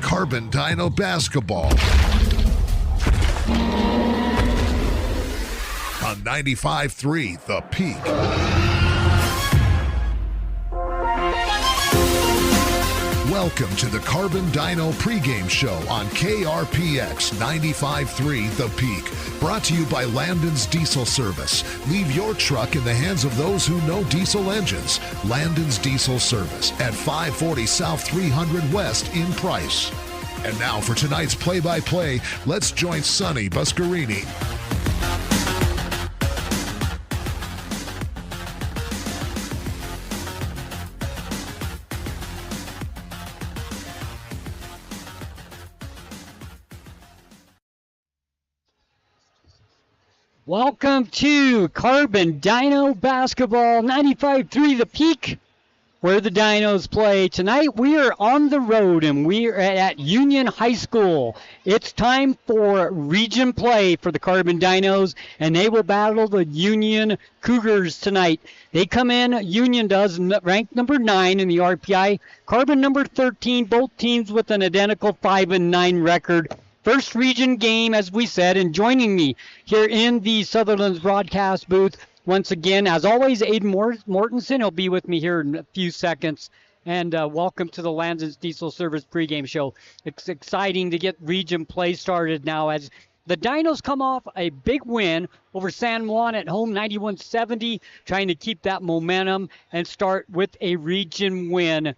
Carbon Dino basketball on 95.3 The Peak. Welcome to the Carbon Dino pregame show on KRPX 95.3 The Peak. Brought to you by Landon's Diesel Service. Leave your truck in the hands of those who know diesel engines. Landon's Diesel Service at 540 South 300 West in Price. And now for tonight's play-by-play, let's join Sonny Buscarini. Welcome to Carbon Dino Basketball 95.3 The Peak, where the Dinos play. Tonight we are on the road and we are at Union High School. It's time for region play for the Carbon Dinos, and they will battle the Union Cougars tonight. They come in, Union does, ranked number 9 in the RPI, Carbon number 13, both teams with an identical 5-9 record. First region game, as we said, and joining me here in the Sutherland's broadcast booth, once again, as always, Aiden Mortensen. He'll be with me here in a few seconds. And welcome to the Landon's Diesel Service pregame show. It's exciting to get region play started now as the Dinos come off a big win over San Juan at home, 91-70, trying to keep that momentum and start with a region win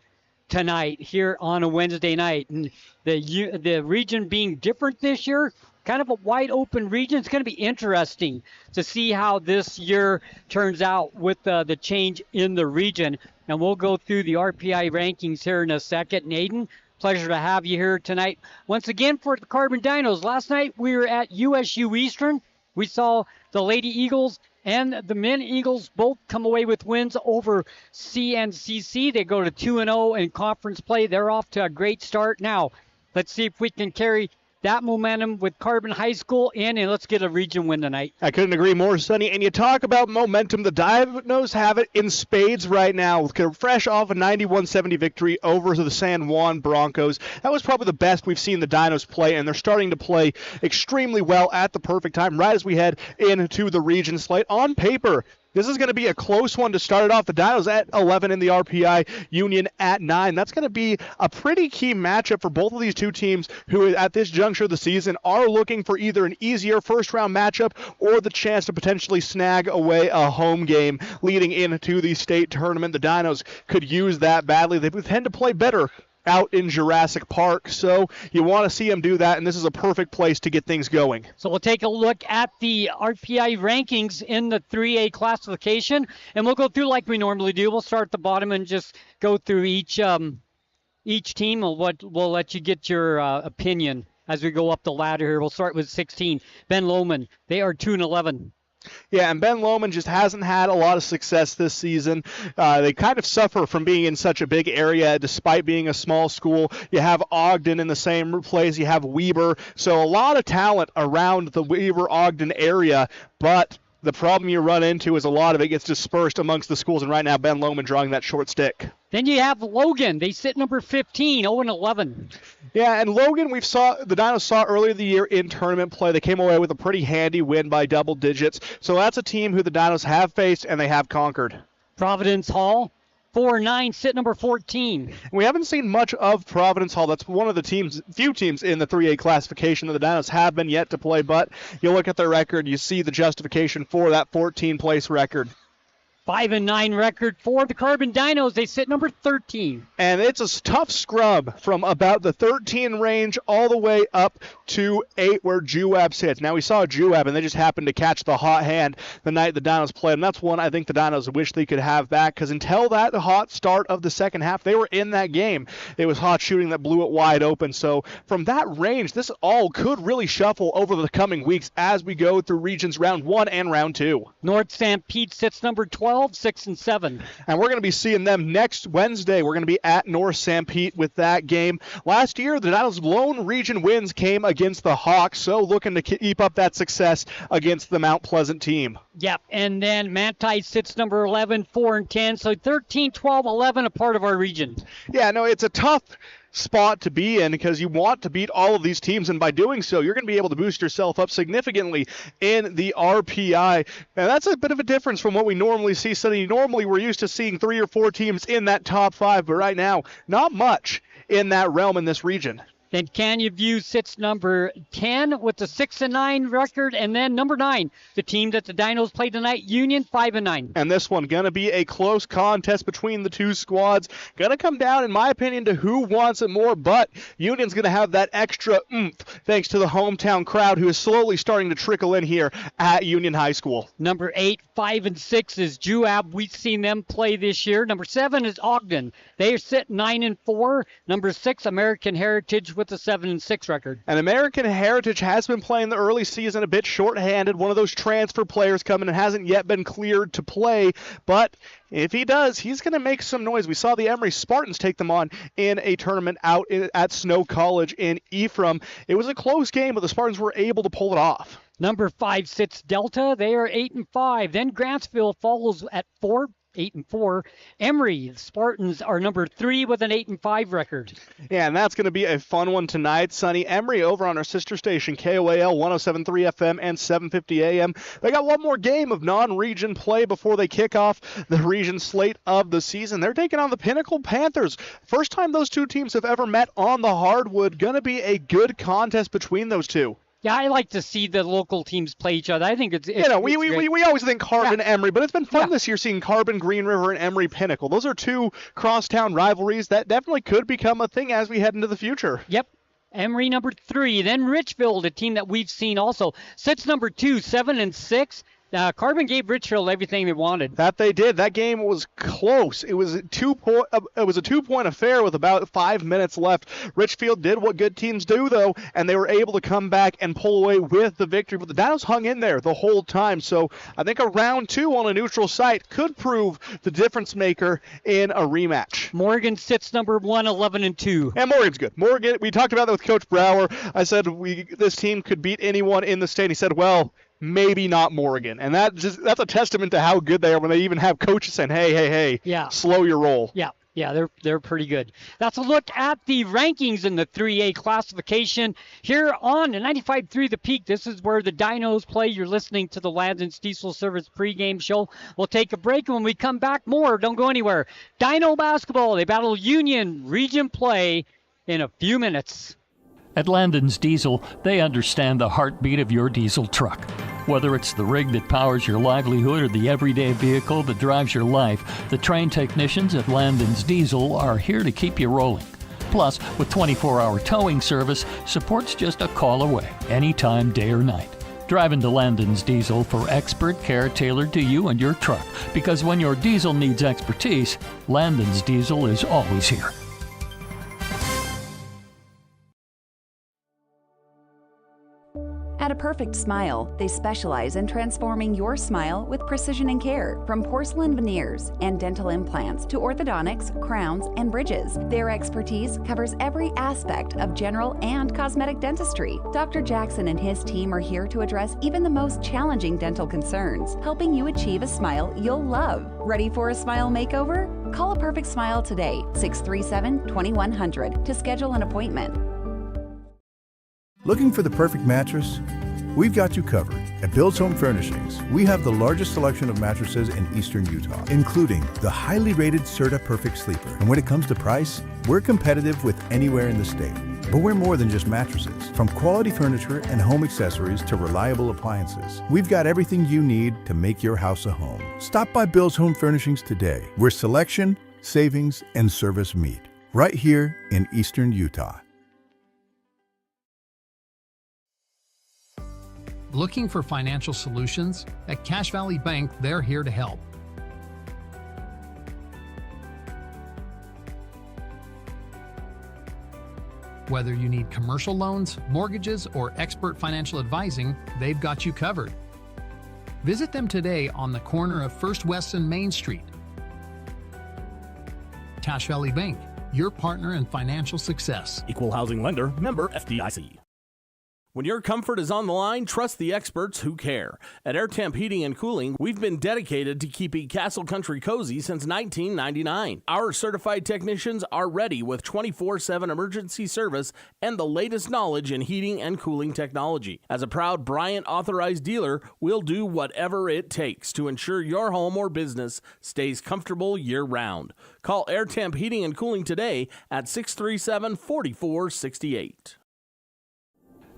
tonight here on a Wednesday night. And the region being different this year, kind of a wide open region. It's going to be interesting to see how this year turns out with the change in the region. And we'll go through the RPI rankings here in a second. And Aiden, pleasure to have you here tonight. Once again for the Carbon Dinos. Last night we were at USU Eastern. We saw the Lady Eagles and the Men Eagles both come away with wins over CNCC. They go to 2-0 in conference play. They're off to a great start. Now, let's see if we can carry that momentum with Carbon High School in, and let's get a region win tonight. I couldn't agree more, Sonny. And you talk about momentum. The Dinos have it in spades right now. Fresh off a 91-70 victory over the San Juan Broncos. That was probably the best we've seen the Dinos play, and they're starting to play extremely well at the perfect time, right as we head into the region slate. On paper, this is going to be a close one to start it off. The Dinos at 11 in the RPI, Union at 9. That's going to be a pretty key matchup for both of these two teams who at this juncture of the season are looking for either an easier first-round matchup or the chance to potentially snag away a home game leading into the state tournament. The Dinos could use that badly. They tend to play better out in Jurassic Park, so you want to see them do that, and this is a perfect place to get things going. So we'll take a look at the RPI rankings in the 3A classification, and we'll go through like we normally do. We'll start at the bottom and just go through each team. We'll let you get your opinion as we go up the ladder here. We'll start with 16. Ben Lomond. They are 2-11. Yeah, and Ben Lomond just hasn't had a lot of success this season. They kind of suffer from being in such a big area despite being a small school. You have Ogden in the same place. You have Weber. So a lot of talent around the Weber-Ogden area, but the problem you run into is a lot of it gets dispersed amongst the schools, and right now Ben Lomond drawing that short stick. Then you have Logan. They sit number 15, 0-11. Yeah, and Logan, the Dinos saw earlier in the year in tournament play. They came away with a pretty handy win by double digits. So that's a team who the Dinos have faced and they have conquered. Providence Hall, 4-9, sit number 14. We haven't seen much of Providence Hall. That's one of the few teams in the 3A classification that the Dinos have been yet to play. But you look at their record, you see the justification for that 14th-place record. 5-9 record for the Carbon Dinos. They sit number 13. And it's a tough scrub from about the 13 range all the way up to 8 where Juab sits. Now we saw Juab and they just happened to catch the hot hand the night the Dinos played. And that's one I think the Dinos wish they could have back, because until that hot start of the second half, they were in that game. It was hot shooting that blew it wide open. So from that range, this all could really shuffle over the coming weeks as we go through regions round 1 and round 2. North Stampede sits number 12. 6-7. And we're going to be seeing them next Wednesday. We're going to be at North Sanpete with that game. Last year, the Dinos' lone region wins came against the Hawks, so looking to keep up that success against the Mount Pleasant team. Yep, and then Manti sits number 11, 4-10, so 13, 12, 11, a part of our region. Yeah, no, it's a tough spot to be in because you want to beat all of these teams, and by doing so, you're going to be able to boost yourself up significantly in the RPI. And that's a bit of a difference from what we normally see. Normally, we're used to seeing 3 or 4 teams in that top 5, but right now, not much in that realm in this region. Then Canyon View sits number 10 with the 6-9 record, and then number 9, the team that the Dinos play tonight, Union, 5-9. And this one gonna be a close contest between the two squads. Gonna come down, in my opinion, to who wants it more, but Union's gonna have that extra oomph thanks to the hometown crowd who is slowly starting to trickle in here at Union High School. Number 8, 5 and 6 is Juab. We've seen them play this year. Number 7 is Ogden. They sit 9-4. Number 6, American Heritage with a 7-6 record. And American Heritage has been playing the early season a bit shorthanded. One of those transfer players coming and hasn't yet been cleared to play. But if he does, he's going to make some noise. We saw the Emory Spartans take them on in a tournament out at Snow College in Ephraim. It was a close game, but the Spartans were able to pull it off. Number 5 sits Delta. They are 8-5. Then Grantsville follows at 8-4. Emory, the Spartans, are number 3 with an 8-5 record. Yeah, and that's going to be a fun one tonight, Sonny. Emory over on our sister station, KOAL 107.3 FM and 750 AM. They got one more game of non-region play before they kick off the region slate of the season. They're taking on the Pinnacle Panthers. First time those two teams have ever met on the hardwood. Going to be a good contest between those two. Yeah, I like to see the local teams play each other. I think it's we always think Carbon Emory, but it's been fun this year seeing Carbon Green River and Emory Pinnacle. Those are two crosstown rivalries that definitely could become a thing as we head into the future. Yep. Emory number 3, then Richfield, a team that we've seen also, sits number 2, 7-6. Carbon gave Richfield everything they wanted. That they did. That game was close. It was a 2-point affair with about 5 minutes left. Richfield did what good teams do, though, and they were able to come back and pull away with the victory. But the Dinos hung in there the whole time. So I think a round 2 on a neutral site could prove the difference maker in a rematch. Morgan sits number 1, 11-2. And Morgan's good. Morgan, we talked about that with Coach Brower. I said this team could beat anyone in the state. He said, well, maybe not Morgan. And that's a testament to how good they are when they even have coaches saying, hey, slow your roll. Yeah, they're pretty good. That's a look at the rankings in the 3A classification here on the 95.3 The Peak. This is where the Dinos play. You're listening to the Landon's Diesel Service pregame show. We'll take a break, and when we come back, more. Don't go anywhere. Dino basketball, they battle Union region play in a few minutes. At Landon's Diesel, they understand the heartbeat of your diesel truck. Whether it's the rig that powers your livelihood or the everyday vehicle that drives your life, the trained technicians at Landon's Diesel are here to keep you rolling. Plus, with 24-hour towing service, support's just a call away, anytime, day or night. Drive into Landon's Diesel for expert care tailored to you and your truck, because when your diesel needs expertise, Landon's Diesel is always here. At A Perfect Smile, they specialize in transforming your smile with precision and care. From porcelain veneers and dental implants to orthodontics, crowns, and bridges, their expertise covers every aspect of general and cosmetic dentistry. Dr. Jackson and his team are here to address even the most challenging dental concerns, helping you achieve a smile you'll love. Ready for a smile makeover? Call A Perfect Smile today, 637-2100, to schedule an appointment. Looking for the perfect mattress? We've got you covered. At Bill's Home Furnishings, we have the largest selection of mattresses in eastern Utah, including the highly rated Serta Perfect Sleeper. And when it comes to price, we're competitive with anywhere in the state. But we're more than just mattresses. From quality furniture and home accessories to reliable appliances, we've got everything you need to make your house a home. Stop by Bill's Home Furnishings today, where selection, savings, and service meet. Right here in eastern Utah. Looking for financial solutions? At Cache Valley Bank, they're here to help. Whether you need commercial loans, mortgages, or expert financial advising, they've got you covered. Visit them today on the corner of First West and Main Street. Cache Valley Bank, your partner in financial success. Equal housing lender, member FDIC. When your comfort is on the line, trust the experts who care. At Air Temp Heating and Cooling, we've been dedicated to keeping Castle Country cozy since 1999. Our certified technicians are ready with 24/7 emergency service and the latest knowledge in heating and cooling technology. As a proud Bryant authorized dealer, we'll do whatever it takes to ensure your home or business stays comfortable year-round. Call Air Temp Heating and Cooling today at 637-4468.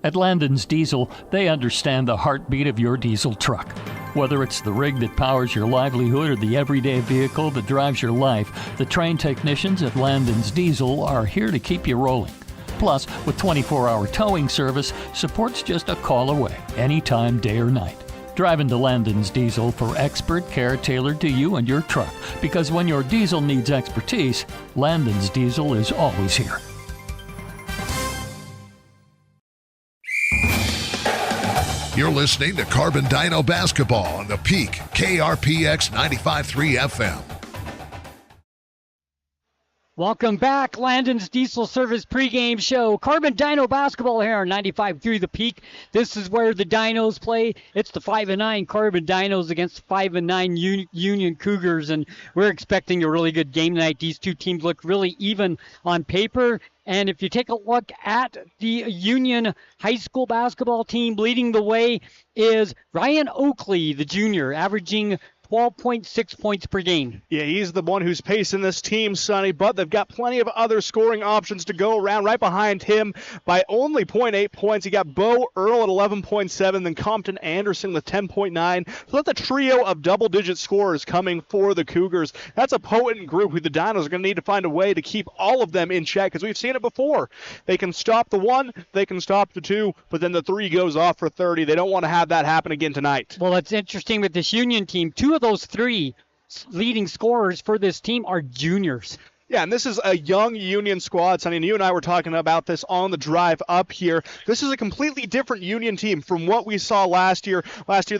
At Landon's Diesel, they understand the heartbeat of your diesel truck. Whether it's the rig that powers your livelihood or the everyday vehicle that drives your life, the trained technicians at Landon's Diesel are here to keep you rolling. Plus, with 24-hour towing service, support's just a call away, anytime, day or night. Drive into Landon's Diesel for expert care tailored to you and your truck, because when your diesel needs expertise, Landon's Diesel is always here. You're listening to Carbon Dino Basketball on the Peak, KRPX 95.3 FM. Welcome back, Landon's Diesel Service pregame show. Carbon Dino Basketball here on 95.3 The Peak. This is where the Dinos play. It's the 5-9 Carbon Dinos against 5-9 Union Cougars, and we're expecting a really good game tonight. These two teams look really even on paper. And if you take a look at the Union High School basketball team, leading the way is Ryan Oakley, the junior, averaging 12.6 points per game. Yeah, he's the one who's pacing this team, Sonny, but they've got plenty of other scoring options to go around. Right behind him by only 0.8 points, you got Bo Earl at 11.7, then Compton Anderson with 10.9. So that's a trio of double-digit scorers coming for the Cougars. That's a potent group who the Dinos are going to need to find a way to keep all of them in check, because we've seen it before. They can stop the one, they can stop the two, but then the three goes off for 30. They don't want to have that happen again tonight. Well, it's interesting with this Union team. Two of those three leading scorers for this team are juniors. Yeah, and this is a young Union squad, Sonny, and you and I were talking about this on the drive up here. This is a completely different Union team from what we saw last year. Last year,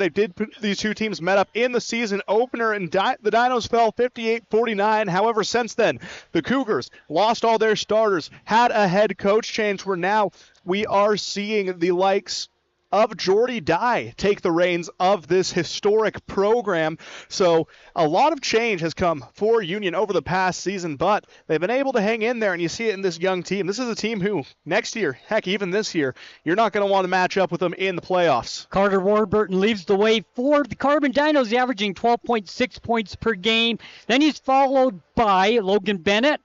these two teams met up in the season opener, and the Dinos fell 58-49. However, since then, the Cougars lost all their starters, had a head coach change, where now we are seeing the likes of Jordy Dye take the reins of this historic program. So a lot of change has come for Union over the past season, but they've been able to hang in there, and you see it in this young team. This is a team who next year, heck, even this year, you're not going to want to match up with them in the playoffs. Carter Warburton leads the way for the Carbon Dinos, averaging 12.6 points per game. Then he's followed by Logan Bennett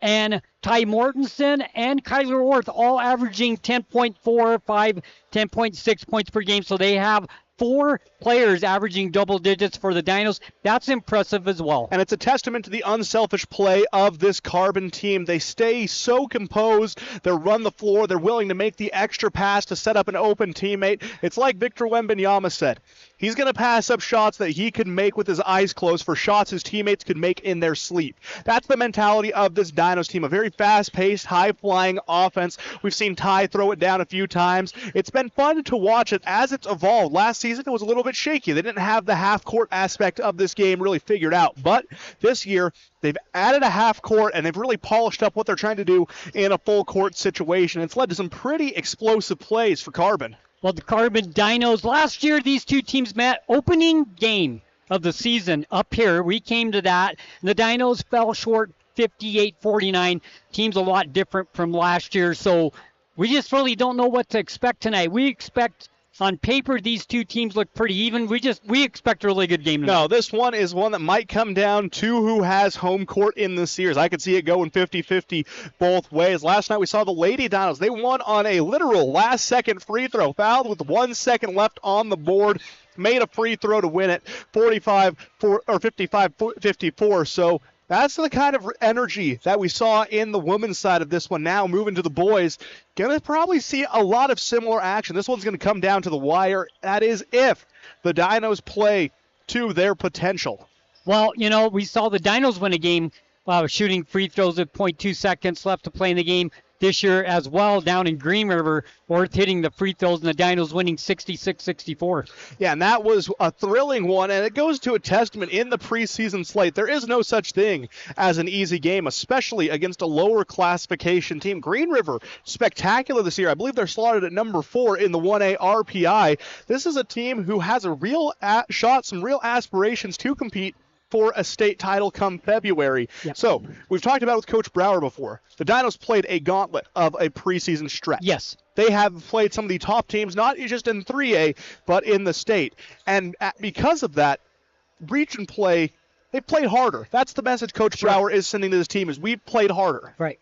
and Ty Mortensen and Kyler Orth, all averaging 10.45, 10.6 points per game. So they have four players averaging double digits for the Dinos. That's impressive as well. And it's a testament to the unselfish play of this Carbon team. They stay so composed. They run the floor. They're willing to make the extra pass to set up an open teammate. It's like Victor Wembanyama said. He's going to pass up shots that he could make with his eyes closed for shots his teammates could make in their sleep. That's the mentality of this Dinos team. A very fast-paced, high-flying offense. We've seen Ty throw it down a few times. It's been fun to watch it as it's evolved. Last season, it was a little bit shaky. They didn't have the half-court aspect of this game really figured out. But this year, they've added a half-court, and they've really polished up what they're trying to do in a full-court situation. It's led to some pretty explosive plays for Carbon. Well, the Carbon Dinos, last year these two teams met opening game of the season up here. We came to that. And the Dinos fell short 58-49. Team's a lot different from last year, so we just really don't know what to expect tonight. We expect, on paper, these two teams look pretty even. We expect a really good game tonight. No, this one is one that might come down to who has home court in this series. I could see it going 50-50 both ways. Last night we saw the Lady Dinos. They won on a literal last-second free throw, fouled with 1 second left on the board, made a free throw to win it, 55-54. So that's the kind of energy that we saw in the women's side of this one. Now moving to the boys, going to probably see a lot of similar action. This one's going to come down to the wire. That is if the Dinos play to their potential. Well, we saw the Dinos win a game shooting free throws with 0.2 seconds left to play in the game. this year as well down in Green River. Worth hitting the free throws, and the Dinos winning 66-64. Yeah, and that was a thrilling one, and it goes to a testament in the preseason slate. There is no such thing as an easy game, especially against a lower classification team. Green River, spectacular this year. I believe they're slotted at number 4 in the 1A RPI. This is a team who has a real shot, some real aspirations to compete for a state title come February. Yep. So, we've talked about it with Coach Brower before. The Dinos played a gauntlet of a preseason stretch. Yes. They have played some of the top teams, not just in 3A, but in the state. And because of that, region play, they played harder. That's the message Coach Brower is sending to this team, is we've played harder. Right.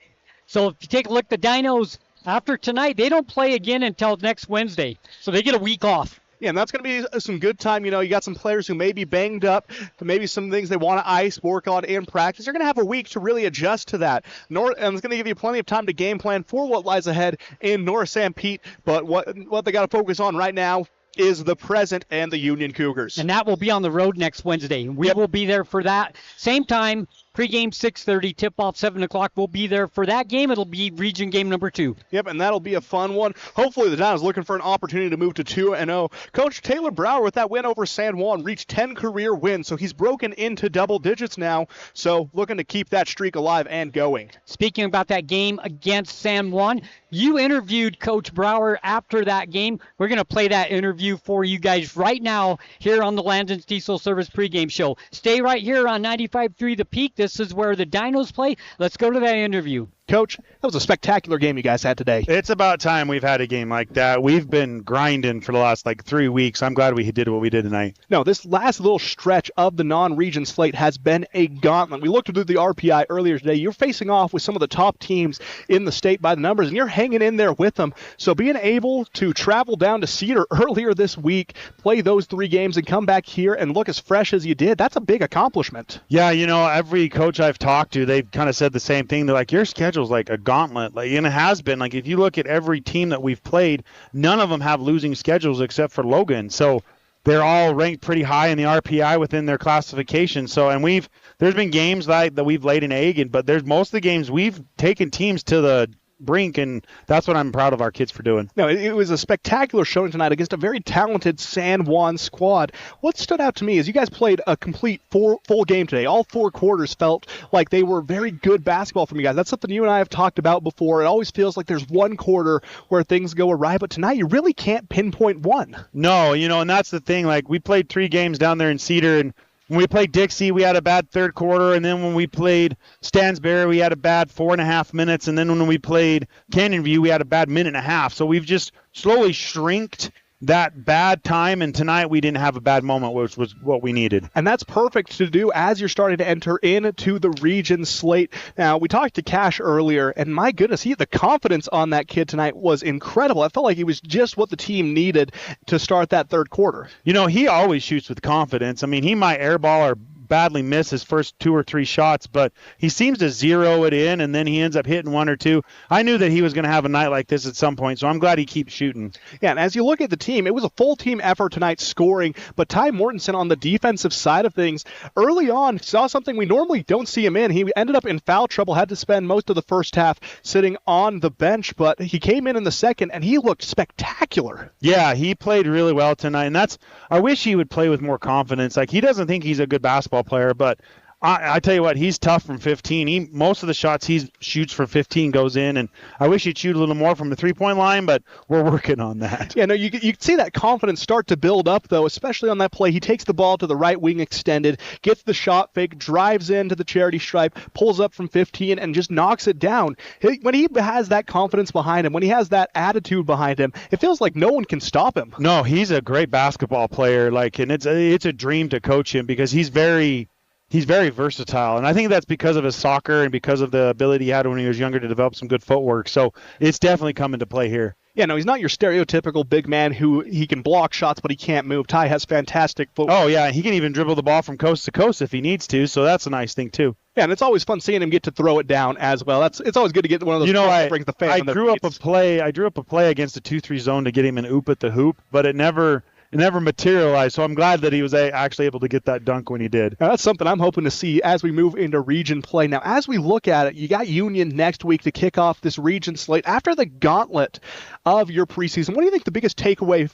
So if you take a look, the Dinos, after tonight, they don't play again until next Wednesday. So they get a week off. Yeah, and that's going to be some good time. You know, you got some players who may be banged up, maybe some things they want to ice, work on in practice. You're going to have a week to really adjust to that. And it's going to give you plenty of time to game plan for what lies ahead in North St. Pete. But what they got to focus on right now is the present and the Union Cougars. And that will be on the road next Wednesday. We will be there for that. Same time, pregame 6:30, tip-off 7 o'clock. We'll be there for that game. It'll be region game number 2. Yep, and that'll be a fun one. Hopefully the Dinos looking for an opportunity to move to 2-0. Coach Taylor Brower, with that win over San Juan, reached 10 career wins, so he's broken into double digits now. So looking to keep that streak alive and going. Speaking about that game against San Juan, you interviewed Coach Brower after that game. We're going to play that interview for you guys right now here on the Landon's Diesel Service pregame show. Stay right here on 95.3 The Peak. This is where the Dinos play. Let's go to that interview. Coach, that was a spectacular game you guys had today. It's about time we've had a game like that. We've been grinding for the last 3 weeks. I'm glad we did what we did tonight. No, this last little stretch of the non-region slate has been a gauntlet. We looked through the RPI earlier today. You're facing off with some of the top teams in the state by the numbers, and you're hanging in there with them. So being able to travel down to Cedar earlier this week, play those 3 games, and come back here and look as fresh as you did, that's a big accomplishment. Yeah, every coach I've talked to, they've kind of said the same thing. They're like, your schedule's like a gauntlet. And it has been. If you look at every team that we've played, none of them have losing schedules except for Logan. So they're all ranked pretty high in the RPI within their classification. So, and there's been games that we've laid an egg in, but there's most of the games we've taken teams to the brink, and that's what I'm proud of our kids for doing. No, it was a spectacular showing tonight against a very talented San Juan squad. What stood out to me is you guys played a complete full game today. All 4 quarters felt like they were very good basketball from you guys. That's something you and I have talked about before. It always feels like there's one quarter where things go awry, but tonight you really can't pinpoint one. No, and that's the thing. We played 3 games down there in Cedar, and when we played Dixie, we had a bad third quarter, and then when we played Stansbury, we had a bad 4.5 minutes, and then when we played Canyon View, we had a bad minute and a half. So we've just slowly shrinked that bad time, and tonight we didn't have a bad moment, which was what we needed. And that's perfect to do as you're starting to enter into the region slate. Now, we talked to Cash earlier, and my goodness, the confidence on that kid tonight was incredible. I felt like he was just what the team needed to start that third quarter. He always shoots with confidence. He might airball or badly miss his first 2 or 3 shots, but he seems to zero it in, and then he ends up hitting 1 or 2. I knew that he was going to have a night like this at some point, so I'm glad he keeps shooting. Yeah, and as you look at the team, it was a full team effort tonight scoring, but Ty Mortensen on the defensive side of things, early on, saw something we normally don't see him in. He ended up in foul trouble, had to spend most of the first half sitting on the bench, but he came in the second, and he looked spectacular. Yeah, he played really well tonight, and I wish he would play with more confidence. He doesn't think he's a good basketball player, but I tell you what, he's tough from 15. Most of the shots he shoots from 15 goes in, and I wish he'd shoot a little more from the three-point line, but we're working on that. Yeah, no, you can see that confidence start to build up, though, especially on that play. He takes the ball to the right wing extended, gets the shot fake, drives into the charity stripe, pulls up from 15, and just knocks it down. When he has that confidence behind him, when he has that attitude behind him, it feels like no one can stop him. No, he's a great basketball player, and it's a dream to coach him because he's very versatile, and I think that's because of his soccer and because of the ability he had when he was younger to develop some good footwork. So it's definitely come into play here. Yeah, no, he's not your stereotypical big man who he can block shots, but he can't move. Ty has fantastic footwork. Oh, yeah, he can even dribble the ball from coast to coast if he needs to, so that's a nice thing, too. Yeah, and it's always fun seeing him get to throw it down as well. It's always good to get one of those that brings the fan. I drew up a play against a 2-3 zone to get him an oop at the hoop, but it never never materialized. So I'm glad that he was actually able to get that dunk when he did. Now, that's something I'm hoping to see as we move into region play. Now, as we look at it, you got Union next week to kick off this region slate. After the gauntlet of your preseason, what do you think the biggest takeaway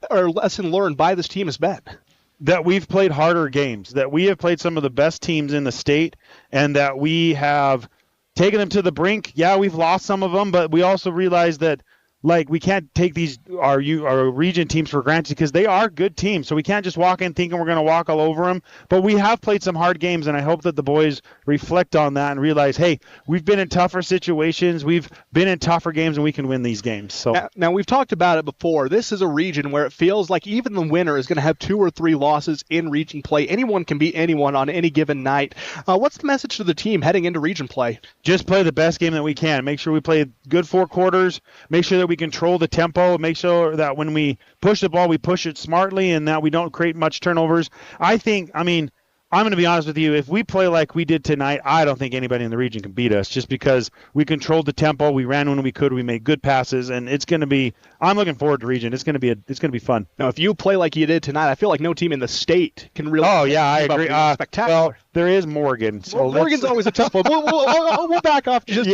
or lesson learned by this team has been? That we've played harder games, that we have played some of the best teams in the state, and that we have taken them to the brink. Yeah, we've lost some of them, but we also realize that we can't take our region teams for granted because they are good teams. So we can't just walk in thinking we're going to walk all over them. But we have played some hard games, and I hope that the boys reflect on that and realize, hey, we've been in tougher situations, we've been in tougher games, and we can win these games. So now we've talked about it before. This is a region where it feels like even the winner is going to have 2 or 3 losses in region play. Anyone can beat anyone on any given night. What's the message to the team heading into region play? Just play the best game that we can. Make sure we play good 4 quarters. Make sure that we control the tempo. Make sure that when we push the ball, we push it smartly and that we don't create much turnovers. I'm going to be honest with you. If we play like we did tonight, I don't think anybody in the region can beat us just because we controlled the tempo. We ran when we could. We made good passes, and it's going to be – I'm looking forward to region. It's going to be fun. Now, if you play like you did tonight, I feel like no team in the state can really – Oh, yeah, I agree. Spectacular. Well, there is Morgan. So Morgan's always a tough one. We'll back off just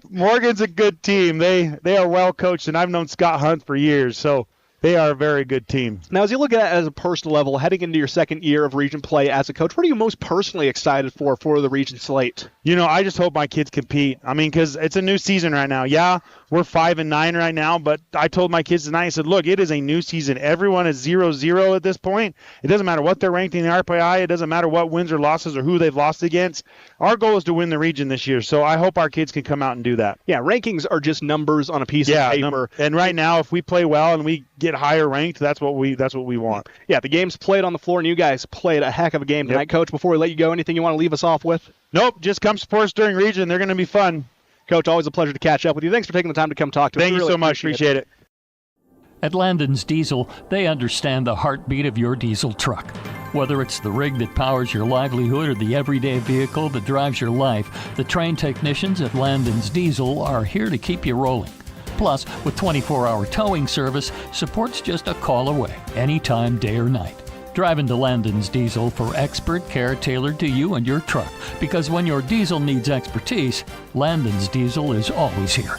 Morgan's a good team. They are well coached, and I've known Scott Hunt for years, so – they are a very good team. Now, as you look at it as a personal level, heading into your second year of region play as a coach, what are you most personally excited for the region slate? I just hope my kids compete. Because it's a new season right now. Yeah, we're 5-9 right now, but I told my kids tonight, I said, look, it is a new season. Everyone is 0-0 at this point. It doesn't matter what they're ranked in the RPI. It doesn't matter what wins or losses or who they've lost against. Our goal is to win the region this year, so I hope our kids can come out and do that. Yeah, rankings are just numbers on a piece of paper. And right now, if we play well and we get higher ranked, that's what we want. Yeah, the game's played on the floor, and you guys played a heck of a game tonight. Yep. Coach, before we let you go, anything you want to leave us off with? Nope, just come support us during region. They're going to be fun. Coach, always a pleasure to catch up with you. Thanks for taking the time to come talk to us. Thank you so much. Appreciate it. At Landon's Diesel, they understand the heartbeat of your diesel truck. Whether it's the rig that powers your livelihood or the everyday vehicle that drives your life, the trained technicians at Landon's Diesel are here to keep you rolling. Plus, with 24-hour towing service, support's just a call away, anytime, day or night. Drive into Landon's Diesel for expert care tailored to you and your truck, because when your diesel needs expertise, Landon's Diesel is always here.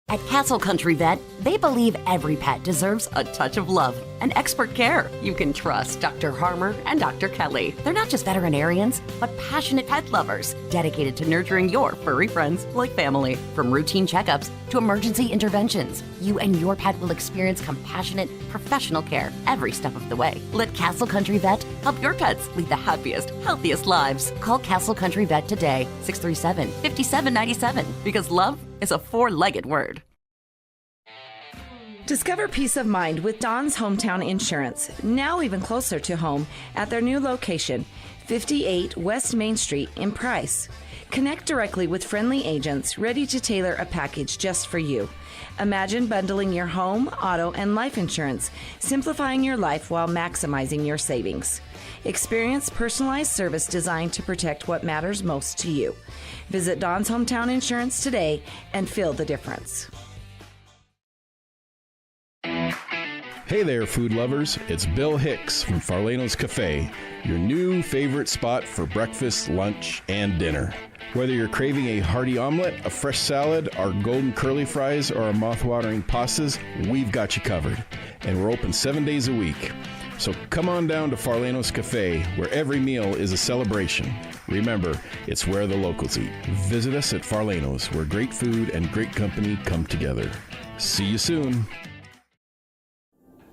At Castle Country Vet, they believe every pet deserves a touch of love and expert care. You can trust Dr. Harmer and Dr. Kelly. They're not just veterinarians, but passionate pet lovers, dedicated to nurturing your furry friends like family. From routine checkups to emergency interventions, you and your pet will experience compassionate, professional care every step of the way. Let Castle Country Vet help your pets lead the happiest, healthiest lives. Call Castle Country Vet today, 637-5797, because love is a 4-legged word. Discover peace of mind with Don's Hometown Insurance, now even closer to home at their new location, 58 West Main Street in Price. Connect directly with friendly agents ready to tailor a package just for you. Imagine bundling your home, auto, and life insurance, simplifying your life while maximizing your savings. Experience personalized service designed to protect what matters most to you. Visit Don's Hometown Insurance today and feel the difference. Hey there, food lovers. It's Bill Hicks from Farlano's Cafe, your new favorite spot for breakfast, lunch, and dinner. Whether you're craving a hearty omelet, a fresh salad, our golden curly fries, or our mouth-watering pastas, we've got you covered. And we're open 7 days a week. So come on down to Farlano's Cafe, where every meal is a celebration. Remember, it's where the locals eat. Visit us at Farlano's, where great food and great company come together. See you soon.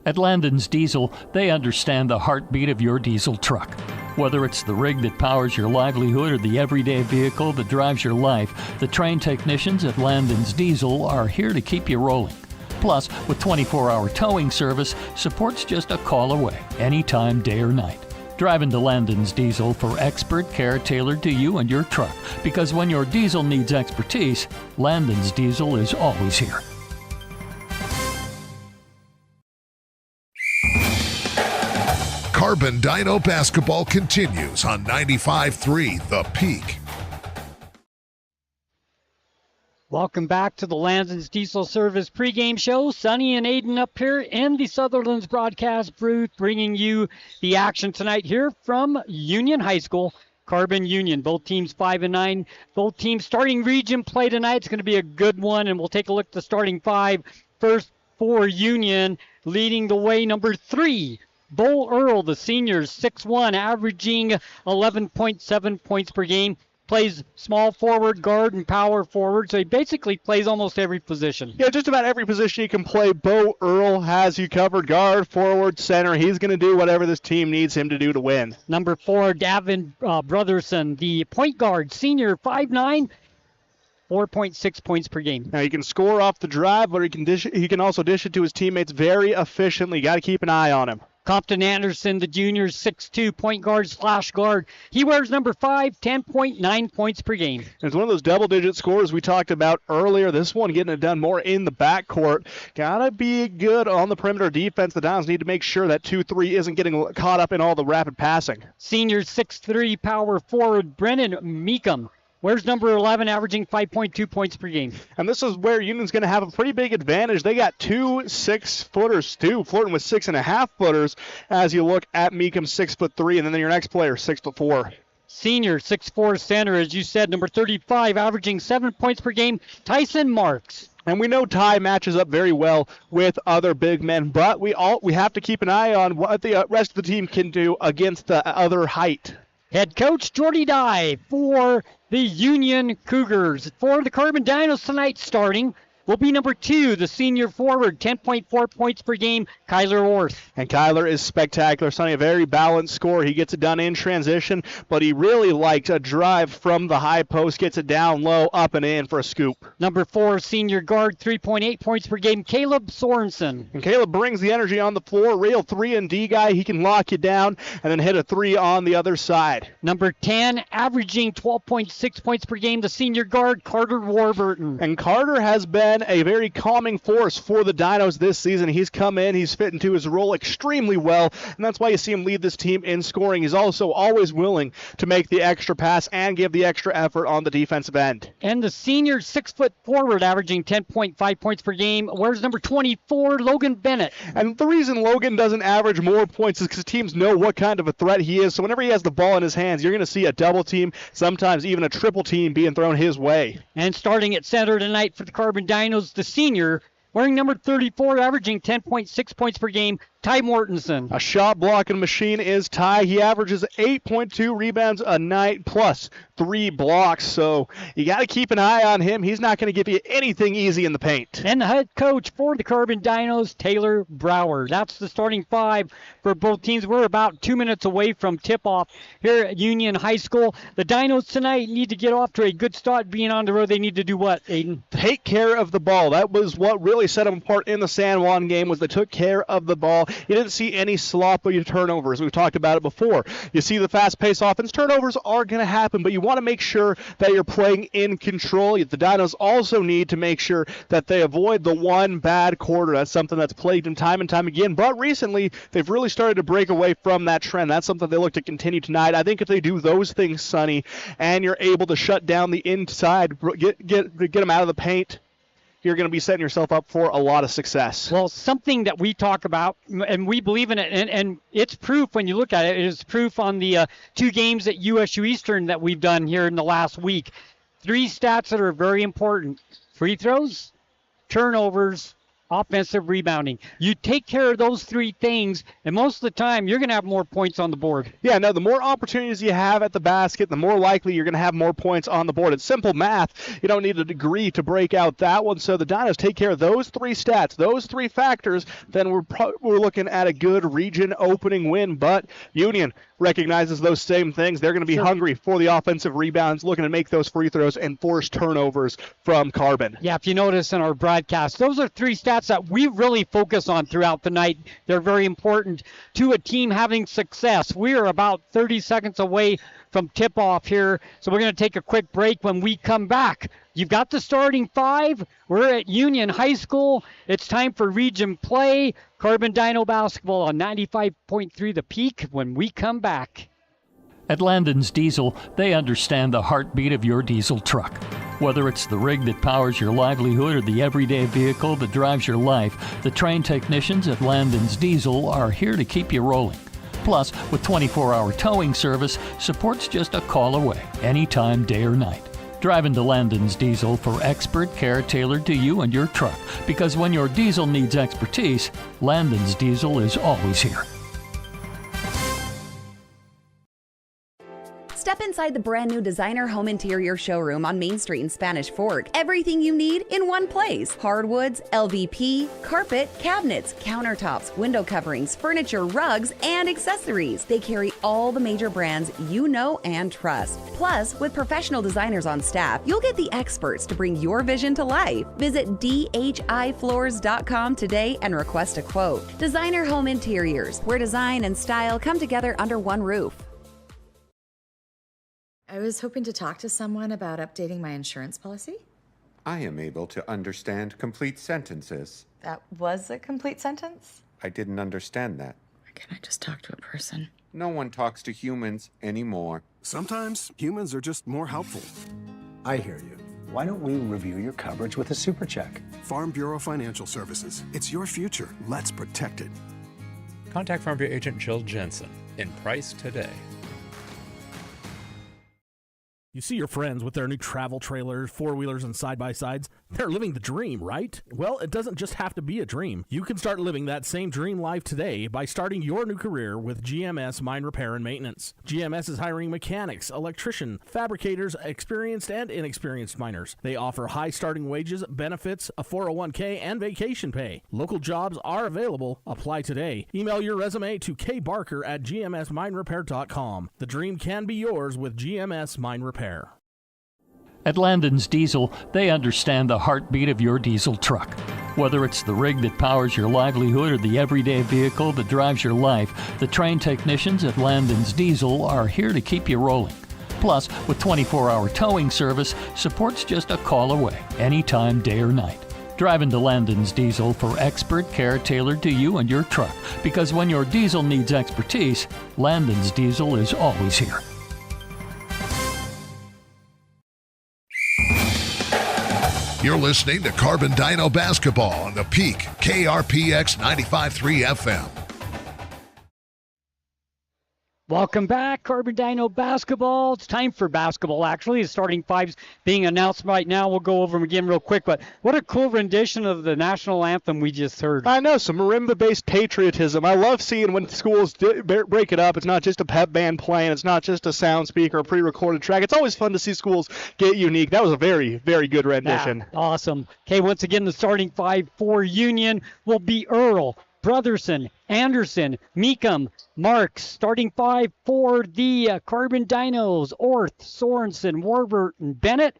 At Landon's Diesel, they understand the heartbeat of your diesel truck. Whether it's the rig that powers your livelihood or the everyday vehicle that drives your life, the trained technicians at Landon's Diesel are here to keep you rolling. Plus, with 24-hour towing service, support's just a call away, anytime, day or night. Drive into Landon's Diesel for expert care tailored to you and your truck, because when your diesel needs expertise, Landon's Diesel is always here. Carbon Dino basketball continues on 95.3 The Peak. Welcome back to the Landon's Diesel Service pregame show. Sonny and Aiden up here in the Sutherland's broadcast booth, bringing you the action tonight here from Union High School. Carbon Union, both teams 5-9. Both teams starting region play tonight. It's going to be a good one, and we'll take a look at the starting five. First for Union, leading the way, number 3, Bo Earl, the senior, 6'1", averaging 11.7 points per game. Plays small forward, guard, and power forward, so he basically plays almost every position. Yeah, just about every position he can play. Bo Earl has you covered, guard, forward, center. He's going to do whatever this team needs him to do to win. Number 4, Davin Brotherson, the point guard, senior, 5'9", 4.6 points per game. Now, he can score off the drive, but he can also dish it to his teammates very efficiently. Got to keep an eye on him. Compton Anderson, the junior, 6'2", point guard / guard. He wears number 5, 10.9 points per game. It's one of those double-digit scores we talked about earlier. This one getting it done more in the backcourt. Gotta be good on the perimeter defense. The Downs need to make sure that 2-3 isn't getting caught up in all the rapid passing. Senior 6'3", power forward, Brennan Meekum. Where's number 11, averaging 5.2 points per game? And this is where Union's going to have a pretty big advantage. They got 2 6-footers, too, flirting with 6.5-footers as you look at Meekum, 6'3", and then your next player, 6'4". Senior, 6'4", center, as you said, number 35, averaging 7 points per game, Tyson Marks. And we know Ty matches up very well with other big men, but we have to keep an eye on what the rest of the team can do against the other height. Head coach Jordy Dye for the Union Cougars. For the Carbon Dinos tonight starting will be number 2, the senior forward, 10.4 points per game, Kyler Orth. And Kyler is spectacular. Sonny, a very balanced score. He gets it done in transition, but he really likes a drive from the high post, gets it down low, up and in for a scoop. Number 4, senior guard, 3.8 points per game, Caleb Sorensen. And Caleb brings the energy on the floor. Real 3-and-D guy. He can lock you down and then hit a 3 on the other side. Number 10, averaging 12.6 points per game, the senior guard, Carter Warburton. And Carter has been a very calming force for the Dinos this season. He's come in, he's fit into his role extremely well, and that's why you see him lead this team in scoring. He's also always willing to make the extra pass and give the extra effort on the defensive end. And the senior 6-foot forward, averaging 10.5 points per game. Where's number 24, Logan Bennett? And the reason Logan doesn't average more points is because teams know what kind of a threat he is. So whenever he has the ball in his hands, you're going to see a double team, sometimes even a triple team being thrown his way. And starting at center tonight for the Carbon Dinos, the senior, wearing number 34, averaging 10.6 points per game, Ty Mortensen. A shot blocking machine is Ty. He averages 8.2 rebounds a night plus 3 blocks. So you got to keep an eye on him. He's not going to give you anything easy in the paint. And the head coach for the Carbon Dinos, Taylor Brower. That's the starting 5 for both teams. We're about 2 minutes away from tip-off here at Union High School. The Dinos tonight need to get off to a good start being on the road. They need to do what, Aiden? Take care of the ball. That was what really set them apart in the San Juan game, was they took care of the ball. You didn't see any sloppy turnovers. We've talked about it before. You see the fast-paced offense. Turnovers are going to happen, but you want to make sure that you're playing in control. The Dinos also need to make sure that they avoid the one bad quarter. That's something that's plagued them time and time again, but recently they've really started to break away from that trend. That's something they look to continue tonight. I think if they do those things, Sonny, and you're able to shut down the inside, get them out of the paint, you're going to be setting yourself up for a lot of success. Well, something that we talk about, and we believe in it, and it's proof when you look at it. It is proof on the 2 games at USU Eastern that we've done here in the last week. 3 stats that are very important: free throws, turnovers, offensive rebounding. You take care of those 3 things, and most of the time, you're going to have more points on the board. Yeah, no, the more opportunities you have at the basket, the more likely you're going to have more points on the board. It's simple math. You don't need a degree to break out that one. So the Dinos take care of those 3 stats, those 3 factors, then we're looking at a good region opening win. But Union recognizes those same things. They're going to be hungry for the offensive rebounds, looking to make those free throws and force turnovers from Carbon. Yeah, if you notice in our broadcast, those are 3 stats that we really focus on throughout the night. They're very important to a team having success. We are about 30 seconds away from tip-off here, so we're going to take a quick break. When we come back, you've got the starting 5. We're at Union High School. It's time for region play. Carbon Dino basketball on 95.3 The Peak when we come back. At Landon's Diesel, they understand the heartbeat of your diesel truck. Whether it's the rig that powers your livelihood or the everyday vehicle that drives your life, the trained technicians at Landon's Diesel are here to keep you rolling. Plus, with 24-hour towing service, support's just a call away, anytime, day or night. Drive into Landon's Diesel for expert care tailored to you and your truck, because when your diesel needs expertise, Landon's Diesel is always here. Step inside the brand new designer home interior showroom on Main Street in Spanish Fork. Everything you need in one place. Hardwoods, LVP, carpet, cabinets, countertops, window coverings, furniture, rugs, and accessories. They carry all the major brands you know and trust. Plus, with professional designers on staff, you'll get the experts to bring your vision to life. Visit dhifloors.com today and request a quote. Designer Home Interiors, where design and style come together under one roof. I was hoping to talk to someone about updating my insurance policy. I am able to understand complete sentences. That was a complete sentence? I didn't understand that. Why can't I just talk to a person? No one talks to humans anymore. Sometimes humans are just more helpful. I hear you. Why don't we review your coverage with a super check? Farm Bureau Financial Services. It's your future. Let's protect it. Contact Farm Bureau agent Jill Jensen in Price today. You see your friends with their new travel trailers, four-wheelers, and side-by-sides. They're living the dream, right? Well, it doesn't just have to be a dream. You can start living that same dream life today by starting your new career with GMS Mine Repair and Maintenance. GMS is hiring mechanics, electrician, fabricators, experienced and inexperienced miners. They offer high starting wages, benefits, a 401k, and vacation pay. Local jobs are available. Apply today. Email your resume to kbarker@gmsminerepair.com. The dream can be yours with GMS Mine Repair. At Landon's Diesel, they understand the heartbeat of your diesel truck. Whether it's the rig that powers your livelihood or the everyday vehicle that drives your life, the trained technicians at Landon's Diesel are here to keep you rolling. Plus, with 24-hour towing service, support's just a call away, anytime, day or night. Drive into Landon's Diesel for expert care tailored to you and your truck, because when your diesel needs expertise, Landon's Diesel is always here. You're listening to Carbon Dino Basketball on the Peak, KRPX 95.3 FM. Welcome back, Carbon Dino Basketball. It's time for basketball, actually. The starting fives being announced right now. We'll go over them again real quick, but what a cool rendition of the national anthem we just heard. I know, some marimba-based patriotism. I love seeing when schools break it up. It's not just a pep band playing. It's not just a sound speaker or pre-recorded track. It's always fun to see schools get unique. That was a very, very good rendition. Yeah, awesome. Okay, once again, the starting five for Union will be Earl, Brotherson, Anderson, Meekum, Marks. Starting five for the Carbon Dinos: Orth, Sorensen, Warburton, Bennett,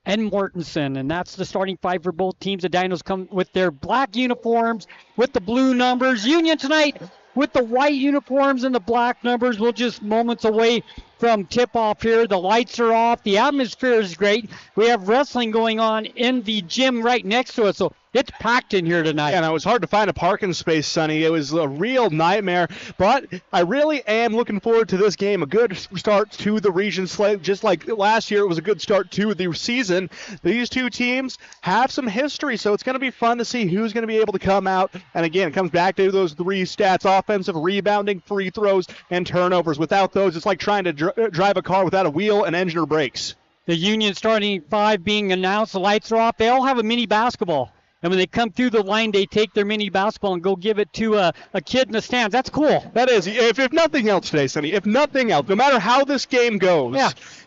and Mortensen. And that's the starting five for both teams. The Dinos come with their black uniforms with the blue numbers. Union tonight with the white uniforms and the black numbers. We're just moments away from tip-off here. The lights are off. The atmosphere is great. We have wrestling going on in the gym right next to us, so it's packed in here tonight. Yeah, and it was hard to find a parking space, Sonny. It was a real nightmare, but I really am looking forward to this game. A good start to the region slate. Just like last year, it was a good start to the season. These two teams have some history, so it's going to be fun to see who's going to be able to come out. And again, it comes back to those three stats: offensive, rebounding, free throws, and turnovers. Without those, it's like trying to drive a car without a wheel, an engine, or brakes. The Union starting five being announced. The lights are off. They all have a mini basketball. And when they come through the line, they take their mini basketball and go give it to a kid in the stands. That's cool. That is. If nothing else today, Sonny, if nothing else, no matter how this game goes,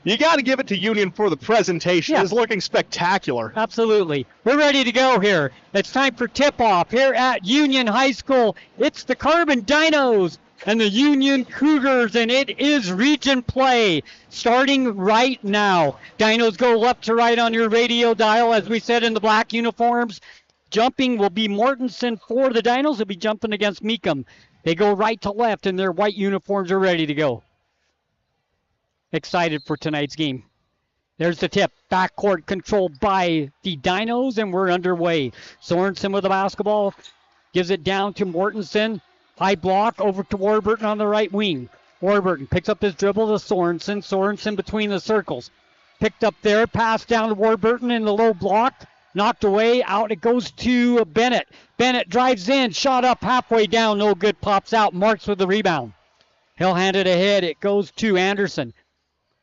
you got to give it to Union for the presentation. It's looking spectacular. Absolutely. We're ready to go here. It's time for tip-off here at Union High School. It's the Carbon Dinos and the Union Cougars, and it is region play starting right now. Dinos go left to right on your radio dial, as we said, in the black uniforms. Jumping will be Mortensen for the Dinos. They'll be jumping against Meekum. They go right to left, and their white uniforms are ready to go. Excited for tonight's game. There's the tip. Backcourt controlled by the Dinos, and we're underway. Sorensen with the basketball. Gives it down to Mortensen. High block over to Warburton on the right wing. Warburton picks up his dribble to Sorensen. Sorensen between the circles. Picked up there, passed down to Warburton in the low block. Knocked away, out it goes to Bennett. Bennett drives in, shot up halfway down, no good, pops out. Marks with the rebound. He'll hand it ahead. It goes to Anderson.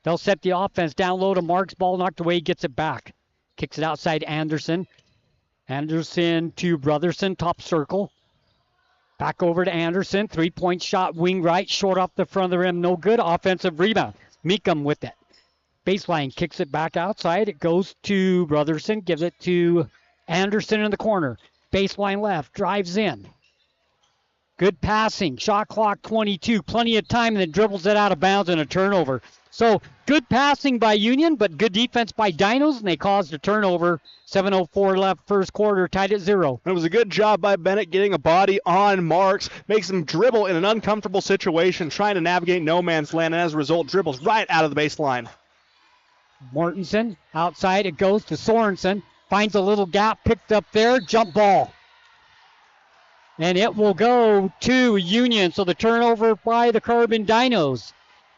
They'll set the offense down low to Marks. Ball knocked away, gets it back. Kicks it outside Anderson. Anderson to Brotherson, top circle. Back over to Anderson. 3-point shot, wing right, short off the front of the rim, no good. Offensive rebound. Meekum with it. Baseline kicks it back outside. It goes to Brotherson, gives it to Anderson in the corner. Baseline left, drives in. Good passing. Shot clock 22. Plenty of time, and then dribbles it out of bounds and a turnover. So good passing by Union, but good defense by Dinos, and they caused a turnover. 7:04 left, first quarter, tied at 0. It was a good job by Bennett getting a body on Marks, makes him dribble in an uncomfortable situation, trying to navigate no man's land, and as a result, dribbles right out of the baseline. Mortensen, outside, it goes to Sorensen. Finds a little gap, picked up there, jump ball. And it will go to Union, so the turnover by the Carbon Dinos.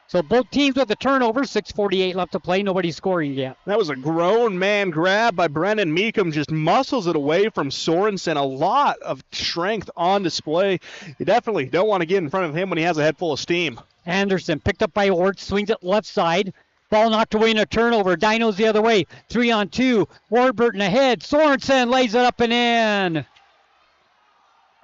So both teams with the turnover, 6:48 left to play, nobody scoring yet. That was a grown man grab by Brennan Meekum, just muscles it away from Sorensen. A lot of strength on display. You definitely don't want to get in front of him when he has a head full of steam. Anderson picked up by Ort, swings it left side. Ball knocked away in a turnover. Dinos the other way. 3-on-2. Warburton ahead. Sorensen lays it up and in.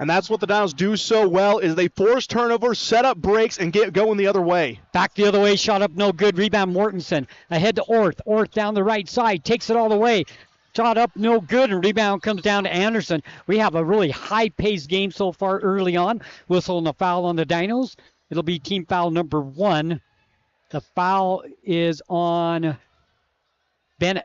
And that's what the Dinos do so well, is they force turnovers, set up breaks, and get going the other way. Back the other way, shot up no good. Rebound Mortensen. Ahead to Orth. Orth down the right side. Takes it all the way. Shot up no good, and rebound comes down to Anderson. We have a really high-paced game so far early on. Whistle and a foul on the Dinos. It'll be team foul number 1. The foul is on Bennett.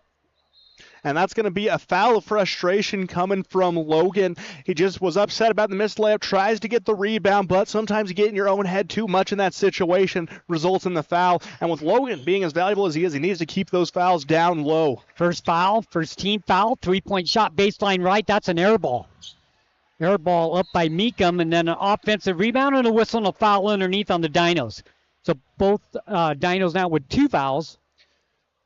And that's going to be a foul of frustration coming from Logan. He just was upset about the missed layup, tries to get the rebound, but sometimes you get in your own head too much in that situation, results in the foul. And with Logan being as valuable as he is, he needs to keep those fouls down low. First foul, first team foul, 3-point shot, baseline right. That's an air ball. Air ball up by Meekum, and then an offensive rebound and a whistle and a foul underneath on the Dinos. So both Dinos now with 2 fouls.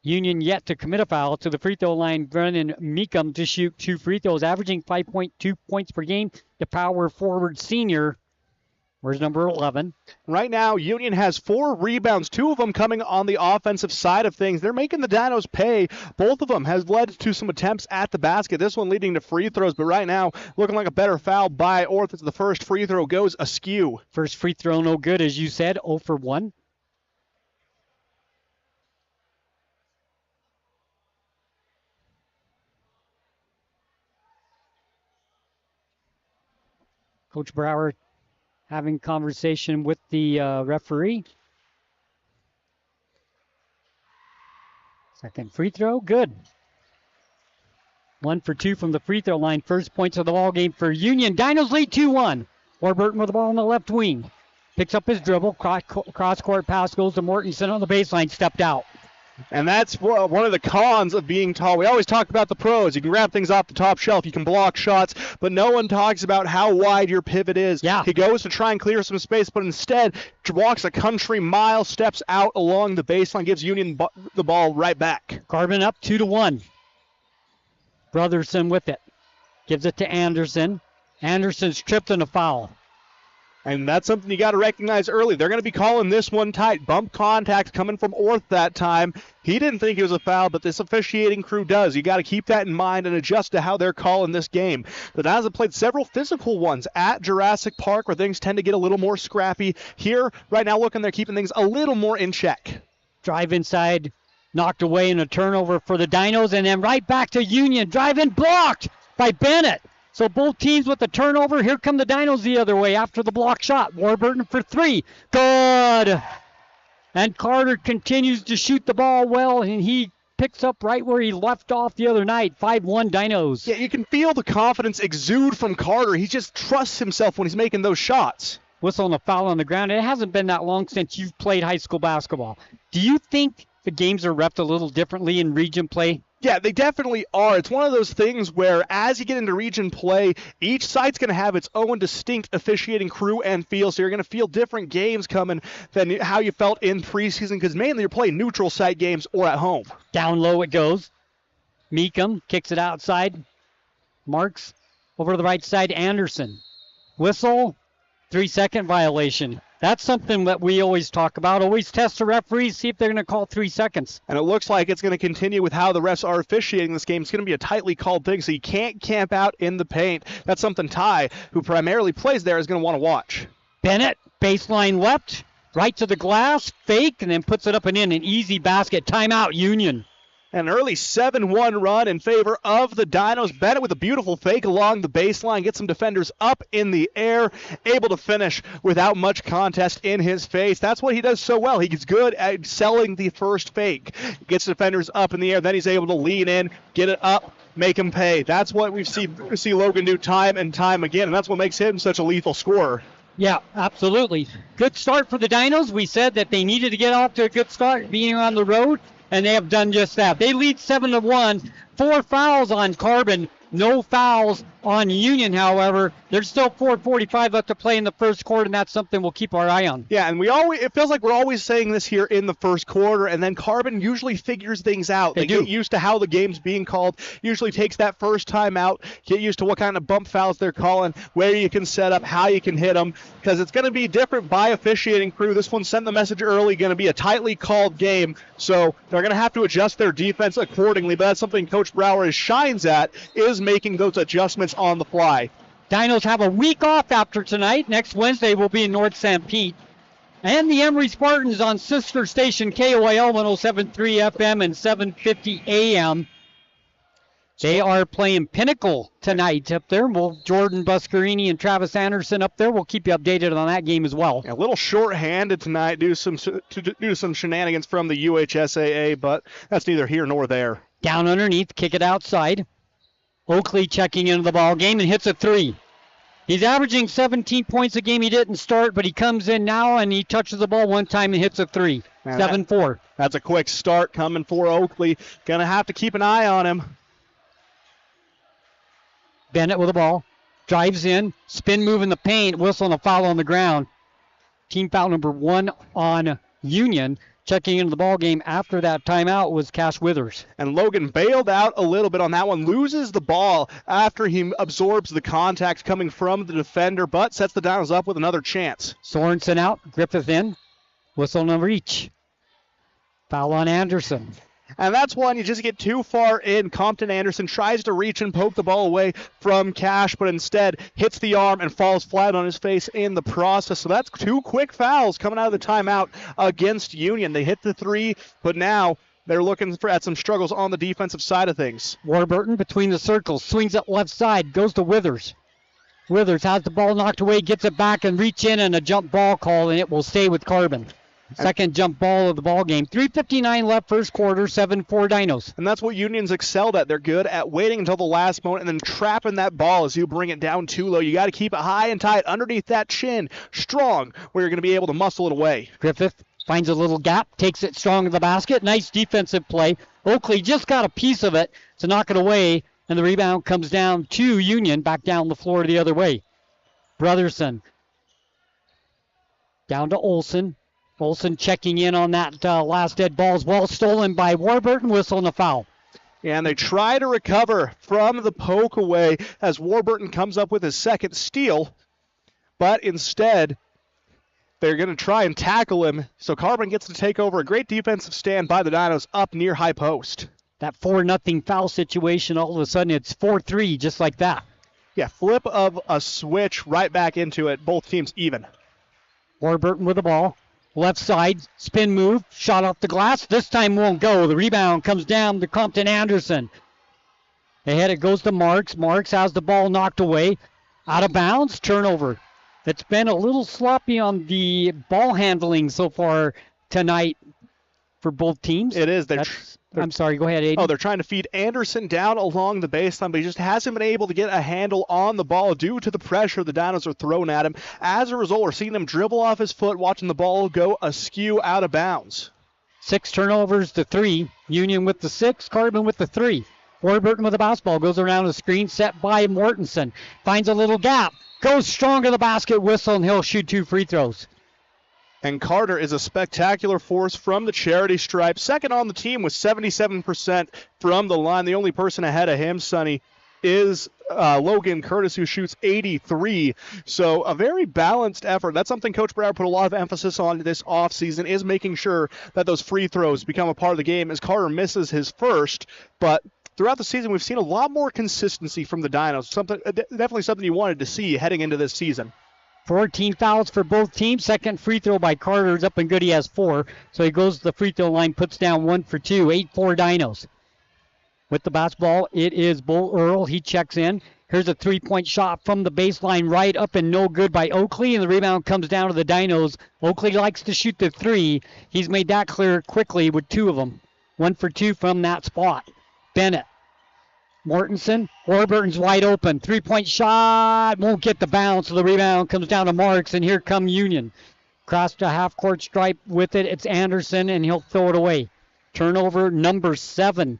Union yet to commit a foul. To the free throw line, Brennan Meekum to shoot 2 free throws, averaging 5.2 points per game. The power forward senior. Where's number 11? Right now, Union has 4 rebounds, 2 of them coming on the offensive side of things. They're making the Dinos pay. Both of them has led to some attempts at the basket. This one leading to free throws, but right now, looking like a better foul by Orth as the first free throw goes askew. First free throw no good, as you said, 0 for 1. Coach Brower having conversation with the referee. Second free throw, good. 1 for 2 from the free throw line. First points of the ball game for Union. Dinos lead 2-1. Warburton with the ball on the left wing. Picks up his dribble. Cross-court pass goes to Mortensen on the baseline. Stepped out. And that's one of the cons of being tall. We always talk about the pros. You can grab things off the top shelf. You can block shots. But no one talks about how wide your pivot is. Yeah. He goes to try and clear some space, but instead walks a country mile, steps out along the baseline, gives Union the ball right back. Carbon up 2-1. Brotherson with it. Gives it to Anderson. Anderson's tripped in a foul. And that's something you got to recognize early. They're going to be calling this one tight. Bump contact coming from Orth that time. He didn't think it was a foul, but this officiating crew does. You got to keep that in mind and adjust to how they're calling this game. The Dinos have played several physical ones at Jurassic Park where things tend to get a little more scrappy. Here, right now, looking, they're keeping things a little more in check. Drive inside, knocked away in a turnover for the Dinos, and then right back to Union. Drive in, blocked by Bennett. So both teams with the turnover. Here come the Dinos the other way after the block shot. Warburton for 3. Good. And Carter continues to shoot the ball well, and he picks up right where he left off the other night. 5-1 Dinos. Yeah, you can feel the confidence exude from Carter. He just trusts himself when he's making those shots. Whistle and a foul on the ground. It hasn't been that long since you've played high school basketball. Do you think the games are reffed a little differently in region play? Yeah, they definitely are. It's one of those things where as you get into region play, each side's going to have its own distinct officiating crew and feel, so you're going to feel different games coming than how you felt in preseason, because mainly you're playing neutral site games or at home. Down low it goes. Meekum kicks it outside. Marks over to the right side. Anderson. Whistle. 3-second violation. That's something that we always talk about. Always test the referees, see if they're going to call 3 seconds. And it looks like it's going to continue with how the refs are officiating this game. It's going to be a tightly called thing, so you can't camp out in the paint. That's something Ty, who primarily plays there, is going to want to watch. Bennett, baseline left, right to the glass, fake, and then puts it up and in. An easy basket. Timeout, Union. An early 7-1 run in favor of the Dinos. Bennett with a beautiful fake along the baseline. Gets some defenders up in the air. Able to finish without much contest in his face. That's what he does so well. He's good at selling the first fake. Gets defenders up in the air. Then he's able to lean in, get it up, make him pay. That's what we see Logan do time and time again, and that's what makes him such a lethal scorer. Yeah, absolutely. Good start for the Dinos. We said that they needed to get off to a good start being on the road, and they have done just that. They lead 7-1. 4 fouls on Carbon. No fouls on Union, however. There's still 4:45 left to play in the first quarter, and that's something we'll keep our eye on. Yeah, and it feels like we're always saying this here in the first quarter, and then Carbon usually figures things out. They get used to how the game's being called, usually takes that first time out, get used to what kind of bump fouls they're calling, where you can set up, how you can hit them, because it's going to be different by officiating crew. This one sent the message early, going to be a tightly called game, so they're going to have to adjust their defense accordingly, but that's something Coach Brower shines at, is making those adjustments on the fly. Dinos have a week off after tonight. Next Wednesday will be in North St. Pete. And the Emory Spartans on sister station KOIL 107.3 FM and 750 AM. They are playing Pinnacle tonight up there. Jordan Buscarini and Travis Anderson up there. We'll keep you updated on that game as well. A little short-handed tonight due to some shenanigans from the UHSAA, but that's neither here nor there. Down underneath, kick it outside. Oakley checking into the ball game and hits a 3. He's averaging 17 points a game. He didn't start, but he comes in now and he touches the ball one time and hits a 3. 7-4. That's a quick start coming for Oakley. Gonna have to keep an eye on him. Bennett with the ball. Drives in. Spin move in the paint. Whistle and a foul on the ground. Team foul number 1 on Union. Checking into the ball game after that timeout was Cash Withers. And Logan bailed out a little bit on that one, loses the ball after he absorbs the contact coming from the defender, but sets the Dinos up with another chance. Sorensen out, Griffith in, whistle number each. Foul on Anderson. And that's one you just get too far in. Compton Anderson tries to reach and poke the ball away from Cash, but instead hits the arm and falls flat on his face in the process. So that's 2 quick fouls coming out of the timeout against Union. They hit the 3, but now they're looking at some struggles on the defensive side of things. Warburton between the circles, swings it left side, goes to Withers. Withers has the ball knocked away, gets it back and reach in, and a jump ball call, and it will stay with Carbon. Second jump ball of the ball game. 3:59 left first quarter, 7-4 Dinos. And that's what Union's excelled at. They're good at waiting until the last moment and then trapping that ball as you bring it down too low. You got to keep it high and tight underneath that chin, strong, where you're going to be able to muscle it away. Griffith finds a little gap, takes it strong to the basket. Nice defensive play. Oakley just got a piece of it to knock it away, and the rebound comes down to Union, back down the floor the other way. Brotherson down to Olsen. Olsen checking in on that last dead ball as well. Stolen by Warburton. Whistle and a foul. And they try to recover from the poke away as Warburton comes up with his second steal. But instead, they're going to try and tackle him. So Carbon gets to take over. A great defensive stand by the Dinos up near high post. That 4-0 foul situation, all of a sudden it's 4-3 just like that. Yeah, flip of a switch right back into it. Both teams even. Warburton with the ball. Left side, spin move, shot off the glass. This time won't go. The rebound comes down to Compton Anderson. Ahead it goes to Marks. Marks has the ball knocked away. Out of bounds, turnover. It's been a little sloppy on the ball handling so far tonight for both teams. It is. I'm sorry, go ahead, Aiden. Oh, they're trying to feed Anderson down along the baseline, but he just hasn't been able to get a handle on the ball due to the pressure the Dinos are throwing at him. As a result, we're seeing him dribble off his foot, watching the ball go askew out of bounds. 6 turnovers to 3. Union with the 6, Carbon with the 3. Warburton with the basketball, goes around the screen, set by Mortensen. Finds a little gap, goes strong to the basket, whistle, and he'll shoot 2 free throws. And Carter is a spectacular force from the charity stripe. Second on the team with 77% from the line. The only person ahead of him, Sonny, is Logan Curtis, who shoots 83. So a very balanced effort. That's something Coach Brower put a lot of emphasis on this offseason, is making sure that those free throws become a part of the game, as Carter misses his first. But throughout the season, we've seen a lot more consistency from the Dinos. Definitely something you wanted to see heading into this season. 14 fouls for both teams. Second free throw by Carter is up and good. He has 4. So he goes to the free throw line, puts down 1 for 2. 8-4 Dinos. With the basketball, it is Bull Earl. He checks in. Here's a 3-point shot from the baseline, right up and no good by Oakley, and the rebound comes down to the Dinos. Oakley likes to shoot the 3. He's made that clear quickly with 2 of them. 1 for 2 from that spot. Bennett. Mortensen. Warburton's wide open. 3-point shot. Won't get the bounce. So the rebound comes down to Marks, and here come Union. Cross to half-court stripe with it. It's Anderson, and he'll throw it away. Turnover number 7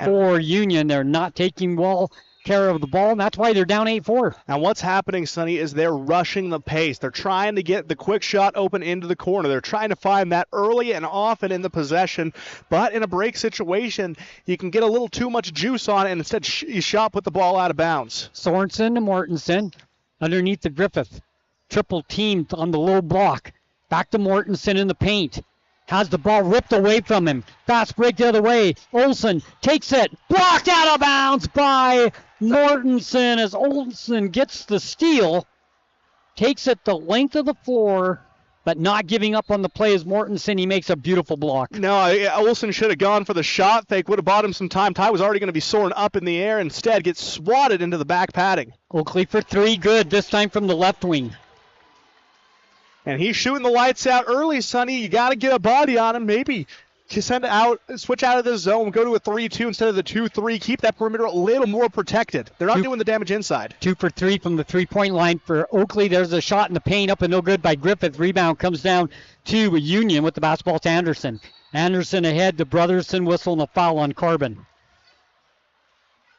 for Union. They're not taking well care of the ball, and that's why they're down 8-4. And what's happening, Sonny, is they're rushing the pace. They're trying to get the quick shot open into the corner. They're trying to find that early and often in the possession. But in a break situation, you can get a little too much juice on it, and instead you shot put the ball out of bounds. Sorensen to Mortensen underneath the Griffith. Triple teamed on the low block. Back to Mortensen in the paint. Has the ball ripped away from him. Fast break the other way. Olsen takes it. Blocked out of bounds by Mortensen as Olsen gets the steal. Takes it the length of the floor, but not giving up on the play as Mortensen. He makes a beautiful block. No, Olsen should have gone for the shot fake. Would have bought him some time. Ty was already going to be soaring up in the air. Instead, gets swatted into the back padding. Oakley for 3. Good. This time from the left wing. And he's shooting the lights out early, Sonny. You got to get a body on him. Maybe switch out of the zone, go to a 3-2 instead of the 2-3. Keep that perimeter a little more protected. They're not doing the damage inside. 2 for 3 from the 3-point line for Oakley. There's a shot in the paint, up and no good by Griffith. Rebound comes down to Union with the basketball to Anderson. Anderson ahead to Brotherson, whistle and a foul on Carbon.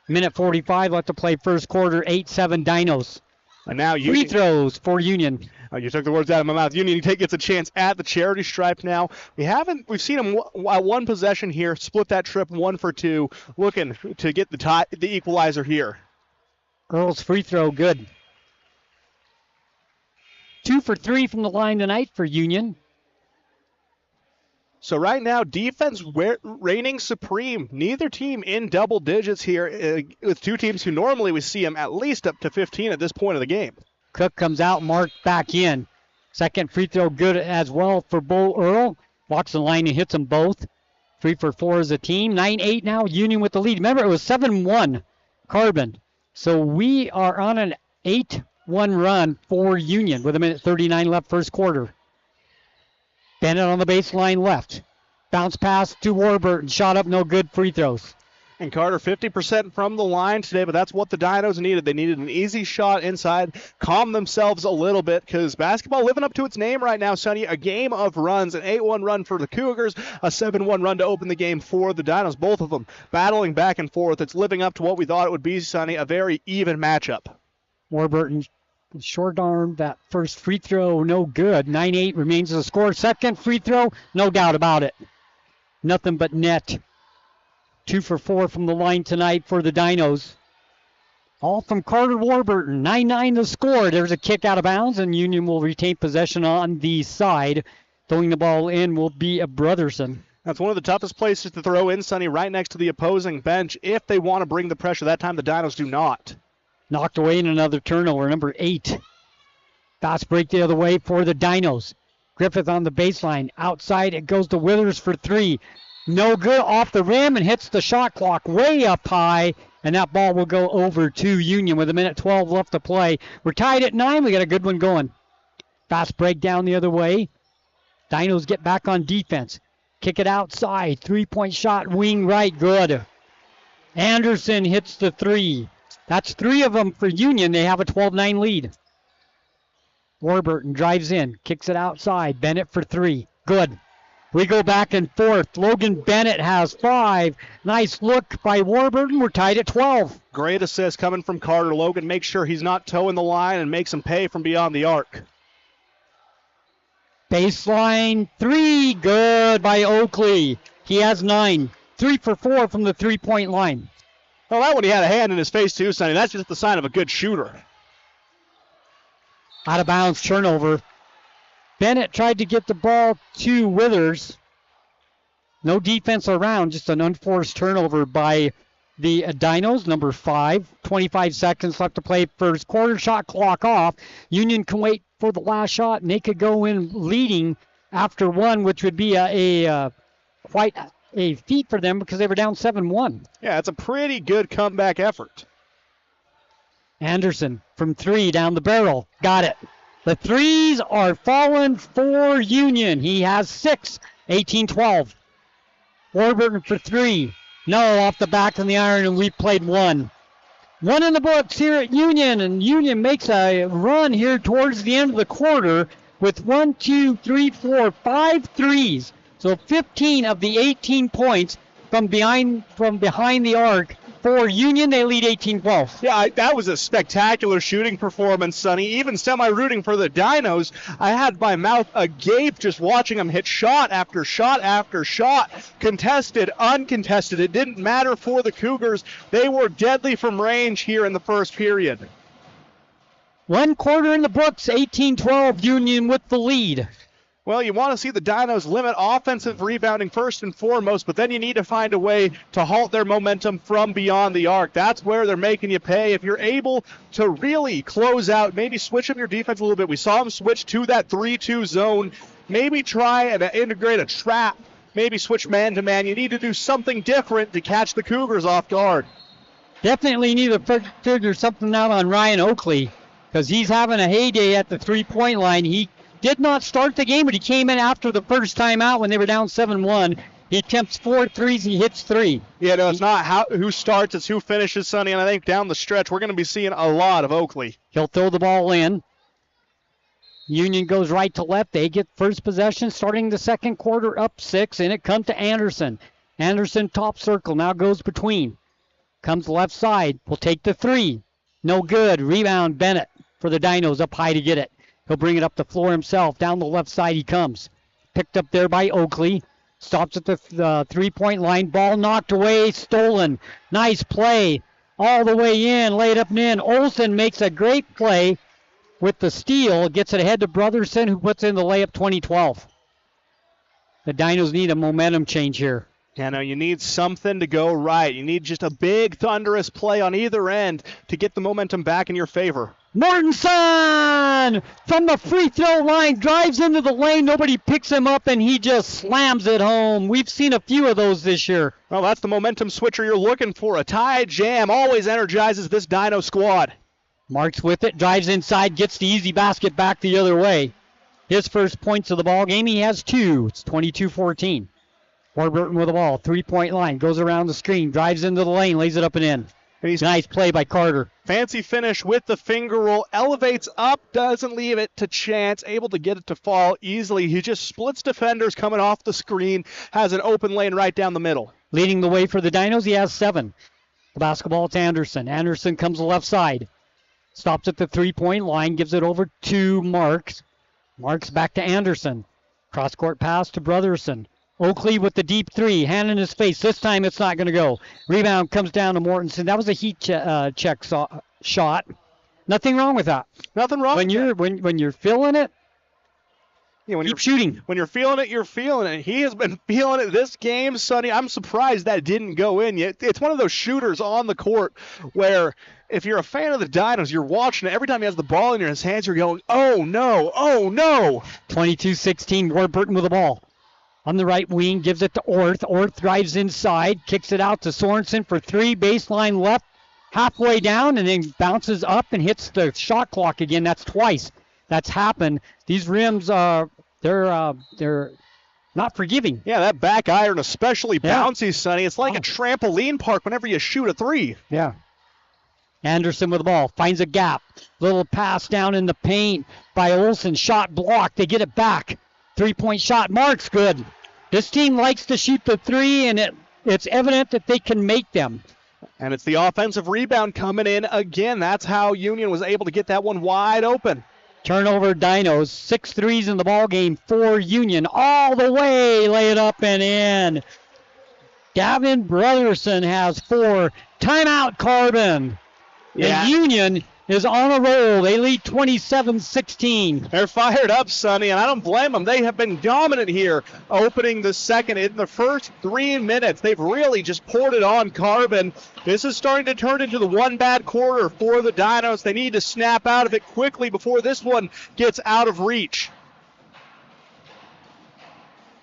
Minute 45 left to play first quarter. 8-7 Dinos. And now free throws for Union. You took the words out of my mouth. Union gets a chance at the charity stripe now. We've seen him one possession here, split that trip 1 for 2, looking to get the equalizer here. Earl's free throw good. 2 for 3 from the line tonight for Union. So right now, defense reigning supreme. Neither team in double digits here, with two teams who normally we see them at least up to 15 at this point of the game. Cook comes out, Mark back in. Second free throw good as well for Bull Earl. Walks the line and hits them both. 3 for 4 as a team. 9-8 now, Union with the lead. Remember, it was 7-1 Carbon. So we are on an 8-1 run for Union with 1:39 left first quarter. Bennett on the baseline left. Bounce pass to Warburton. Shot up, no good. Free throws. And Carter, 50% from the line today, but that's what the Dinos needed. They needed an easy shot inside, calm themselves a little bit, because basketball living up to its name right now, Sonny. A game of runs, an 8-1 run for the Cougars, a 7-1 run to open the game for the Dinos. Both of them battling back and forth. It's living up to what we thought it would be, Sonny, a very even matchup. Warburton short arm, that first free throw, no good. 9-8 remains the score. Second free throw, no doubt about it. Nothing but net. 2 for 4 from the line tonight for the Dinos. All from Carter Warburton. 9-9 the score. There's a kick out of bounds, and Union will retain possession on the side. Throwing the ball in will be a Brotherson. That's one of the toughest places to throw in, Sonny, right next to the opposing bench if they want to bring the pressure. That time the Dinos do not. Knocked away in another turnover, number 8. Fast break the other way for the Dinos. Griffith on the baseline. Outside, it goes to Withers for 3. No good, off the rim, and hits the shot clock way up high, and that ball will go over to Union with 1:12 left to play. We're tied at 9. We got a good one going. Fast break down the other way. Dinos get back on defense. Kick it outside. 3-point shot, wing right, good. Anderson hits the 3. That's 3 of them for Union. They have a 12-9 lead. Warburton drives in, kicks it outside. Bennett for 3. Good. We go back and forth. Logan Bennett has 5. Nice look by Warburton. We're tied at 12. Great assist coming from Carter. Logan makes sure he's not toeing the line and makes him pay from beyond the arc. Baseline 3. Good by Oakley. He has 9. 3 for 4 from the three-point line. Well, that one he had a hand in his face too, Sonny. That's just the sign of a good shooter. Out of bounds, turnover. Bennett tried to get the ball to Withers. No defense around, just an unforced turnover by the Dinos, number 5. 25 seconds left to play first quarter. Shot clock off. Union can wait for the last shot, and they could go in leading after one, which would be quite a feat for them because they were down 7-1. Yeah, it's a pretty good comeback effort. Anderson from 3 down the barrel. Got it. The threes are falling for Union. He has 6. 18-12. Warburton for 3. No, off the back of the iron, and we played 1. 1 in the books here at Union, and Union makes a run here towards the end of the quarter with 1, 2, 3, 4, 5 threes. So 15 of the 18 points from behind the arc. For Union, they lead 18-12. Yeah, that was a spectacular shooting performance, Sonny. Even semi-rooting for the Dinos, I had my mouth agape just watching them hit shot after shot after shot. Contested, uncontested. It didn't matter for the Cougars. They were deadly from range here in the first period. 1 quarter in the books, 18-12, Union with the lead. Well, you want to see the Dinos limit offensive rebounding first and foremost, but then you need to find a way to halt their momentum from beyond the arc. That's where they're making you pay. If you're able to really close out, maybe switch up your defense a little bit. We saw them switch to that 3-2 zone. Maybe try and integrate a trap. Maybe switch man-to-man. You need to do something different to catch the Cougars off guard. Definitely need to figure something out on Ryan Oakley because he's having a heyday at the three-point line. He did not start the game, but he came in after the first time out when they were down 7-1. He attempts 4 threes, he hits 3. Yeah, no, it's not who starts, it's who finishes, Sonny, and I think down the stretch we're going to be seeing a lot of Oakley. He'll throw the ball in. Union goes right to left. They get first possession starting the second quarter up 6, and it comes to Anderson. Anderson top circle, now goes between. Comes left side, will take the 3. No good. Rebound, Bennett for the Dinos up high to get it. He'll bring it up the floor himself. Down the left side he comes. Picked up there by Oakley. Stops at the three-point line. Ball knocked away. Stolen. Nice play. All the way in. Laid up and in. Olsen makes a great play with the steal. Gets it ahead to Brotherson, who puts in the layup. 20-12. The Dinos need a momentum change here. Yeah, no, you need something to go right. You need just a big, thunderous play on either end to get the momentum back in your favor. Mortensen from the free throw line drives into the lane. Nobody picks him up, and he just slams it home. We've seen a few of those this year. Well, that's the momentum switcher you're looking for. A tie jam always energizes this Dino squad. Marks with it, drives inside, gets the easy basket back the other way. His first points of the ball game, he has 2. It's 22-14. Warburton with the ball, three-point line, goes around the screen, drives into the lane, lays it up and in. Nice play by Carter. Fancy finish with the finger roll. Elevates up, doesn't leave it to chance. Able to get it to fall easily. He just splits defenders coming off the screen. Has an open lane right down the middle. Leading the way for the Dinos, he has 7. The basketball to Anderson. Anderson comes to the left side. Stops at the three-point line. Gives it over to Marks. Marks back to Anderson. Cross-court pass to Brotherson. Oakley with the deep 3, hand in his face. This time it's not going to go. Rebound comes down to Mortensen. That was a heat check shot. Nothing wrong with that. Nothing wrong. When you're feeling it, keep shooting. When you're feeling it, you're feeling it. He has been feeling it this game, Sonny. I'm surprised that didn't go in yet. It's one of those shooters on the court where if you're a fan of the Dinos, you're watching it. Every time he has the ball in his hands, you're going, oh no, oh no. 22-16, Warburton with the ball. On the right wing, gives it to Orth. Orth drives inside, kicks it out to Sorensen for 3. Baseline left, halfway down, and then bounces up and hits the shot clock again. That's twice. That's happened. These rims, they're not forgiving. Yeah, that back iron especially bouncy, Sonny. It's like a trampoline park whenever you shoot a 3. Yeah. Anderson with the ball, finds a gap. Little pass down in the paint by Olsen. Shot blocked. They get it back. 3-point shot. Marks good. This team likes to shoot the three, and it's evident that they can make them. And it's the offensive rebound coming in again. That's how Union was able to get that one wide open. Turnover Dinos, 6 threes in the ball game for Union. All the way, lay it up and in. Gavin Brotherson has 4. Timeout, Carbon. Yeah. And Union is on a roll. They lead 27-16. They're fired up, Sonny, and I don't blame them. They have been dominant here, opening the second. In the first 3 minutes, they've really just poured it on Carbon. This is starting to turn into the one bad quarter for the Dinos. They need to snap out of it quickly before this one gets out of reach.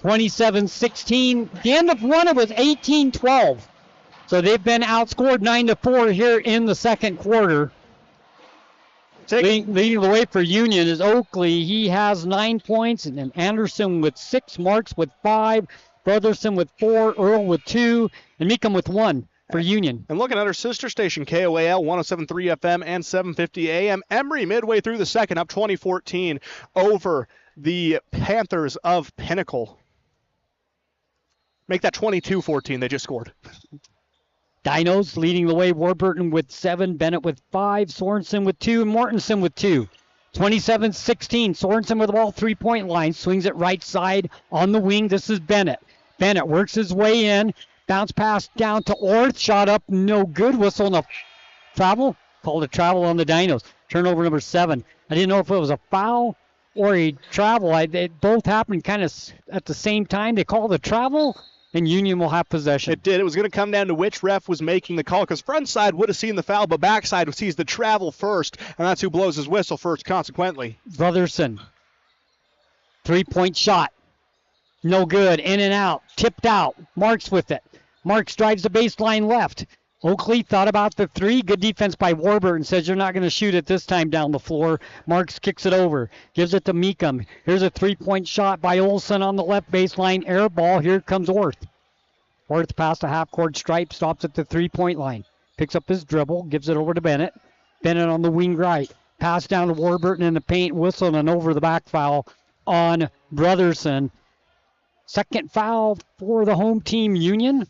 27-16. The end of one, it was 18-12. So they've been outscored 9-4 here in the second quarter. Leading the way for Union is Oakley. He has 9 points, and then Anderson with 6, Marks with 5, Brotherson with 4, Earl with 2, and Meekum with 1 for Union. And looking at our sister station, KOAL 107.3 FM and 750 AM. Emory midway through the second, up 20-14 over the Panthers of Pinnacle. Make that 22-14. They just scored. Dinos leading the way, Warburton with 7, Bennett with 5, Sorensen with 2, and Mortensen with 2. 27-16, Sorensen with the ball, 3-point line, swings it right side on the wing. This is Bennett. Bennett works his way in, bounce pass down to Orth, shot up, no good, whistle on a travel, called a travel on the Dinos. Turnover number 7. I didn't know if it was a foul or a travel. They both happened kind of at the same time. They called a travel, and Union will have possession. It did. It was going to come down to which ref was making the call, because front side would have seen the foul, but backside sees the travel first, and that's who blows his whistle first, consequently. Brotherson. 3-point shot. No good. In and out. Tipped out. Marks with it. Marks drives the baseline left. Oakley thought about the 3. Good defense by Warburton. Says you're not going to shoot it this time down the floor. Marks kicks it over. Gives it to Meekum. Here's a 3-point shot by Olsen on the left baseline. Air ball. Here comes Orth. Orth past the half-court stripe. Stops at the 3-point line. Picks up his dribble. Gives it over to Bennett. Bennett on the wing right. Pass down to Warburton in the paint. Whistle and an over-the-back foul on Brotherson. Second foul for the home team, Union.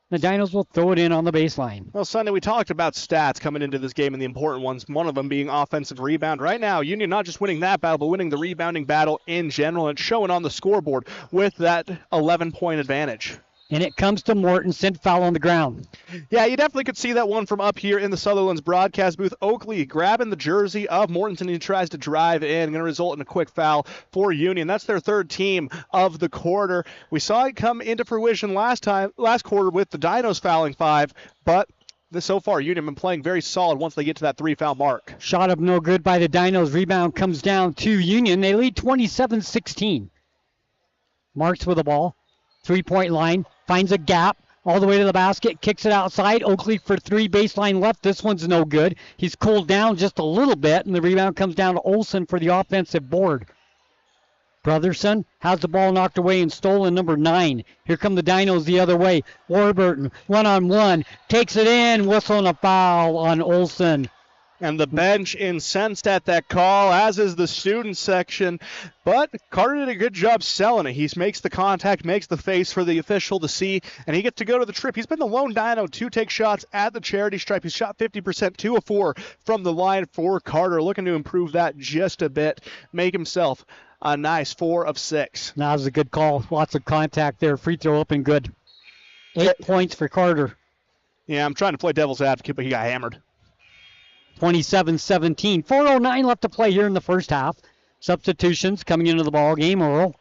The Dinos will throw it in on the baseline. Well, Sunday, we talked about stats coming into this game and the important ones, one of them being offensive rebound. Right now, Union not just winning that battle, but winning the rebounding battle in general, and showing on the scoreboard with that 11-point advantage. And it comes to Mortensen, foul on the ground. Yeah, you definitely could see that one from up here in the Sutherland's broadcast booth. Oakley grabbing the jersey of Mortensen. He tries to drive in, going to result in a quick foul for Union. That's their third team of the quarter. We saw it come into fruition last quarter with the Dinos fouling 5, but so far, Union been playing very solid once they get to that 3-foul mark. Shot up no good by the Dinos. Rebound comes down to Union. They lead 27-16. Marks with the ball. 3-point line. Finds a gap. All the way to the basket. Kicks it outside. Oakley for 3. Baseline left. This one's no good. He's cooled down just a little bit, and the rebound comes down to Olsen for the offensive board. Brotherson has the ball knocked away and stolen, number 9. Here come the Dinos the other way. Warburton, 1-on-1. Takes it in. Whistle and a foul on Olsen. And the bench incensed at that call, as is the student section. But Carter did a good job selling it. He makes the contact, makes the face for the official to see, and he gets to go to the trip. He's been the lone Dino to take shots at the charity stripe. He's shot 50%, 2 of 4 from the line for Carter. Looking to improve that just a bit. Make himself a nice 4 of 6. That was a good call. Lots of contact there. Free throw up and good. 8 points for Carter. Yeah, I'm trying to play devil's advocate, but he got hammered. 27-17. 4:09 left to play here in the first half. Substitutions coming into the ball game. Earl.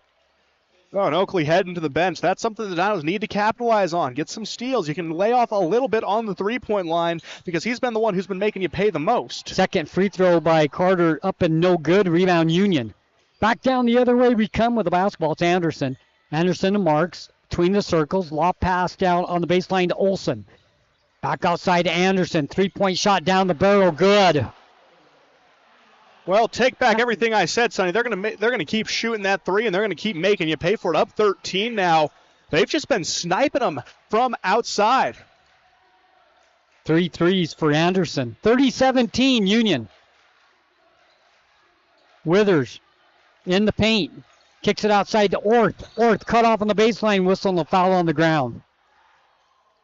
Oh, and Oakley heading to the bench. That's something the Dinos need to capitalize on. Get some steals. You can lay off a little bit on the 3-point line because he's been the one who's been making you pay the most. Second free throw by Carter up and no good. Rebound Union. Back down the other way we come with the basketball. It's Anderson. Anderson to Marks. Between the circles. Lob pass down on the baseline to Olsen. Back outside to Anderson. 3-point shot down the barrel. Good. Well, take back everything I said, Sonny. They're gonna keep shooting that 3, and they're gonna keep making you pay for it. Up 13 now. They've just been sniping them from outside. 3 threes for Anderson. 30-17 Union. Withers in the paint. Kicks it outside to Orth. Orth cut off on the baseline, whistle and the foul on the ground.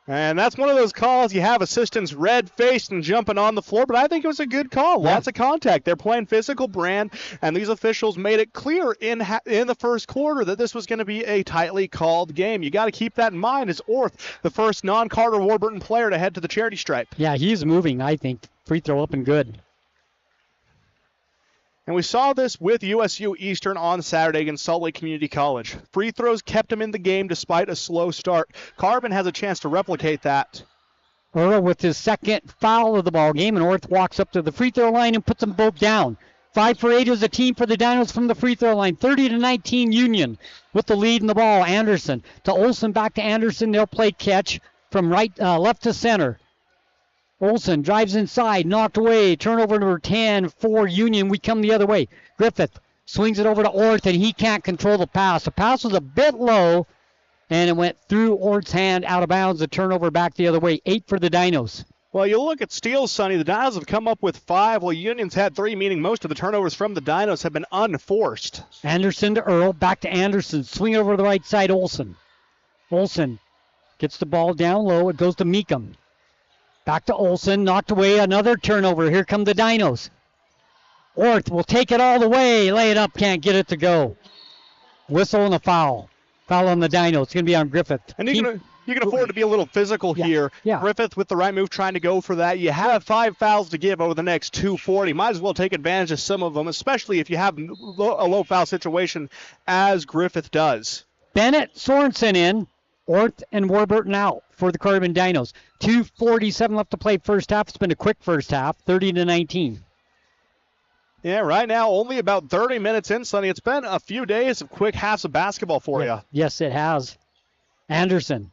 And that's one of those calls you have assistants red-faced and jumping on the floor, but I think it was a good call. Yeah. Lots of contact. They're playing physical brand, and these officials made it clear in the first quarter that this was going to be a tightly called game. You got to keep that in mind as Orth, the first non-Carter Warburton player to head to the charity stripe. Yeah, he's moving, I think. Free throw up and good. And we saw this with USU Eastern on Saturday against Salt Lake Community College. Free throws kept them in the game despite a slow start. Carbon has a chance to replicate that. Earl with his second foul of the ball game, and Orth walks up to the free throw line and puts them both down. 5 for 8 is a team for the Dinos from the free throw line. 30-19 Union with the lead in the ball. Anderson to Olsen, back to Anderson. They'll play catch from left to center. Olsen drives inside, knocked away. Turnover number 10 for Union. We come the other way. Griffith swings it over to Orth, and he can't control the pass. The pass was a bit low, and it went through Orth's hand out of bounds. The turnover back the other way. 8 for the Dinos. Well, you look at steals, Sonny. The Dinos have come up with 5, while Union's had 3, meaning most of the turnovers from the Dinos have been unforced. Anderson to Earl, back to Anderson. Swing it over to the right side, Olsen. Olsen gets the ball down low. It goes to Meekum. Back to Olsen, knocked away, another turnover. Here come the Dinos. Orth will take it all the way, lay it up, can't get it to go. Whistle and a foul. Foul on the Dinos. It's going to be on Griffith. And you can afford to be a little physical here. Yeah. Griffith with the right move trying to go for that. You have 5 fouls to give over the next 2:40. Might as well take advantage of some of them, especially if you have a low foul situation as Griffith does. Bennett, Sorensen in. Orth and Warburton out for the Carbon Dinos. 2:47 left to play first half. It's been a quick first half, 30-19. Yeah, right now only about 30 minutes in, Sonny. It's been a few days of quick halves of basketball for you. Yes, it has. Anderson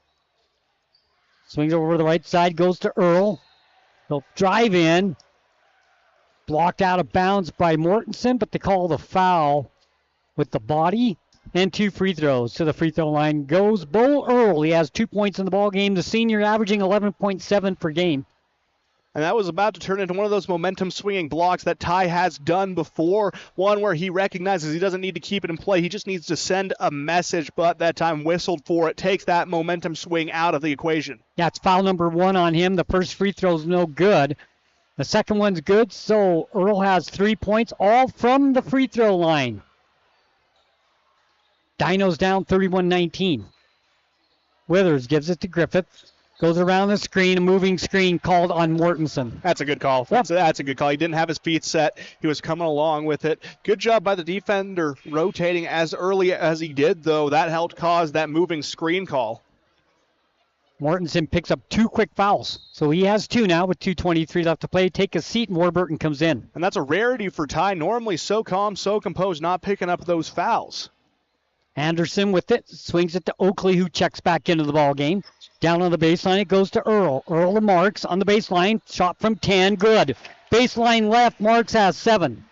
swings over to the right side, goes to Earl. He'll drive in. Blocked out of bounds by Mortensen, but they call the foul with the body. And 2 free throws. To the free throw line goes Bo Earl. He has 2 points in the ball game. The senior averaging 11.7 per game. And that was about to turn into one of those momentum swinging blocks that Ty has done before. One where he recognizes he doesn't need to keep it in play. He just needs to send a message, but that time whistled for it. Takes that momentum swing out of the equation. Yeah, it's foul number 1 on him. The first free throw's no good. The second one's good, so Earl has 3 points, all from the free throw line. Dinos down 31-19. Withers gives it to Griffith. Goes around the screen, a moving screen called on Mortensen. That's a good call. Yep. That's a good call. He didn't have his feet set. He was coming along with it. Good job by the defender rotating as early as he did, though. That helped cause that moving screen call. Mortensen picks up 2 quick fouls. So he has 2 now with 2:23 left to play. Take a seat, and Warburton comes in. And that's a rarity for Ty. Normally so calm, so composed, not picking up those fouls. Anderson with it, swings it to Oakley, who checks back into the ball game. Down on the baseline, it goes to Earl. Earl to Marks on the baseline, shot from 10, good. Baseline left, Marks has 7.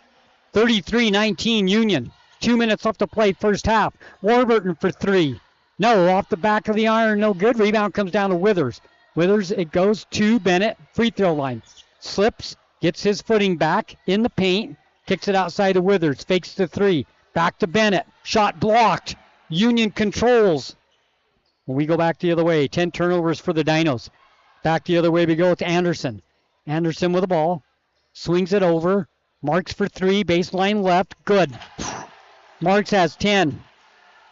33-19 Union. 2 minutes left to play first half. Warburton for 3. No, off the back of the iron, no good. Rebound comes down to Withers. Withers, it goes to Bennett, free throw line. Slips, gets his footing back in the paint, kicks it outside to Withers, fakes to 3. Back to Bennett. Shot blocked. Union controls. When we go back the other way, 10 turnovers for the Dinos. Back the other way we go. It's Anderson. Anderson with the ball. Swings it over. Marks for 3. Baseline left. Good. Marks has 10.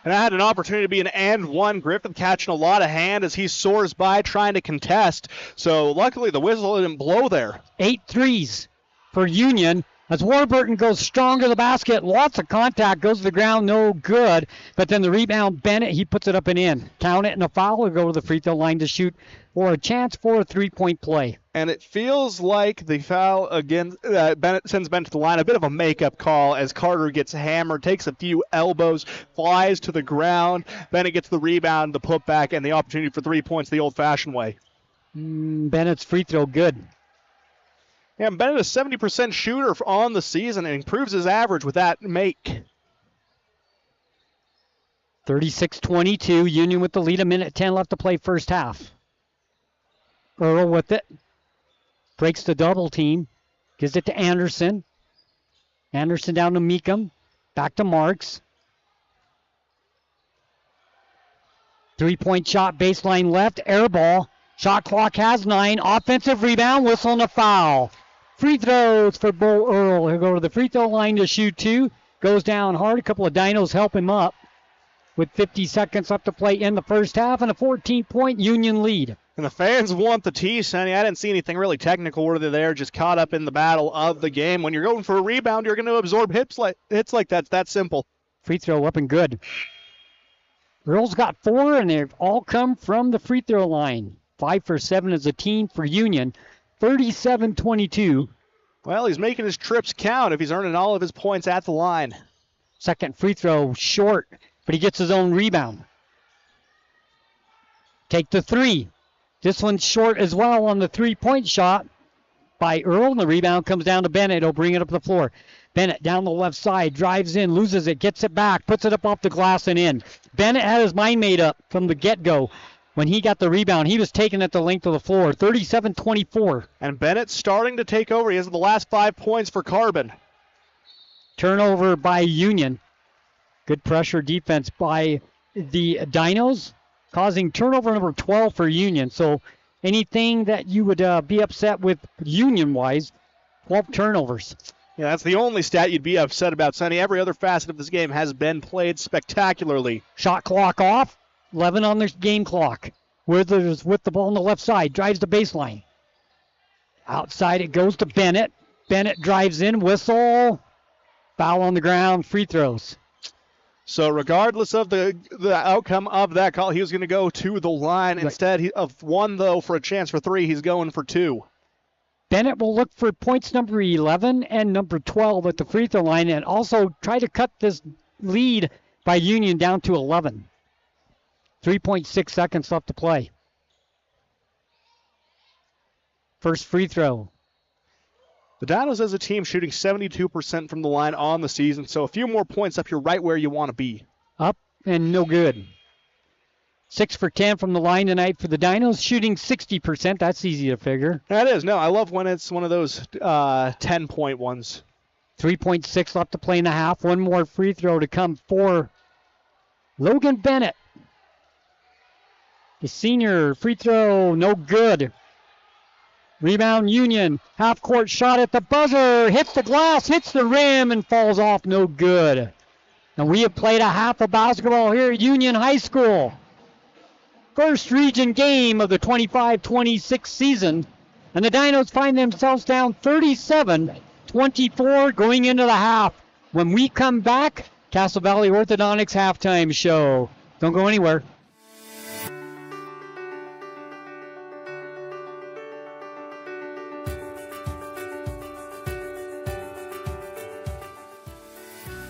And I had an opportunity to be an and one. Griffith catching a lot of hand as he soars by trying to contest. So luckily the whistle didn't blow there. 8 threes for Union. As Warburton goes strong to the basket, lots of contact, goes to the ground, no good. But then the rebound, Bennett, he puts it up and in. Count it, and a foul will go to the free throw line to shoot for a chance for a 3-point play. And it feels like the foul again, Bennett sends Bennett to the line. A bit of a makeup call as Carter gets hammered, takes a few elbows, flies to the ground. Bennett gets the rebound, the putback, and the opportunity for 3 points the old-fashioned way. Bennett's free throw good. Yeah, Bennett is a 70% shooter on the season and improves his average with that make. 36-22, Union with the lead, a minute 10 left to play first half. Earl with it. Breaks the double team. Gives it to Anderson. Anderson down to Meekum. Back to Marks. 3-point shot, baseline left, air ball. Shot clock has 9. Offensive rebound, whistle and a foul. Free throws for Bo Earl. He'll go to the free throw line to shoot 2. Goes down hard. A couple of Dinos help him up with 50 seconds left to play in the first half and a 14-point Union lead. And the fans want the tee, Sonny. I didn't see anything really technical worthy there, just caught up in the battle of the game. When you're going for a rebound, you're going to absorb hits like that. It's that simple. Free throw up and good. Earl's got 4, and they've all come from the free throw line. 5 for 7 as a team for Union. 37-22. Well, he's making his trips count if he's earning all of his points at the line. Second free throw short, but he gets his own rebound. Take the 3. This one's short as well on the 3-point shot by Earl, and the rebound comes down to Bennett. He'll bring it up the floor. Bennett down the left side, drives in, loses it, gets it back, puts it up off the glass and in. Bennett had his mind made up from the get-go. When he got the rebound, he was taking it the length of the floor, 37-24. And Bennett starting to take over. He has the last 5 points for Carbon. Turnover by Union. Good pressure defense by the Dinos, causing turnover number 12 for Union. So anything that you would be upset with Union-wise, 12 turnovers. Yeah, that's the only stat you'd be upset about, Sonny. Every other facet of this game has been played spectacularly. Shot clock off. 11 on the game clock. Withers with the ball on the left side. Drives the baseline. Outside it goes to Bennett. Bennett drives in. Whistle. Foul on the ground. Free throws. So regardless of the outcome of that call, he was going to go to the line. Instead of 1, though, for a chance for 3, he's going for 2. Bennett will look for points number 11 and number 12 at the free throw line and also try to cut this lead by Union down to 11. 3.6 seconds left to play. First free throw. The Dinos as a team shooting 72% from the line on the season, so a few more points up, you're right where you want to be. Up and no good. 6 for 10 from the line tonight for the Dinos, shooting 60%. That's easy to figure. That is. No, I love when it's one of those 10-point ones. 3.6 left to play in the half. One more free throw to come for Logan Bennett. The senior free throw, no good. Rebound Union. Half-court shot at the buzzer. Hits the glass, hits the rim, and falls off, no good. And we have played a half of basketball here at Union High School. First region game of the 25-26 season. And the Dinos find themselves down 37-24 going into the half. When we come back, Castle Valley Orthodontics halftime show. Don't go anywhere.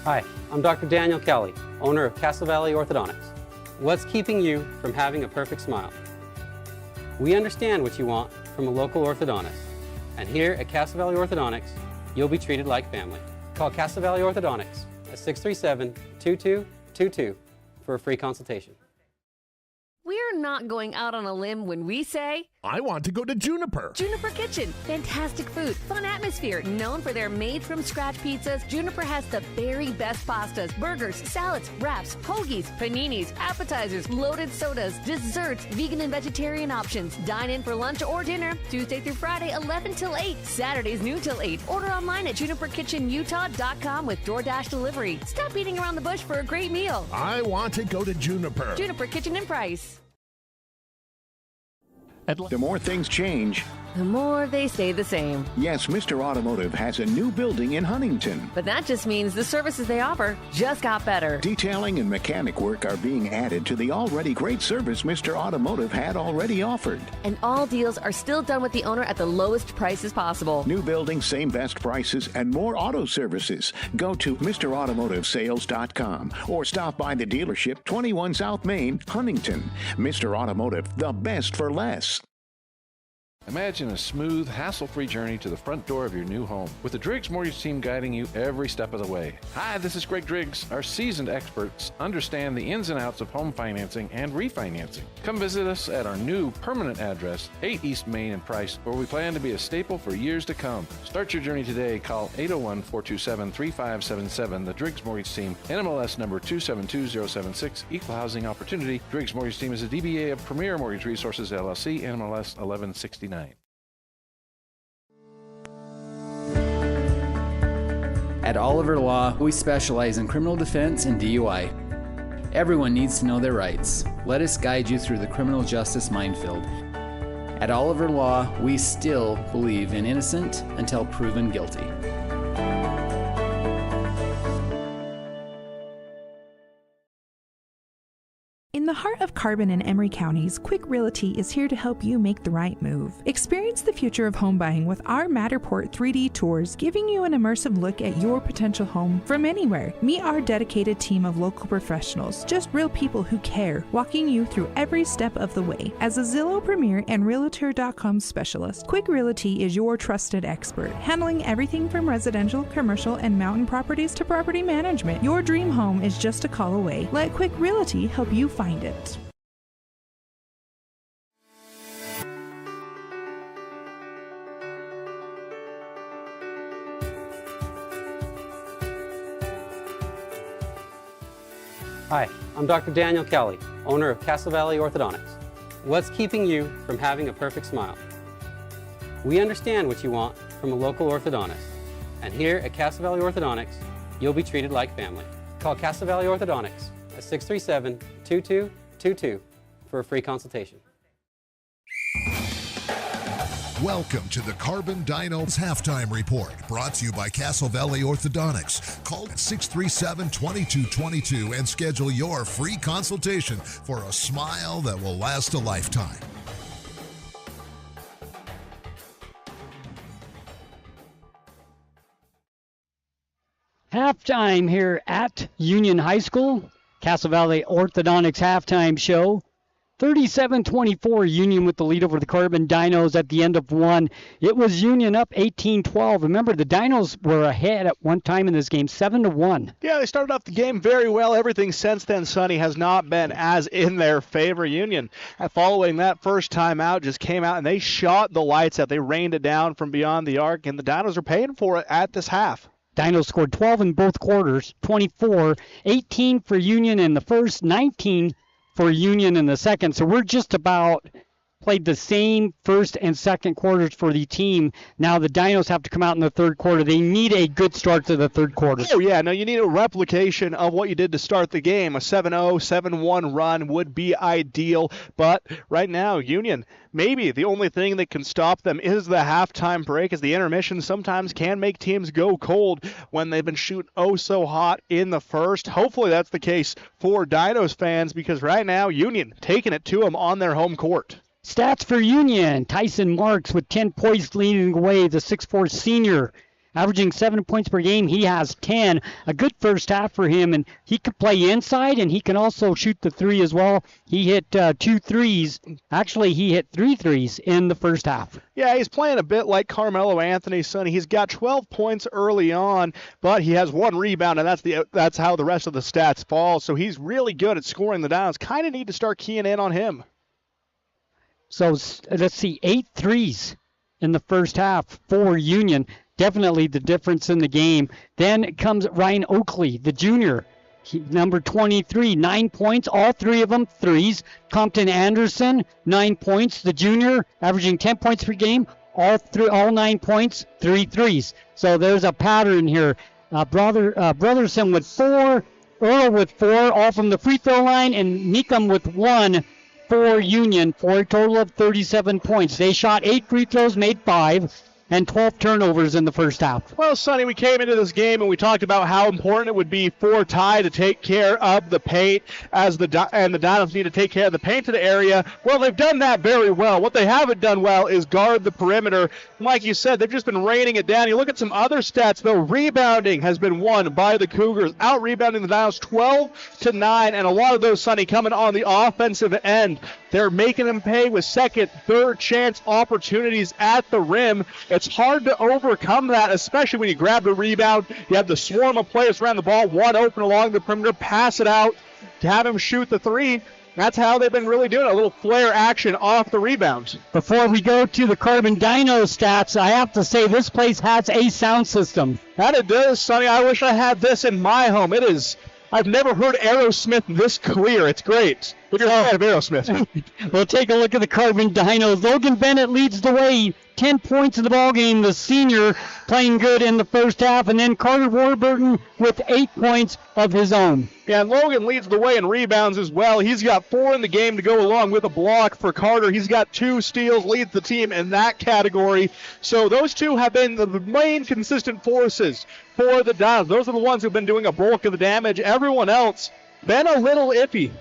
Hi, I'm Dr. Daniel Kelly, owner of Castle Valley Orthodontics. What's keeping you from having a perfect smile? We understand what you want from a local orthodontist. And here at Castle Valley Orthodontics, you'll be treated like family. Call Castle Valley Orthodontics at 637-2222 for a free consultation. We're not going out on a limb when we say, I want to go to Juniper. Juniper Kitchen. Fantastic food, fun atmosphere. Known for their made-from-scratch pizzas, Juniper has the very best pastas, burgers, salads, wraps, hoagies, paninis, appetizers, loaded sodas, desserts, vegan and vegetarian options. Dine in for lunch or dinner, Tuesday through Friday, 11 till 8. Saturdays, noon till 8. Order online at juniperkitchenutah.com with DoorDash delivery. Stop eating around the bush for a great meal. I want to go to Juniper. Juniper Kitchen and Price. The more things change, the more they stay the same. Yes, Mr. Automotive has a new building in Huntington. But that just means the services they offer just got better. Detailing and mechanic work are being added to the already great service Mr. Automotive had already offered. And all deals are still done with the owner at the lowest prices possible. New building, same best prices, and more auto services. Go to MrAutomotiveSales.com or stop by the dealership, 21 South Main, Huntington. Mr. Automotive, the best for less. Imagine a smooth, hassle-free journey to the front door of your new home with the Driggs Mortgage Team guiding you every step of the way. Hi, this is Greg Driggs. Our seasoned experts understand the ins and outs of home financing and refinancing. Come visit us at our new permanent address, 8 East Main in Price, where we plan to be a staple for years to come. Start your journey today. Call 801-427-3577. The Driggs Mortgage Team, NMLS number 272076, Equal Housing Opportunity. Driggs Mortgage Team is a DBA of Premier Mortgage Resources, LLC, NMLS 1169. At Oliver Law, we specialize in criminal defense and DUI. Everyone needs to know their rights. Let us guide you through the criminal justice minefield. At Oliver Law, we still believe in innocent until proven guilty. In the heart of Carbon and Emery counties, Quick Realty is here to help you make the right move. Experience the future of home buying with our Matterport 3D tours, giving you an immersive look at your potential home from anywhere. Meet our dedicated team of local professionals, just real people who care, walking you through every step of the way. As a Zillow Premier and Realtor.com specialist, Quick Realty is your trusted expert, handling everything from residential, commercial, and mountain properties to property management. Your dream home is just a call away. Let Quick Realty help you find it. Hi, I'm Dr. Daniel Kelly, owner of Castle Valley Orthodontics. What's keeping you from having a perfect smile? We understand what you want from a local orthodontist, and here at Castle Valley Orthodontics, you'll be treated like family. Call Castle Valley Orthodontics at 637-2222 for a free consultation. Welcome to the Carbon Dinos Halftime Report, brought to you by Castle Valley Orthodontics. Call 637-2222 and schedule your free consultation for a smile that will last a lifetime. Halftime here at Union High School. Castle Valley Orthodontics halftime show. 37-24, Union with the lead over the Carbon Dinos at the end of one. It was Union up 18-12. Remember, the Dinos were ahead at one time in this game, 7-1. Yeah, they started off the game very well. Everything since then, Sonny, has not been as in their favor. Union, following that first time out, just came out and they shot the lights out. They rained it down from beyond the arc, and the Dinos are paying for it at this half. Dinos scored 12 in both quarters, 24, 18 for Union in the first, 19 for Union in the second. So we're just about played the same first and second quarters for the team. Now the Dinos have to come out in the third quarter. They need a good start to the third quarter. Oh, yeah. No, you need a replication of what you did to start the game. A 7-0, 7-1 run would be ideal. But right now, Union, maybe the only thing that can stop them is the halftime break, as the intermission sometimes can make teams go cold when they've been shooting oh so hot in the first. Hopefully that's the case for Dinos fans, because right now, Union taking it to them on their home court. Stats for Union. Tyson Marks with 10 points leading away, the 6'4 senior, averaging 7 points per game. He has 10. A good first half for him, and he can play inside, and he can also shoot the three as well. He hit 2 threes. Actually, he hit 3 threes in the first half. Yeah, he's playing a bit like Carmelo Anthony, Sonny. He's got 12 points early on, but he has 1 rebound, and that's how the rest of the stats fall. So he's really good at scoring the downs. Kind of need to start keying in on him. So let's see, 8 threes in the first half for Union. Definitely the difference in the game. Then comes Ryan Oakley, the junior, number 23, 9 points, all 3 of them threes. Compton Anderson, 9 points, the junior, averaging 10 points per game, all 9 points, 3 threes. So there's a pattern here. Brotherson with 4, Earl with 4, all from the free throw line, and Meekum with 1 for Union for a total of 37 points. They shot 8 free throws, made 5, and 12 turnovers in the first half. Well, Sonny, we came into this game and we talked about how important it would be for Ty to take care of the paint, and the Dinos need to take care of the paint to the area. Well, they've done that very well. What they haven't done well is guard the perimeter. Like you said, they've just been raining it down. You look at some other stats, though. Rebounding has been won by the Cougars, out-rebounding the Dinos 12-9, and a lot of those, Sonny, coming on the offensive end. They're making them pay with second, third chance opportunities at the rim. It's hard to overcome that, especially when you grab the rebound. You have the swarm of players around the ball, one open along the perimeter, pass it out to have him shoot the three. That's how they've been really doing it, a little flare action off the rebound. Before we go to the Carbon Dino stats, I have to say this place has a sound system. That it does, Sonny. I wish I had this in my home. It is. I've never heard Aerosmith this clear. It's great. If you're a fan of Aerosmith. We'll take a look at the Carbon Dinos. Logan Bennett leads the way. 10 points in the ballgame. The senior playing good in the first half. And then Carter Warburton with 8 points of his own. Yeah, and Logan leads the way in rebounds as well. He's got 4 in the game to go along with a block for Carter. He's got 2 steals, leads the team in that category. So those two have been the main consistent forces for the Dinos. Those are the ones who've been doing a bulk of the damage. Everyone else been a little iffy.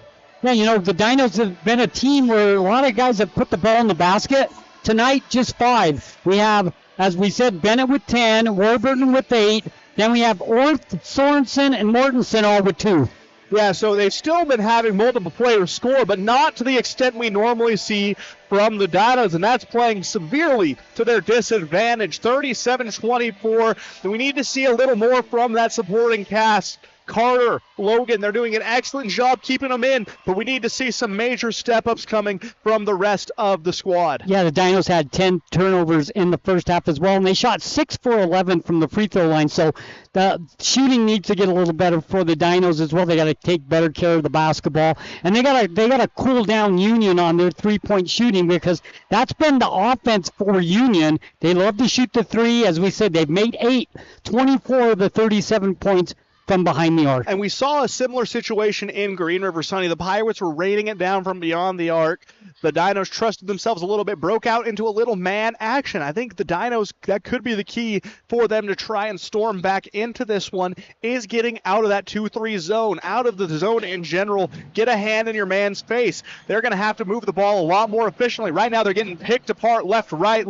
Yeah, you know, the Dinos have been a team where a lot of guys have put the ball in the basket. Tonight, just 5. We have, as we said, Bennett with 10, Warburton with 8. Then we have Orth, Sorensen, and Mortensen all with 2. Yeah, so they've still been having multiple players score, but not to the extent we normally see from the Dinos, and that's playing severely to their disadvantage. 37-24. We need to see a little more from that supporting cast. Carter, Logan, they're doing an excellent job keeping them in, but we need to see some major step-ups coming from the rest of the squad. Yeah, the Dinos had 10 turnovers in the first half as well, and they shot 6 for 11 from the free throw line, so the shooting needs to get a little better for the Dinos as well. They got to take better care of the basketball, and they got to cool down Union on their three-point shooting, because that's been the offense for Union. They love to shoot the three. As we said, they've made 24 of the 37 points from behind the arc. And we saw a similar situation in Green River, Sonny. The Pirates were raining it down from beyond the arc. The Dinos trusted themselves a little bit, broke out into a little man action. I think the Dinos, that could be the key for them to try and storm back into this one, is getting out of that 2-3 zone, out of the zone in general. Get a hand in your man's face. They're going to have to move the ball a lot more efficiently. Right now they're getting picked apart left, right.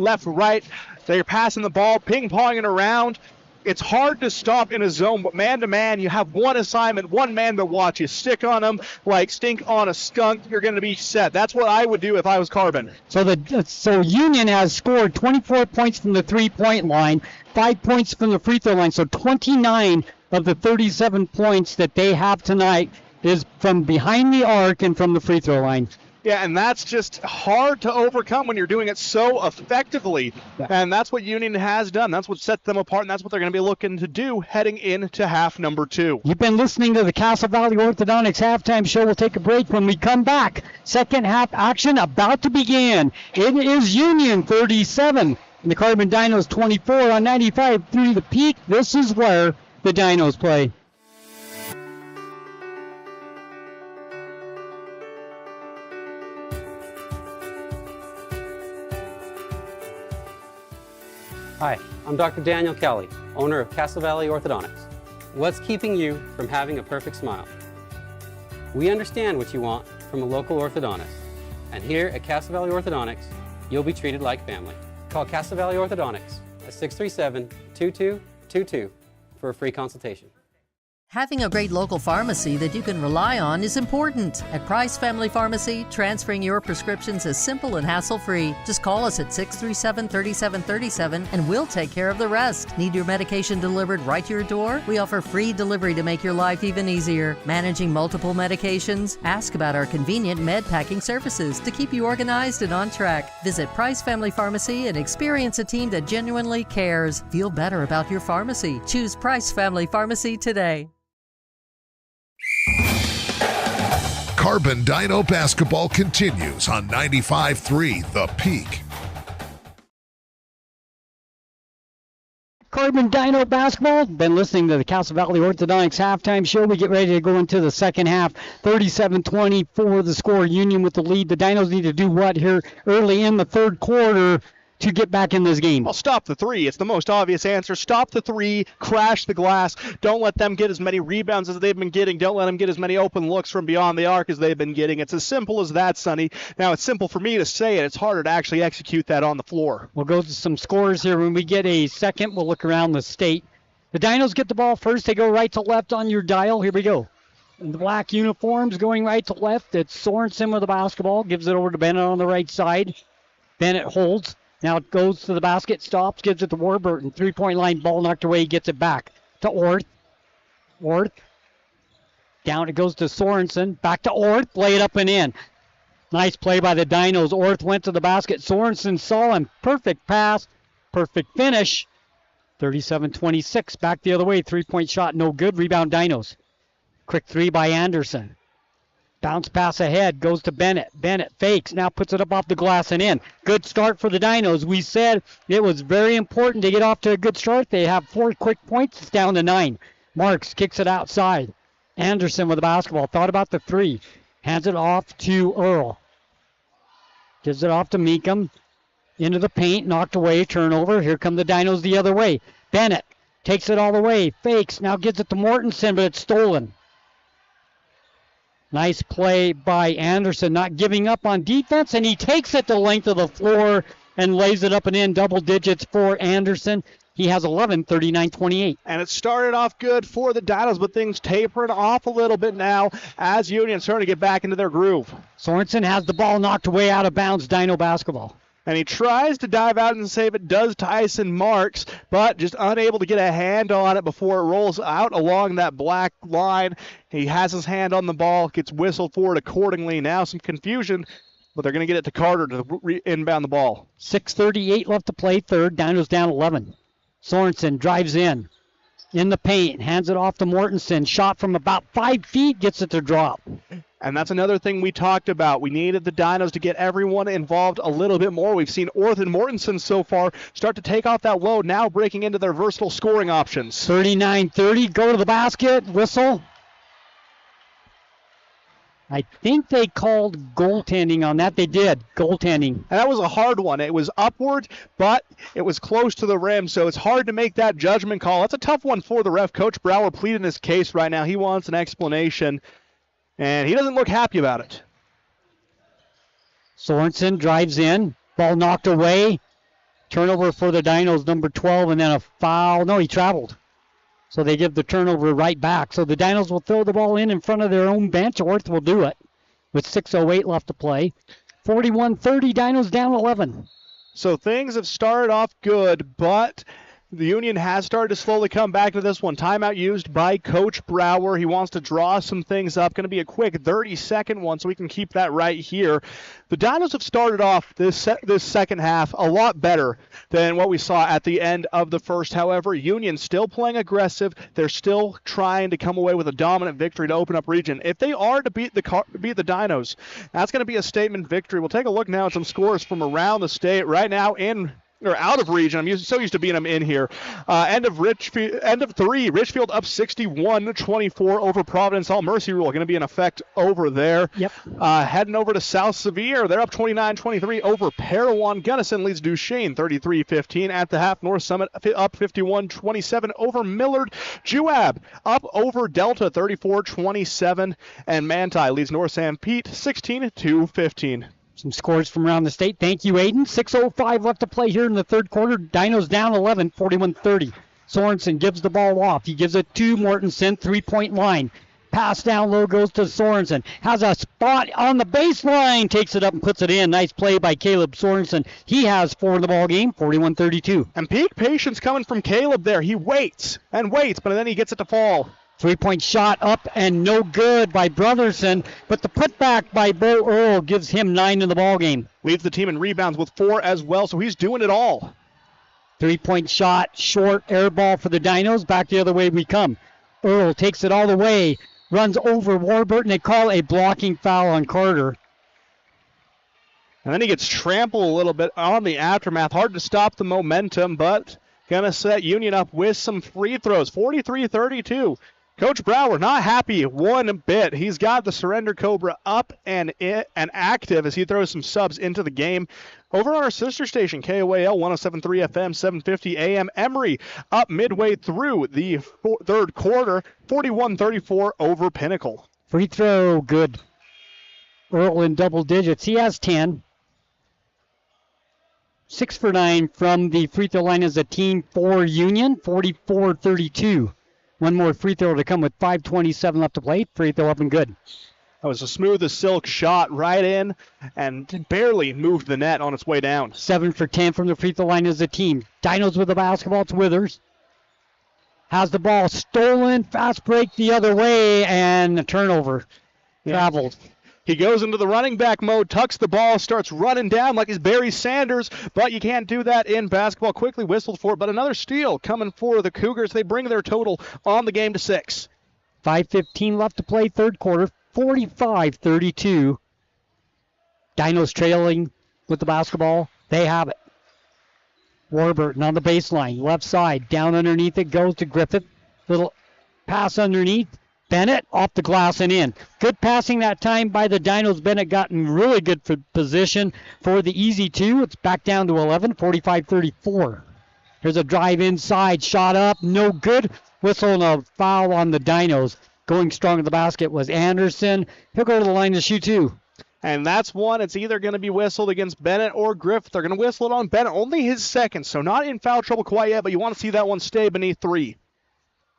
They're passing the ball, ping-ponging around. It's hard to stop in a zone, but man-to-man, you have one assignment, one man to watch. You stick on them like stink on a skunk, you're going to be set. That's what I would do if I was Carbon. So Union has scored 24 points from the three-point line, 5 points from the free throw line. So 29 of the 37 points that they have tonight is from behind the arc and from the free throw line. Yeah, and that's just hard to overcome when you're doing it so effectively. And that's what Union has done. That's what sets them apart, and that's what they're going to be looking to do heading into half number 2. You've been listening to the Castle Valley Orthodontics halftime show. We'll take a break. When we come back, second half action about to begin. It is Union 37 and the Carbon Dinos 24 on 95.3 The Peak. This is where the Dinos play. Hi, I'm Dr. Daniel Kelly, owner of Castle Valley Orthodontics. What's keeping you from having a perfect smile? We understand what you want from a local orthodontist. And here at Castle Valley Orthodontics, you'll be treated like family. Call Castle Valley Orthodontics at 637-2222 for a free consultation. Having a great local pharmacy that you can rely on is important. At Price Family Pharmacy, transferring your prescriptions is simple and hassle-free. Just call us at 637-3737 and we'll take care of the rest. Need your medication delivered right to your door? We offer free delivery to make your life even easier. Managing multiple medications? Ask about our convenient med packing services to keep you organized and on track. Visit Price Family Pharmacy and experience a team that genuinely cares. Feel better about your pharmacy. Choose Price Family Pharmacy today. Carbon Dino basketball continues on 95.3 The Peak. Carbon Dino basketball. Been listening to the Castle Valley Orthodontics halftime show. We get ready to go into the second half. 37-24 the score. Union with the lead. The Dinos need to do what here early in the third quarter to get back in this game? Well, stop the three. It's the most obvious answer. Stop the three, crash the glass. Don't let them get as many rebounds as they've been getting. Don't let them get as many open looks from beyond the arc as they've been getting. It's as simple as that, Sonny. Now, it's simple for me to say it. It's harder to actually execute that on the floor. We'll go to some scores here. When we get a second, we'll look around the state. The Dinos get the ball first. They go right to left on your dial. Here we go. in the black uniforms going right to left. It's Sorensen with the basketball. Gives it over to Bennett on the right side. Bennett holds. Now it goes to the basket, stops, gives it to Warburton. 3-point line, ball knocked away, gets it back to Orth. Orth. Down it goes to Sorensen. Back to Orth. Lay it up and in. Nice play by the Dinos. Orth went to the basket. Sorensen saw him. Perfect pass. Perfect finish. 37-26. Back the other way. 3-point shot. No good. Rebound Dinos. Quick three by Anderson. Bounce pass ahead. Goes to Bennett. Bennett fakes. Now puts it up off the glass and in. Good start for the Dinos. We said it was very important to get off to a good start. They have 4 quick points. It's down to 9. Marks kicks it outside. Anderson with the basketball. Thought about the 3. Hands it off to Earl. Gives it off to Meekum. Into the paint. Knocked away. Turnover. Here come the Dinos the other way. Bennett takes it all the way. Fakes. Now gives it to Mortensen, but it's stolen. Nice play by Anderson. Not giving up on defense, and he takes it the length of the floor and lays it up and in. Double digits for Anderson. He has 11, 39-28. And it started off good for the Dinos, but things tapering off a little bit now as Union starting to get back into their groove. Sorensen has the ball knocked away out of bounds. Dino basketball. And he tries to dive out and save it. Does Tyson Marks, but just unable to get a hand on it before it rolls out along that black line. He has his hand on the ball, gets whistled for it accordingly. Now some confusion, but they're going to get it to Carter to inbound the ball. 6:38 left to play, third. Dinos down 11. Sorensen drives in the paint, hands it off to Mortensen. Shot from about 5 feet, gets it to drop. And that's another thing we talked about. We needed the Dinos to get everyone involved a little bit more. We've seen Orth and Mortensen so far start to take off that load, now breaking into their versatile scoring options. 39-30, go to the basket, whistle. I think they called goaltending on that. They did, goaltending. And that was a hard one. It was upward, but it was close to the rim, so it's hard to make that judgment call. That's a tough one for the ref. Coach Brower pleading his case right now. He wants an explanation, and he doesn't look happy about it. Sorensen drives in, ball knocked away. Turnover for the Dinos, number 12, and then a foul. No, he traveled. So they give the turnover right back. So the Dinos will throw the ball in front of their own bench. Orth will do it with 6:08 left to play. 41-30, Dinos down 11. So things have started off good, but the Union has started to slowly come back to this one. Timeout used by Coach Brower. He wants to draw some things up. Going to be a quick 30-second one, so we can keep that right here. The Dinos have started off this second half a lot better than what we saw at the end of the first. However, Union still playing aggressive. They're still trying to come away with a dominant victory to open up region. If they are to beat the Dinos, that's going to be a statement victory. We'll take a look now at some scores from around the state right now out of region. I'm so used to being them in here. End of 3. Richfield up 61-24 over Providence. All mercy rule going to be in effect over there. Yep. Heading over to South Sevier. They're up 29-23 over Parowan. Gunnison leads Duchesne 33-15 at the half. North Summit up 51-27 over Millard. Juab up over Delta 34-27. And Manti leads North San Pete 16-15. Some scores from around the state. Thank you, Aiden. 6:05 left to play here in the third quarter. Dinos down 11, 41-30. Sorensen gives the ball off. He gives it to Mortensen, 3-point line. Pass down low goes to Sorensen. Has a spot on the baseline. Takes it up and puts it in. Nice play by Caleb Sorensen. He has 4 in the ball game, 41-32. And peak patience coming from Caleb there. He waits and waits, but then he gets it to fall. 3-point shot up and no good by Brotherson, but the putback by Bo Earl gives him 9 in the ball game. Leads the team in rebounds with 4 as well, so he's doing it all. 3-point shot, short, air ball for the Dinos. Back the other way we come. Earl takes it all the way, runs over Warburton. They call a blocking foul on Carter. And then he gets trampled a little bit on the aftermath. Hard to stop the momentum, but going to set Union up with some free throws. 43-32. Coach Brower not happy one bit. He's got the Surrender Cobra up and active as he throws some subs into the game. Over on our sister station, KOAL 107.3 FM, 750 AM. Emory up midway through the third quarter, 41-34 over Pinnacle. Free throw, good. Earl in double digits. He has 10. 6 for 9 from the free throw line as a team for Union, 44-32. One more free throw to come with 5:27 left to play. Free throw up and good. That was a smooth as silk shot right in and barely moved the net on its way down. 7 for 10 from the free throw line as a team. Dinos with the basketball. It's Withers. Has the ball stolen. Fast break the other way and a turnover. Traveled. He goes into the running back mode, tucks the ball, starts running down like he's Barry Sanders, but you can't do that in basketball. Quickly whistled for it, but another steal coming for the Cougars. They bring their total on the game to 6. 5:15 left to play, third quarter. 45-32. Dinos trailing with the basketball. They have it. Warburton on the baseline, left side. Down underneath it goes to Griffith. Little pass underneath. Bennett off the glass and in. Good passing that time by the Dinos. Bennett got in really good position for the easy two. It's back down to 11, 45-34. Here's a drive inside, shot up, no good. Whistle and a foul on the Dinos. Going strong at the basket was Anderson. He'll go to the line to shoot two. And that's one. It's either going to be whistled against Bennett or Griffith. They're going to whistle it on Bennett. Only his second, so not in foul trouble quite yet, but you want to see that one stay beneath 3.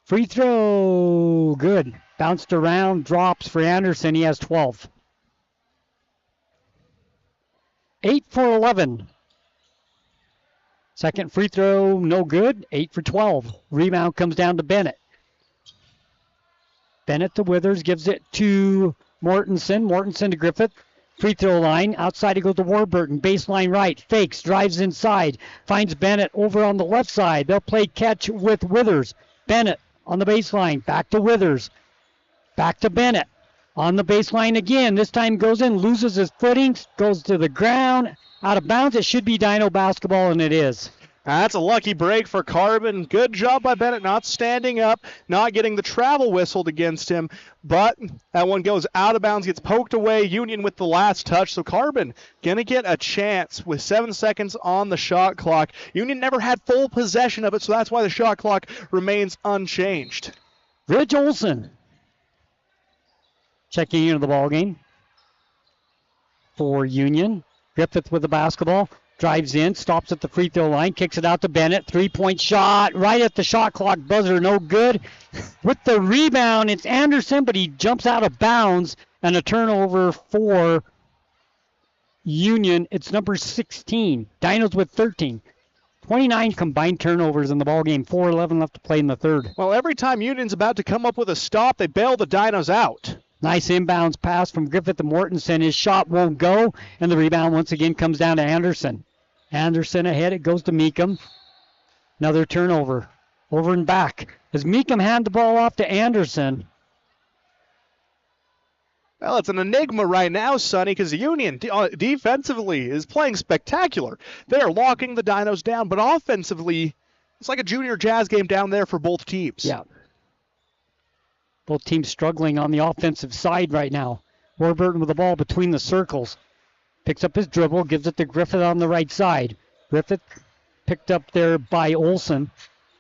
Free throw, good. Bounced around, drops for Anderson. He has 12. 8 for 11. Second free throw, no good. 8 for 12. Rebound comes down to Bennett. Bennett to Withers, gives it to Mortensen. Mortensen to Griffith. Free throw line. Outside he goes to Warburton. Baseline right. Fakes. Drives inside. Finds Bennett over on the left side. They'll play catch with Withers. Bennett on the baseline. Back to Withers. Back to Bennett. On the baseline again. This time goes in. Loses his footing. Goes to the ground. Out of bounds. It should be Dino basketball, and it is. That's a lucky break for Carbon. Good job by Bennett not standing up, not getting the travel whistled against him. But that one goes out of bounds, gets poked away. Union with the last touch. So Carbon going to get a chance with 7 seconds on the shot clock. Union never had full possession of it, so that's why the shot clock remains unchanged. Ridge Olson checking into the ballgame for Union. Griffith with the basketball. Drives in, stops at the free throw line, kicks it out to Bennett. 3-point shot right at the shot clock buzzer, no good. With the rebound, it's Anderson, but he jumps out of bounds, and a turnover for Union. It's number 16. Dinos with 13. 29 combined turnovers in the ballgame. 4:11 left to play in the third. Well, every time Union's about to come up with a stop, they bail the Dinos out. Nice inbounds pass from Griffith to Mortensen. His shot won't go, and the rebound once again comes down to Anderson. Anderson ahead. It goes to Meekum. Another turnover. Over and back. As Meekum hand the ball off to Anderson. Well, it's an enigma right now, Sonny, because Union defensively is playing spectacular. They're locking the Dinos down, but offensively, it's like a junior Jazz game down there for both teams. Yeah. Both teams struggling on the offensive side right now. Warburton with the ball between the circles. Picks up his dribble, gives it to Griffith on the right side. Griffith picked up there by Olson.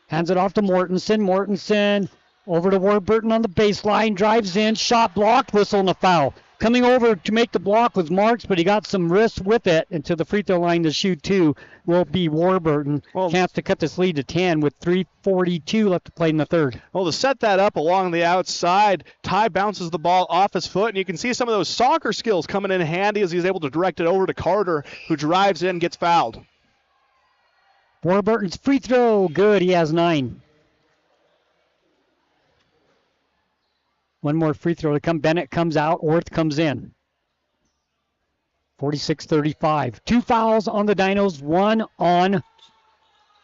Hands it off to Mortensen. Mortensen over to Warburton on the baseline. Drives in, shot blocked, whistle and a foul. Coming over to make the block was Marks, but he got some wrist with it. And to the free throw line to shoot two will be Warburton. Chance to cut this lead to 10 with 3:42 left to play in the third. Well, to set that up along the outside, Ty bounces the ball off his foot, and you can see some of those soccer skills coming in handy as he's able to direct it over to Carter, who drives in, gets fouled. Warburton's free throw, good. He has 9. One more free throw to come. Bennett comes out. Orth comes in. 46-35. 2 fouls on the Dinos, 1 on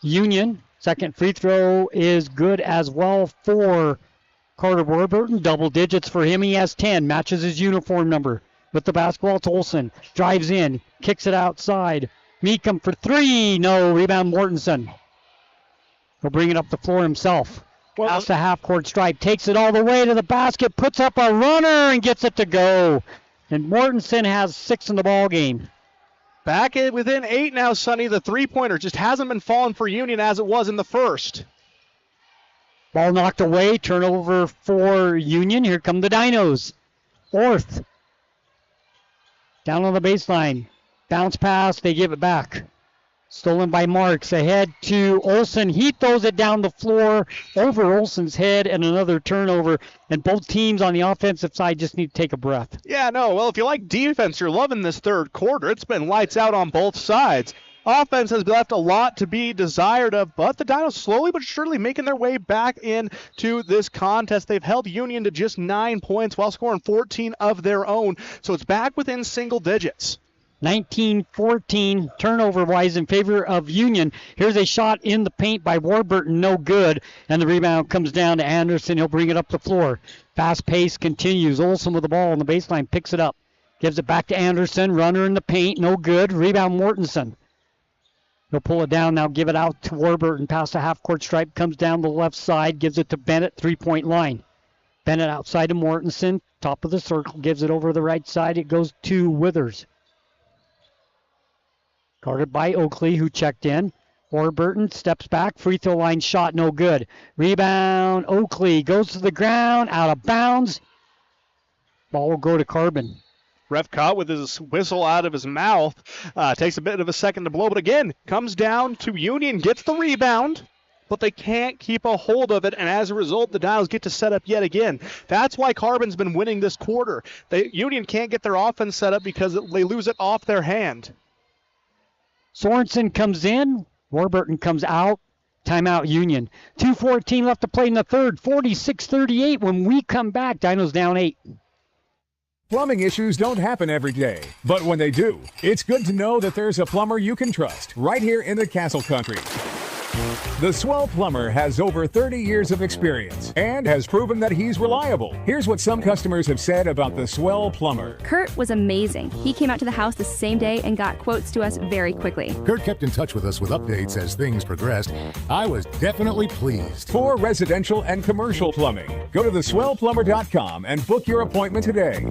Union. Second free throw is good as well for Carter Warburton. Double digits for him. He has 10. Matches his uniform number. With the basketball, it's Olson. Drives in. Kicks it outside. Meekum for 3. No. Rebound Mortensen. He'll bring it up the floor himself. Pass the half-court stripe, takes it all the way to the basket, puts up a runner, and gets it to go. And Mortensen has 6 in the ball game. Back within 8 now, Sonny. The three-pointer just hasn't been falling for Union as it was in the first. Ball knocked away, turnover for Union. Here come the Dinos. Orth. Down on the baseline. Bounce pass, they give it back. Stolen by Marks. Ahead to Olsen. He throws it down the floor over Olsen's head, and another turnover. And both teams on the offensive side just need to take a breath. Yeah, no. Well, if you like defense, you're loving this third quarter. It's been lights out on both sides. Offense has left a lot to be desired of, but the Dinos slowly but surely making their way back into this contest. They've held Union to just 9 points while scoring 14 of their own, so it's back within single digits. 19-14 turnover-wise in favor of Union. Here's a shot in the paint by Warburton, no good, and the rebound comes down to Anderson. He'll bring it up the floor. Fast pace continues. Olsen with the ball on the baseline, picks it up, gives it back to Anderson. Runner in the paint, no good. Rebound Mortensen. He'll pull it down now, give it out to Warburton. Past the half-court stripe, comes down the left side, gives it to Bennett, three-point line. Bennett outside to Mortensen, top of the circle, gives it over the right side. It goes to Withers. Guarded by Oakley, who checked in. Warburton steps back, free throw line shot, no good. Rebound, Oakley goes to the ground, out of bounds. Ball will go to Carbon. Ref caught with his whistle out of his mouth. Takes a bit of a second to blow, but again, comes down to Union, gets the rebound, but they can't keep a hold of it, and as a result, the Dinos get to set up yet again. That's why Carbon's been winning this quarter. Union can't get their offense set up because they lose it off their hand. Sorensen comes in. Warburton comes out. Timeout Union. 2:14 left to play in the third. 46-38 when we come back. Dinos down 8. Plumbing issues don't happen every day, but when they do, it's good to know that there's a plumber you can trust right here in the Castle Country. The Swell Plumber has over 30 years of experience and has proven that he's reliable. Here's what some customers have said about the Swell Plumber. Kurt was amazing. He came out to the house the same day and got quotes to us very quickly. Kurt kept in touch with us with updates as things progressed. I was definitely pleased. For residential and commercial plumbing, go to theswellplumber.com and book your appointment today.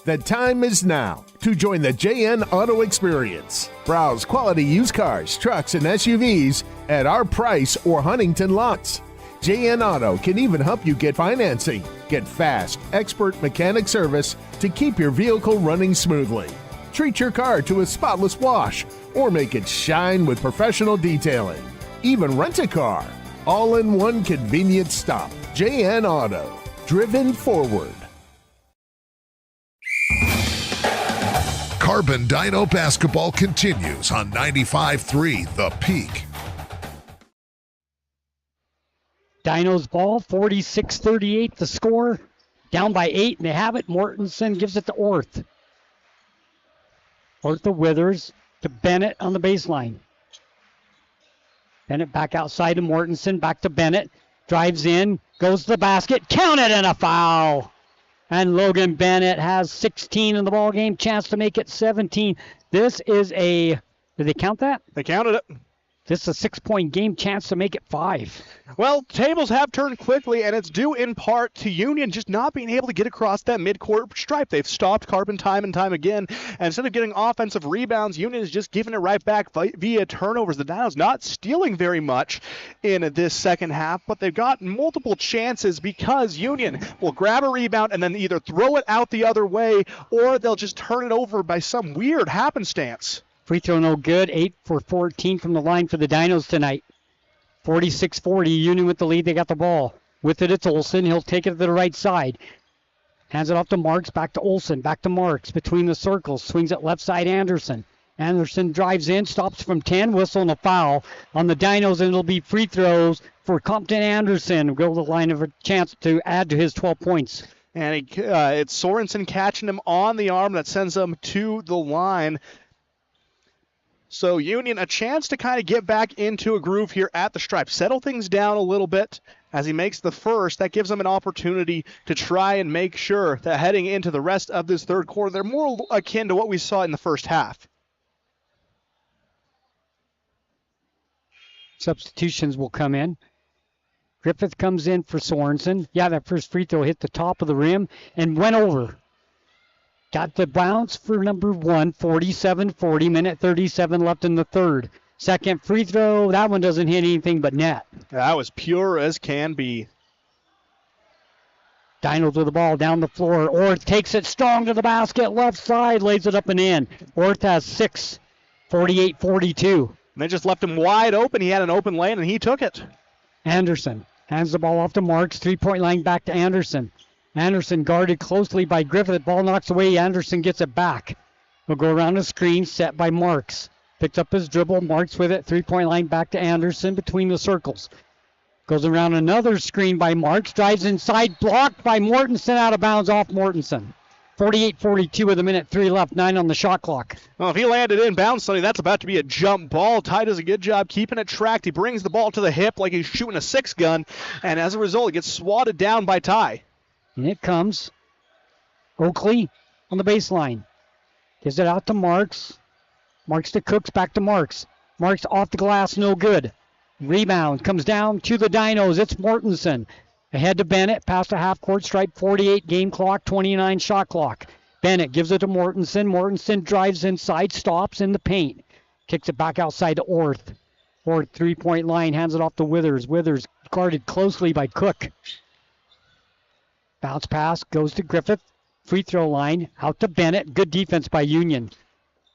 The time is now to join the JN Auto Experience. Browse quality used cars, trucks, and SUVs at our price or Huntington lots. JN Auto can even help you get financing. Get fast, expert mechanic service to keep your vehicle running smoothly. Treat your car to a spotless wash or make it shine with professional detailing. Even rent a car. All in one convenient stop. JN Auto. Driven forward. Carbon Dino basketball continues on 95.3 The Peak. Dinos ball, 46-38 the score. Down by 8, and they have it. Mortensen gives it to Orth. Orth to Withers, to Bennett on the baseline. Bennett back outside to Mortensen, back to Bennett. Drives in, goes to the basket, counted, and a foul. And Logan Bennett has 16 in the ball game, chance to make it 17. This is did they count that? They counted it. This is a 6-point game, chance to make it 5. Well, tables have turned quickly, and it's due in part to Union just not being able to get across that midcourt stripe. They've stopped Carbon time and time again, and instead of getting offensive rebounds, Union is just giving it right back via turnovers. The Dinos not stealing very much in this second half, but they've got multiple chances because Union will grab a rebound and then either throw it out the other way, or they'll just turn it over by some weird happenstance. Free throw no good. 8 for 14 from the line for the Dinos tonight. 46-40. Union with the lead. They got the ball. With it, it's Olsen. He'll take it to the right side. Hands it off to Marks. Back to Olsen. Back to Marks. Between the circles. Swings it left side Anderson. Anderson drives in. Stops from 10. Whistle and a foul on the Dinos. And it'll be free throws for Compton Anderson. Go to the line of a chance to add to his 12 points. And it's Sorensen catching him on the arm. That sends him to the line. So Union, a chance to kind of get back into a groove here at the stripe. Settle things down a little bit as he makes the first. That gives them an opportunity to try and make sure that heading into the rest of this third quarter, they're more akin to what we saw in the first half. Substitutions will come in. Griffith comes in for Sorensen. Yeah, that first free throw hit the top of the rim and went over. Got the bounce for number 1, 47-40, minute 37 left in the third. Second free throw, that one doesn't hit anything but net. That was pure as can be. Dinos with the ball down the floor. Orth takes it strong to the basket, left side, lays it up and in. Orth has 6. 48-42. And they just left him wide open. He had an open lane, and he took it. Anderson hands the ball off to Marks. 3-point line back to Anderson. Anderson guarded closely by Griffith. Ball knocks away. Anderson gets it back. He'll go around the screen, set by Marks. Picks up his dribble. Marks with it. 3-point line back to Anderson between the circles. Goes around another screen by Marks. Drives inside. Blocked by Mortensen. Out of bounds off Mortensen. 48-42 with 1:03 left. 9 on the shot clock. Well, if he landed in bounds, Sonny, that's about to be a jump ball. Ty does a good job keeping it tracked. He brings the ball to the hip like he's shooting a 6-gun. And as a result, it gets swatted down by Ty. And it comes. Oakley on the baseline. Gives it out to Marks. Marks to Cooks, back to Marks. Marks off the glass, no good. Rebound comes down to the Dinos. It's Mortensen. Ahead to Bennett, past the half-court stripe, 48 game clock, 29 shot clock. Bennett gives it to Mortensen. Mortensen drives inside, stops in the paint. Kicks it back outside to Orth. Orth, 3-point line, hands it off to Withers. Withers guarded closely by Cook. Bounce pass goes to Griffith. Free throw line, out to Bennett. Good defense by Union.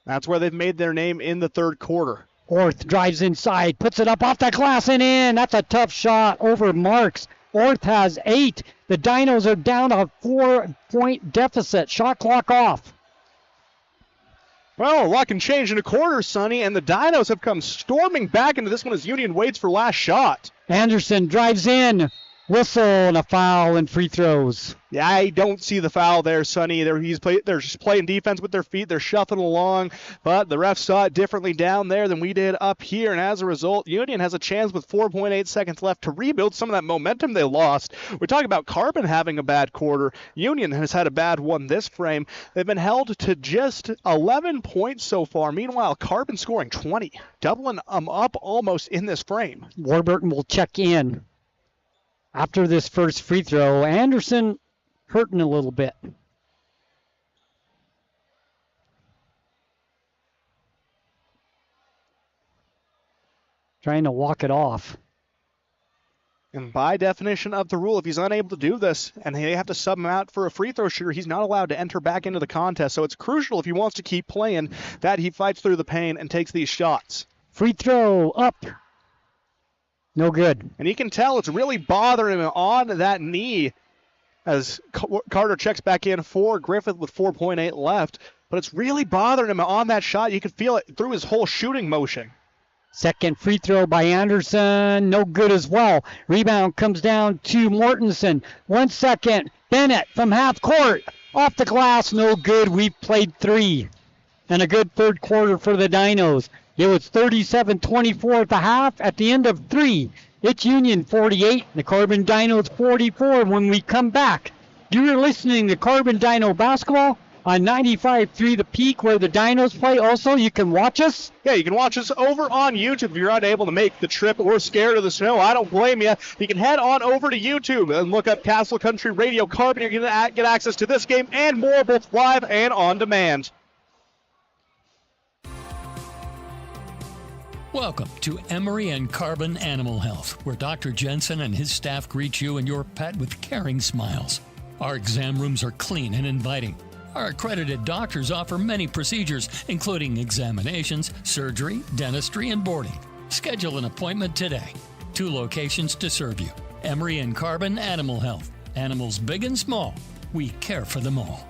That's where they've made their name in the third quarter. Orth drives inside, puts it up off the glass and in. That's a tough shot over Marks. Orth has 8. The Dinos are down a 4-point deficit. Shot clock off. Well, a lot can change in a quarter, Sonny, and the Dinos have come storming back into this one as Union waits for last shot. Anderson drives in. Whistle and a foul and free throws. Yeah, I don't see the foul there, Sonny. They're just playing defense with their feet. They're shuffling along, but the refs saw it differently down there than we did up here, and as a result, Union has a chance with 4.8 seconds left to rebuild some of that momentum they lost. We're talking about Carbon having a bad quarter. Union has had a bad one this frame. They've been held to just 11 points so far. Meanwhile, Carbon scoring 20, doubling them up almost in this frame. Warburton will check in. After this first free throw, Anderson hurting a little bit. Trying to walk it off. And by definition of the rule, if he's unable to do this and they have to sub him out for a free throw shooter, he's not allowed to enter back into the contest. So it's crucial if he wants to keep playing that he fights through the pain and takes these shots. Free throw up. No good. And you can tell it's really bothering him on that knee as Carter checks back in for Griffith with 4.8 left. But it's really bothering him on that shot. You can feel it through his whole shooting motion. Second free throw by Anderson. No good as well. Rebound comes down to Mortensen. 1 second. Bennett from half court. Off the glass. No good. We've played 3. And a good third quarter for the Dinos. It was 37-24 at the half. At the end of 3, it's Union 48, the Carbon Dinos 44. When we come back, you're listening to Carbon Dino Basketball on 95.3 The Peak, where the Dinos play. Also, you can watch us. Yeah, you can watch us over on YouTube if you're unable to make the trip or scared of the snow. I don't blame you. You can head on over to YouTube and look up Castle Country Radio Carbon. You're going to get access to this game and more, both live and on demand. Welcome to Emery and Carbon Animal Health, where Dr. Jensen and his staff greet you and your pet with caring smiles. Our exam rooms are clean and inviting. Our accredited doctors offer many procedures, including examinations, surgery, dentistry, and boarding. Schedule an appointment today. 2 locations to serve you. Emery and Carbon Animal Health. Animals big and small. We care for them all.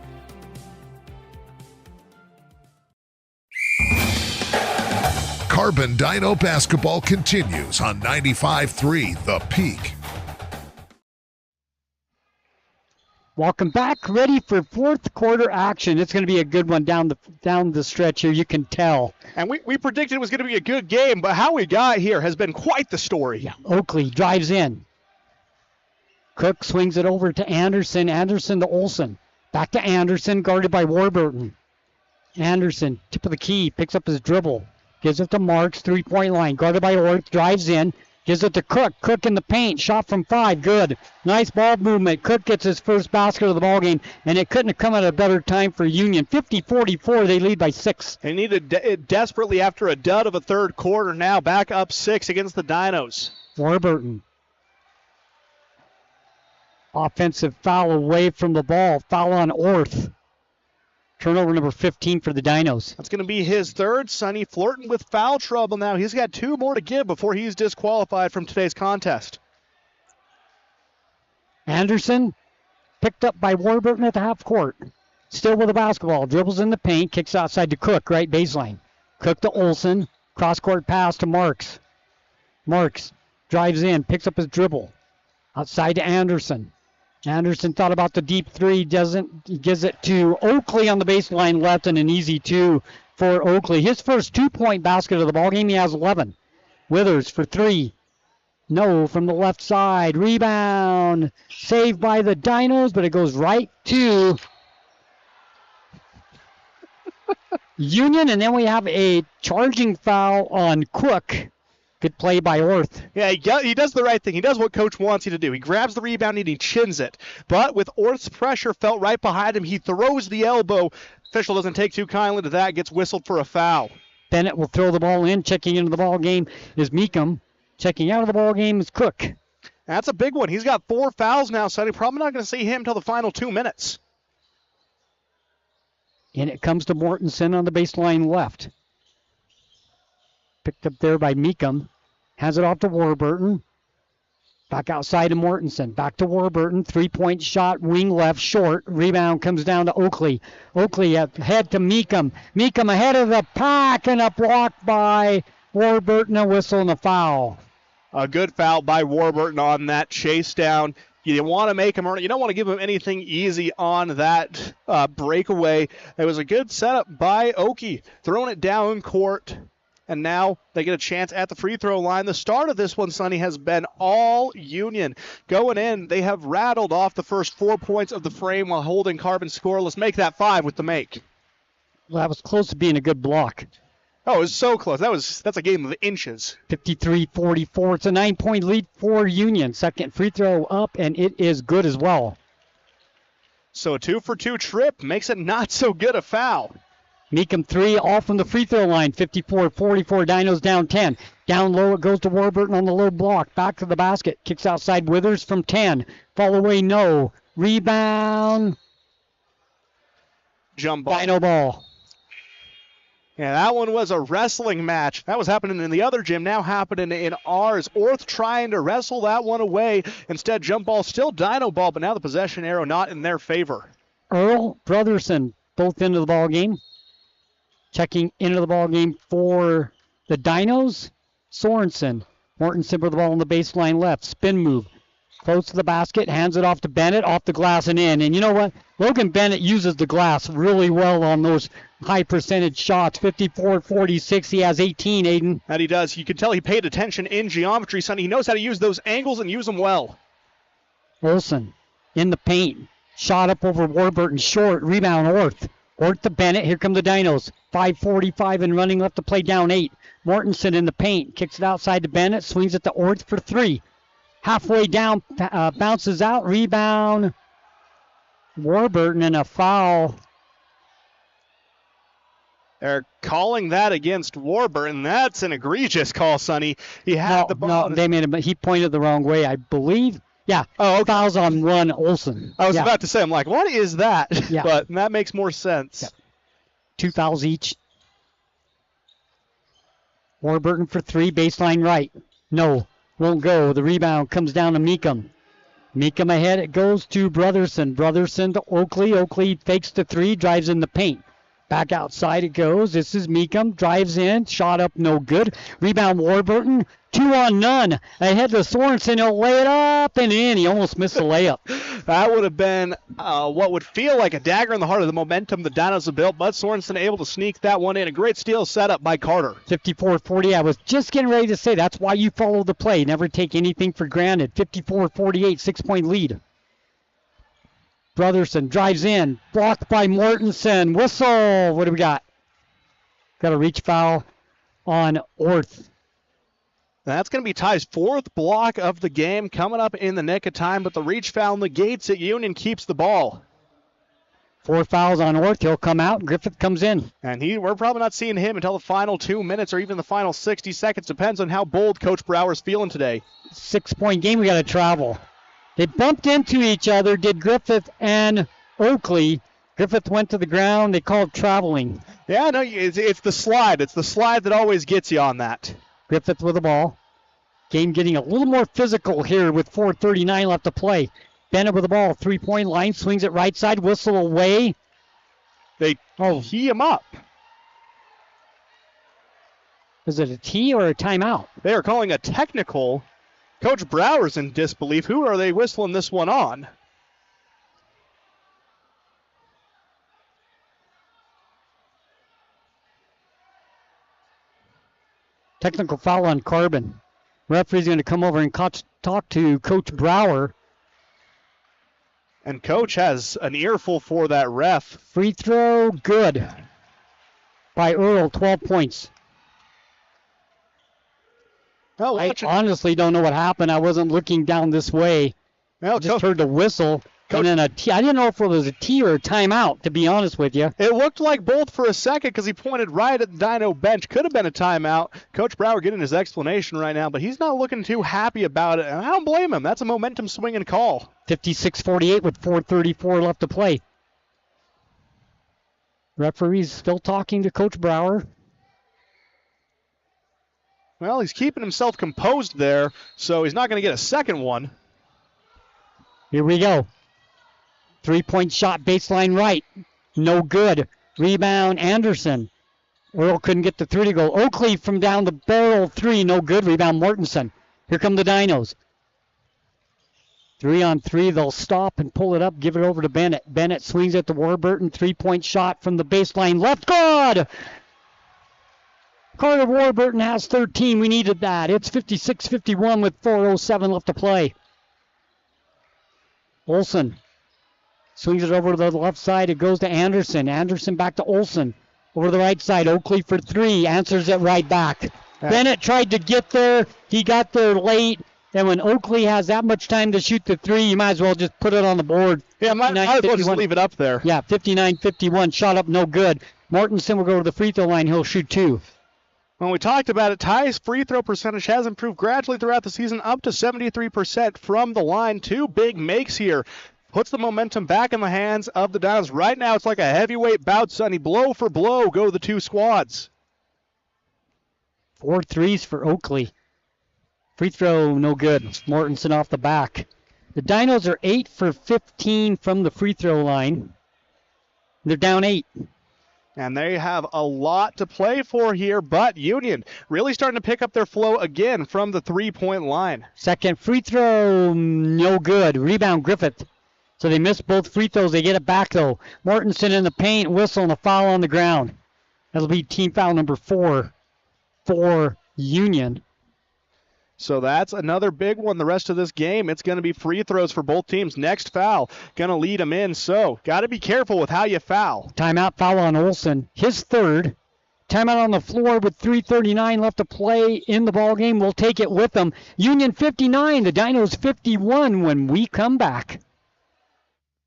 Carbon Dino Basketball continues on 95.3 The Peak. Welcome back. Ready for fourth quarter action. It's going to be a good one down the stretch here. You can tell. And we predicted it was going to be a good game, but how we got here has been quite the story. Yeah. Oakley drives in. Cook swings it over to Anderson. Anderson to Olsen. Back to Anderson, guarded by Warburton. Anderson, tip of the key, picks up his dribble. Gives it to Marks, 3-point line. Guarded by Orth, drives in. Gives it to Cook. Cook in the paint. Shot from 5. Good. Nice ball movement. Cook gets his first basket of the ball game, and it couldn't have come at a better time for Union. 50-44, they lead by 6. They needed it desperately after a dud of a third quarter. Now back up 6 against the Dinos. Warburton. Offensive foul away from the ball. Foul on Orth. Turnover number 15 for the Dinos. That's going to be his third. Sonny flirting with foul trouble now. He's got 2 more to give before he's disqualified from today's contest. Anderson picked up by Warburton at the half court. Still with the basketball. Dribbles in the paint. Kicks outside to Cook, right baseline. Cook to Olsen. Cross-court pass to Marks. Marks drives in. Picks up his dribble. Outside to Anderson. Anderson thought about the deep three. Doesn't. He gives it to Oakley on the baseline left, and an easy 2 for Oakley. His first 2-point basket of the ballgame. He has 11. Withers for 3. No, from the left side. Rebound. Saved by the Dinos, but it goes right to Union, and then we have a charging foul on Cook. Good play by Orth. Yeah, he does the right thing. He does what Coach wants you to do. He grabs the rebound and he chins it. But with Orth's pressure felt right behind him, he throws the elbow. Official doesn't take too kindly to that. Gets whistled for a foul. Bennett will throw the ball in. Checking into the ball game is Meekum. Checking out of the ball game is Cook. That's a big one. He's got 4 fouls now, so you're probably not going to see him until the final 2 minutes. And it comes to Mortensen on the baseline left. Picked up there by Meekum. Has it off to Warburton. Back outside to Mortensen. Back to Warburton. 3-point shot. Wing left. Short. Rebound comes down to Oakley. Oakley ahead to Meekum. Meekum ahead of the pack. And a block by Warburton. A whistle and a foul. A good foul by Warburton on that chase down. You want to make him earn it. You don't want to give him anything easy on that breakaway. It was a good setup by Okie. Throwing it down court. And now they get a chance at the free throw line. The start of this one, Sonny, has been all Union. Going in, they have rattled off the first 4 points of the frame while holding Carbon scoreless. Make that 5 with the make. Well, that was close to being a good block. Oh, it was so close. That's a game of inches. 53-44. It's a 9-point lead for Union. Second free throw up, and it is good as well. So a 2-for-2 trip makes it not so good a foul. Meekum 3, all from the free throw line. 54-44, Dinos down 10. Down low, it goes to Warburton on the low block. Back to the basket. Kicks outside Withers from 10. Fall away, no. Rebound. Jump ball. Dino ball. Yeah, that one was a wrestling match. That was happening in the other gym, now happening in ours. Orth trying to wrestle that one away. Instead, jump ball, still Dino ball, but now the possession arrow not in their favor. Earl, Brotherson, both into the ball game. Checking into the ball game for the Dinos, Sorensen. Mortensen with the ball on the baseline left. Spin move. Close to the basket, hands it off to Bennett, off the glass and in. And you know what? Logan Bennett uses the glass really well on those high percentage shots. 54-46. He has 18, Aiden. That he does. You can tell he paid attention in geometry, Sonny. He knows how to use those angles and use them well. Olsen in the paint. Shot up over Warburton. Short. Rebound, Orth. Orth to Bennett. Here come the Dinos. 5:45 and running left to play, down 8. Mortensen in the paint. Kicks it outside to Bennett. Swings it to Orth for 3. Halfway down. Bounces out. Rebound. Warburton and a foul. They're calling that against Warburton. That's an egregious call, Sonny. He had the ball. No, they made him. He pointed the wrong way, I believe. Yeah. Oh, okay. Fouls on one Olsen. I was about to say, I'm like, what is that? Yeah. But that makes more sense. Yeah. 2 fouls each. Warburton for 3, baseline right. No, won't go. The rebound comes down to Meekum. Meekum ahead. It goes to Brotherson. Brotherson to Oakley. Oakley fakes the 3, drives in the paint. Back outside it goes. This is Meekum. Drives in. Shot up, no good. Rebound Warburton. 2 on none. Ahead to Sorensen. He'll lay it up and in. He almost missed the layup. That would have been what would feel like a dagger in the heart of the momentum the Dinos have built. But Sorensen able to sneak that one in. A great steal setup by Carter. 54-40. I was just getting ready to say that's why you follow the play. Never take anything for granted. 54-48. 6-point lead. Brotherson drives in. Blocked by Mortensen. Whistle. What do we got? Got a reach foul on Orth. That's going to be Ty's 4th block of the game, coming up in the nick of time, but the reach foul negates it. Union keeps the ball. 4 fouls on Orth. He'll come out. Griffith comes in. And we're probably not seeing him until the final 2 minutes or even the final 60 seconds. Depends on how bold Coach Brower's feeling today. 6-point game. We got to travel. They bumped into each other, did Griffith and Oakley. Griffith went to the ground. They called traveling. Yeah, no, it's the slide. It's the slide that always gets you on that. Griffith with the ball. Game getting a little more physical here with 4:39 left to play. Bennett with the ball. 3-point line. Swings it right side. Whistle away. They tee him up. Is it a tee or a timeout? They are calling a technical. Coach Brower's in disbelief. Who are they whistling this one on? Technical foul on Carbon. Referee's going to come over and talk to Coach Brower. And Coach has an earful for that ref. Free throw, good. By Earl, 12 points. Well, I honestly don't know what happened. I wasn't looking down this way. Well, I just heard the whistle. And then a tee. I didn't know if it was a tee or a timeout, to be honest with you. It looked like both for a second because he pointed right at the Dino bench. Could have been a timeout. Coach Brower getting his explanation right now, but he's not looking too happy about it, and I don't blame him. That's a momentum swinging call. 56-48 with 4:34 left to play. Referee's still talking to Coach Brower. Well, he's keeping himself composed there, so he's not going to get a second one. Here we go. 3-point shot, baseline right. No good. Rebound, Anderson. Earl couldn't get the three to go. Oakley from down the barrel, 3, no good. Rebound, Mortensen. Here come the Dinos. 3-on-3, they'll stop and pull it up, give it over to Bennett. Bennett swings it to Warburton. 3-point shot from the baseline left. Good! Carter Warburton has 13. We needed that. It's 56-51 with 4:07 left to play. Olsen swings it over to the left side. It goes to Anderson. Anderson back to Olsen. Over to the right side. Oakley for 3. Answers it right back. Bennett tried to get there. He got there late. And when Oakley has that much time to shoot the 3, you might as well just put it on the board. Yeah, might as well just leave it up there. Yeah, 59-51. Shot up, no good. Mortensen will go to the free throw line. He'll shoot 2. When we talked about it, Ty's free throw percentage has improved gradually throughout the season, up to 73% from the line. 2 big makes here. Puts the momentum back in the hands of the Dinos. Right now, it's like a heavyweight bout, Sonny. Blow for blow go the 2 squads. 4 threes for Oakley. Free throw, no good. Mortensen off the back. The Dinos are 8 for 15 from the free throw line. They're down 8. And they have a lot to play for here, but Union really starting to pick up their flow again from the 3-point line. Second free throw, no good. Rebound, Griffith. So they missed both free throws. They get it back, though. Mortensen in the paint, whistle, and a foul on the ground. That'll be team foul number 4 for Union. So that's another big one the rest of this game. It's going to be free throws for both teams. Next foul, going to lead them in. So got to be careful with how you foul. Timeout foul on Olsen. His 3rd. Timeout on the floor with 3:39 left to play in the ball game. We'll take it with them. Union 59, the Dinos 51 when we come back.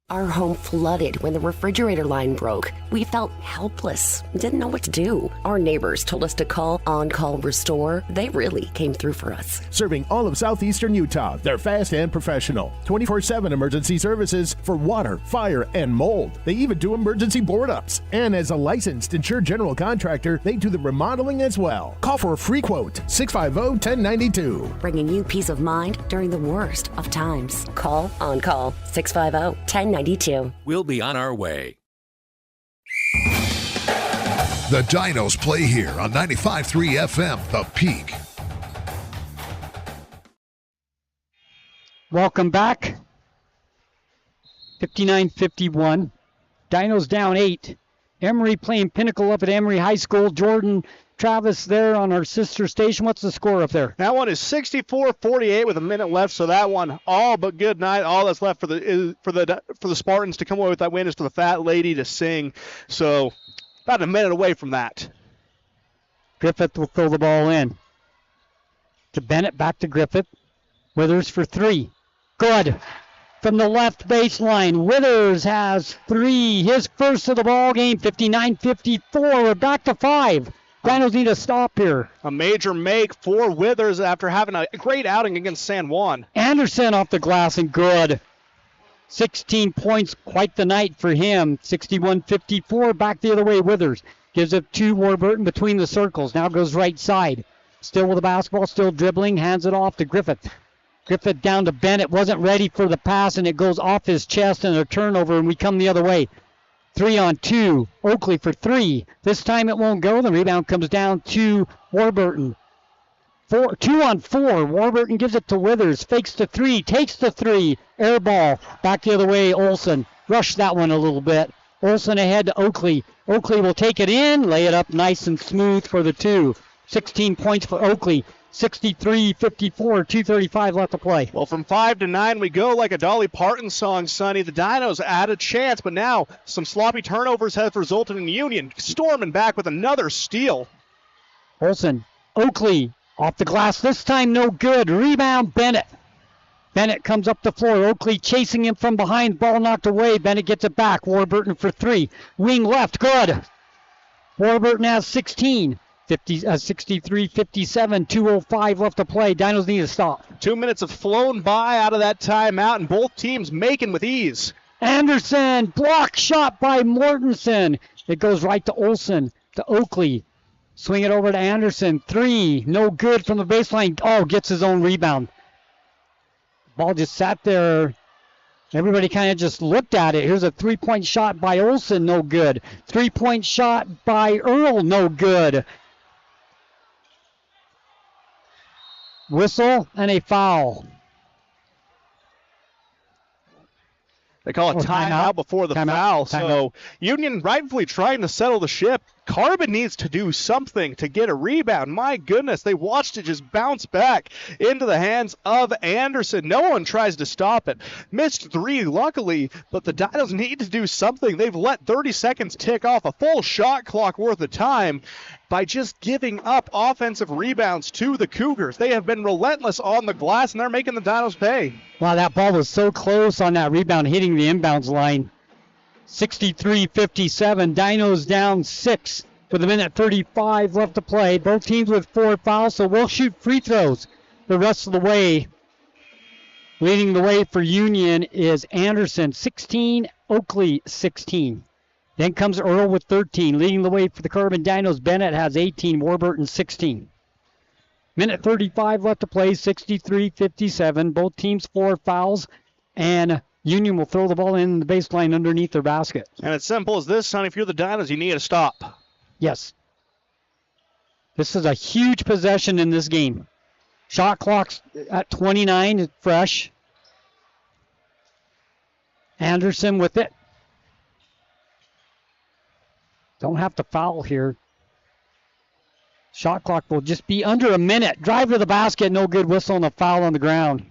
Our home flooded when the refrigerator line broke. We felt helpless, didn't know what to do. Our neighbors told us to call On Call Restore. They really came through for us. Serving all of southeastern Utah, they're fast and professional. 24/7 emergency services for water, fire, and mold. They even do emergency board-ups. And as a licensed insured general contractor, they do the remodeling as well. Call for a free quote, 650-1092. Bringing you peace of mind during the worst of times. Call On Call, 650-1092. We'll be on our way. The Dinos play here on 95.3 FM, The Peak. Welcome back. 59-51. Dinos down 8. Emory playing Pinnacle up at Emory High School. Jordan Travis there on our sister station. What's the score up there? That one is 64-48 with a minute left. So that one all but good night. All that's left for the Spartans to come away with that win is for the Fat Lady to sing. So about a minute away from that. Griffith will throw the ball in. To Bennett, back to Griffith. Withers for 3. Good. From the left baseline, Withers has 3. His first of the ball game, 59-54. We're back to 5. Dinos need a stop here. A major make for Withers after having a great outing against San Juan. Anderson off the glass and good. 16 points, quite the night for him. 61-54, back the other way. Withers gives it to Warburton between the circles. Now goes right side. Still with the basketball, still dribbling, hands it off to Griffith. Griffith down to Bennett, wasn't ready for the pass, and it goes off his chest and a turnover, and we come the other way. 3-on-2, Oakley for 3. This time it won't go. The rebound comes down to Warburton. 2-on-4, Warburton gives it to Withers, fakes the 3, takes the 3, air ball, back the other way, Olsen. Rushed that one a little bit. Olsen ahead to Oakley. Oakley will take it in, lay it up nice and smooth for the 2. 16 points for Oakley. 63-54, 2:35 left to play. Well, from 5 to 9 we go like a Dolly Parton song, Sonny. The Dinos had a chance, but now some sloppy turnovers have resulted in Union storming back with another steal. Olsen, Oakley, off the glass this time, no good. Rebound, Bennett. Bennett comes up the floor. Oakley chasing him from behind. Ball knocked away. Bennett gets it back. Warburton for 3. Wing left, good. Warburton has 16. 63-57, 2:05 left to play. Dinos need to stop. 2 minutes have flown by out of that timeout, and both teams making with ease. Anderson, block shot by Mortensen. It goes right to Olsen, to Oakley. Swing it over to Anderson. 3, no good from the baseline. Oh, gets his own rebound. Ball just sat there. Everybody kind of just looked at it. Here's a 3-point shot by Olsen, no good. 3-point shot by Earl, no good. Whistle and a foul. They call it timeout before the foul. So Union rightfully trying to settle the ship. Carbon needs to do something to get a rebound. My goodness, they watched it just bounce back into the hands of Anderson. No one tries to stop it. Missed 3, luckily, but the Dinos need to do something. They've let 30 seconds tick off a full shot clock worth of time by just giving up offensive rebounds to the Cougars. They have been relentless on the glass, and they're making the Dinos pay. Wow, that ball was so close on that rebound, hitting the inbounds line. 63-57, Dinos down 6 with 1:35 left to play. Both teams with 4 fouls, so we'll shoot free throws the rest of the way. Leading the way for Union is Anderson, 16, Oakley, 16. Then comes Earl with 13. Leading the way for the Carbon Dinos, Bennett has 18, Warburton 16. 1:35 left to play, 63-57. Both teams 4 fouls, and Union will throw the ball in the baseline underneath their basket. And it's simple as this, son. If you're the Dinos, you need to stop. Yes. This is a huge possession in this game. Shot clock's at 29, fresh. Anderson with it. Don't have to foul here. Shot clock will just be under a minute. Drive to the basket, no good. Whistle and a foul on the ground.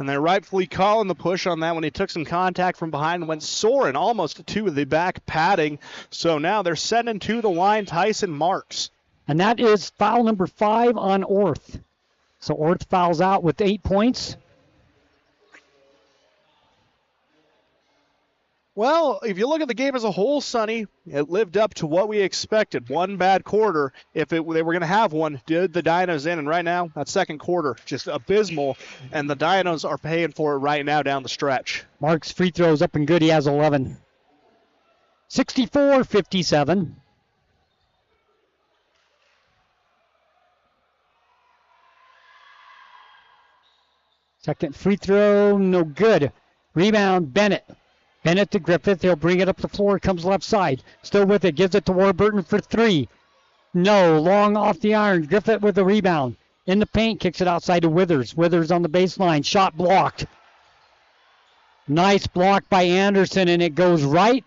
And they're rightfully calling the push on that when he took some contact from behind and went soaring almost to the back padding. So now they're sending to the line Tyson Marks. And that is foul number 5 on Orth. So Orth fouls out with 8 points. Well, if you look at the game as a whole, Sonny, it lived up to what we expected. One bad quarter, if they were going to have one, did the Dinos in. And right now, that second quarter, just abysmal. And the Dinos are paying for it right now down the stretch. Mark's free throws up and good. He has 11. 64-57. Second free throw, no good. Rebound, Bennett. Bennett to Griffith. He'll bring it up the floor. Comes left side. Still with it. Gives it to Warburton for 3. No. Long off the iron. Griffith with the rebound. In the paint. Kicks it outside to Withers. Withers on the baseline. Shot blocked. Nice block by Anderson, and it goes right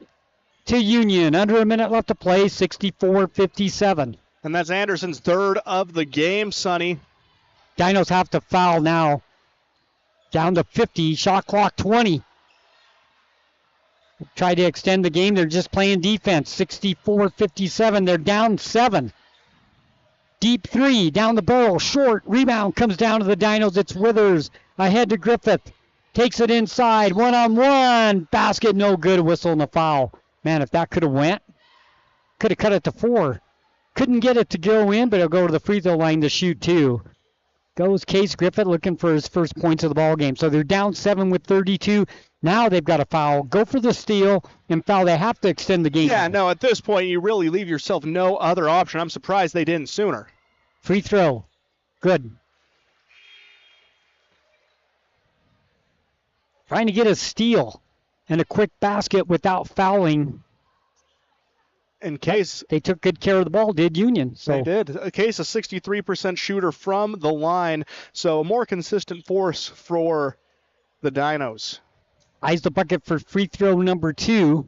to Union. Under a minute left to play. 64-57. And that's Anderson's third of the game, Sonny. Dinos have to foul now. Down to 50. Shot clock 20. Try to extend the game. They're just playing defense. 64-57. They're down 7. Deep 3. Down the barrel. Short. Rebound comes down to the Dinos. It's Withers. Ahead to Griffith. Takes it inside. 1-on-1. Basket no good. Whistle and a foul. Man, if that could have went. Could have cut it to 4. Couldn't get it to go in, but it'll go to the free throw line to shoot 2. goes Case Griffith looking for his first points of the ball game. So they're down 7 with 32. Now they've got to foul, go for the steal, and foul. They have to extend the game. Yeah, no, at this point, you really leave yourself no other option. I'm surprised they didn't sooner. Free throw. Good. Trying to get a steal and a quick basket without fouling. In Case, they took good care of the ball, did Union. So they did. Case, a 63% shooter from the line, so a more consistent force for the Dinos. Eyes the bucket for free throw number 2.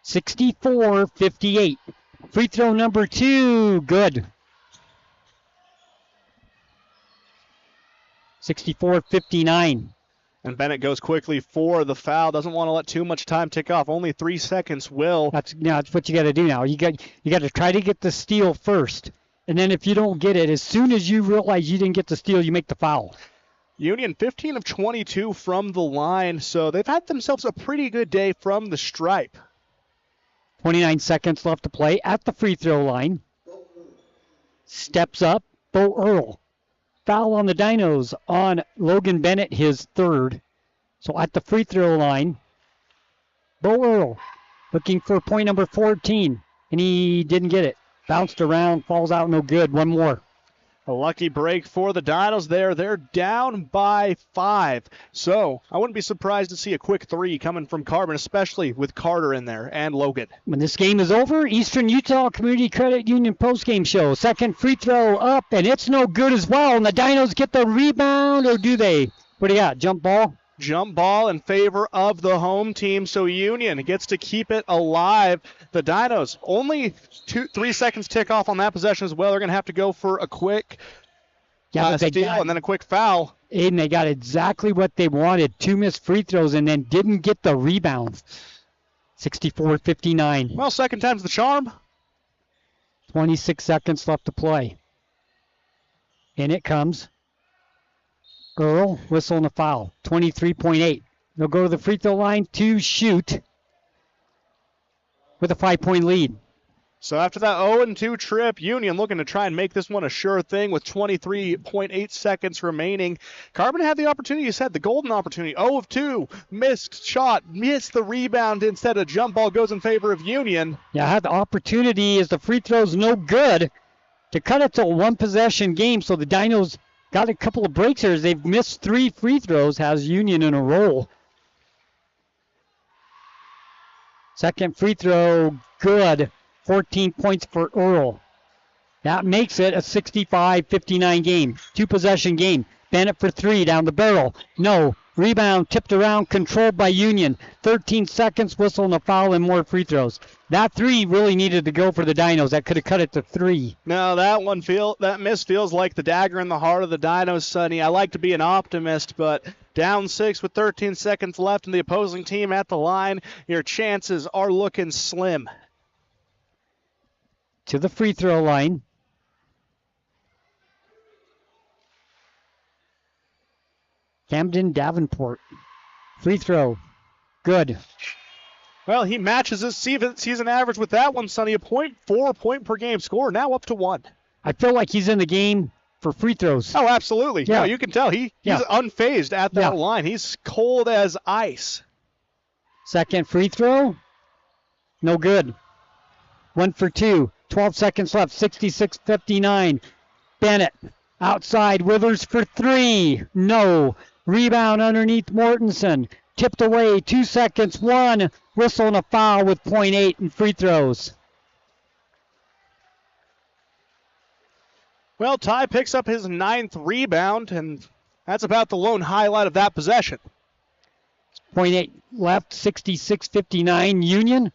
64-58. Free throw number 2, good. 64-59. And Bennett goes quickly for the foul. Doesn't want to let too much time tick off. Only 3 seconds will. That's what you got to do now. You got to try to get the steal first. And then if you don't get it, as soon as you realize you didn't get the steal, you make the foul. Union 15 of 22 from the line, so they've had themselves a pretty good day from the stripe. 29 seconds left to play at the free throw line. Steps up, Bo Earl. Foul on the Dinos on Logan Bennett, his 3rd. So at the free throw line, Bo Earl looking for point number 14, and he didn't get it. Bounced around, falls out, no good. One more. A lucky break for the Dinos there. They're down by 5. So I wouldn't be surprised to see a quick 3 coming from Carbon, especially with Carter in there and Logan. When this game is over, Eastern Utah Community Credit Union postgame show. Second free throw up, and it's no good as well. And the Dinos get the rebound, or do they? What do you got, jump ball? Jump ball in favor of the home team, so Union gets to keep it alive. The Dinos, only 3 seconds tick off on that possession as well. They're going to have to go for a quick steal and then a quick foul. Aiden, they got exactly what they wanted. 2 missed free throws and then didn't get the rebound. 64-59. Well, second time's the charm. 26 seconds left to play. In it comes. Earl, whistle and a foul. 23.8. They'll go to the free throw line to shoot with a 5-point lead. So after that 0-2 trip, Union looking to try and make this one a sure thing with 23.8 seconds remaining. Carbon had the opportunity, you said, the golden opportunity. 0 of 2, missed shot, missed the rebound instead. A jump ball goes in favor of Union. Yeah, had the opportunity as the free throw's no good to cut it to a 1-possession game. So the Dinos got a couple of breaks here as they've missed 3 free throws, has Union in a roll. Second free throw, good. 14 points for Earl. That makes it a 65-59 game. 2-possession game. Bennett for 3 down the barrel. No. Rebound tipped around, controlled by Union. 13 seconds, whistle and a foul and more free throws. That 3 really needed to go for the Dinos. That could have cut it to 3. No, that miss feels like the dagger in the heart of the Dinos, Sonny. I like to be an optimist, but down 6 with 13 seconds left and the opposing team at the line, your chances are looking slim. To the free throw line. Camden Davenport. Free throw. Good. Well, he matches his season average with that one, Sonny. A 0.4 point per game score, now up to 1. I feel like he's in the game for free throws. Oh, absolutely. Yeah. No, you can tell he's unfazed at that line. He's cold as ice. Second free throw. No good. 1 for 2. 12 seconds left. 66-59. Bennett outside. Withers for 3. No. Rebound underneath Mortensen. Tipped away. 2 seconds. 1. Whistle and a foul with 0.8 in free throws. Well, Ty picks up his 9th rebound, and that's about the lone highlight of that possession. 0.8 left. 66-59. Union.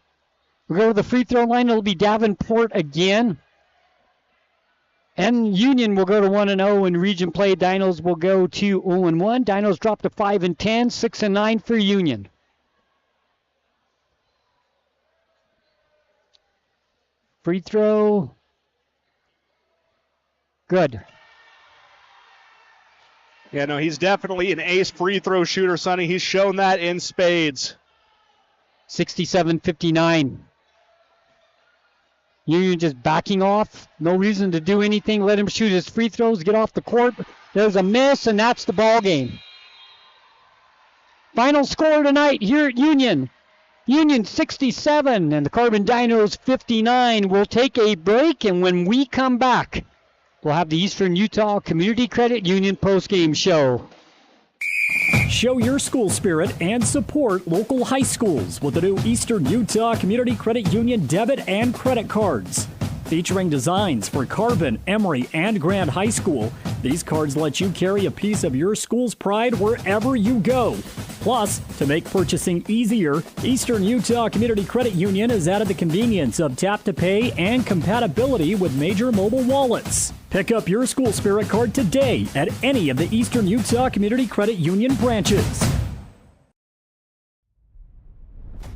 We'll go to the free throw line. It'll be Davenport again. And Union will go to 1-0 in region play. Dinos will go to 0-1. Dinos drop to 5-10, 6-9 for Union. Free throw. Good. Yeah, no, he's definitely an ace free throw shooter, Sonny. He's shown that in spades. 67-59. Union just backing off. No reason to do anything. Let him shoot his free throws, get off the court. There's a miss, and that's the ball game. Final score tonight here at Union. Union 67 and the Carbon Dinos 59. We'll take a break, and when we come back, we'll have the Eastern Utah Community Credit Union postgame show. Show your school spirit and support local high schools with the new Eastern Utah Community Credit Union debit and credit cards. Featuring designs for Carbon, Emory, and Grand High School, these cards let you carry a piece of your school's pride wherever you go. Plus, to make purchasing easier, Eastern Utah Community Credit Union has added the convenience of tap-to-pay and compatibility with major mobile wallets. Pick up your school spirit card today at any of the Eastern Utah Community Credit Union branches.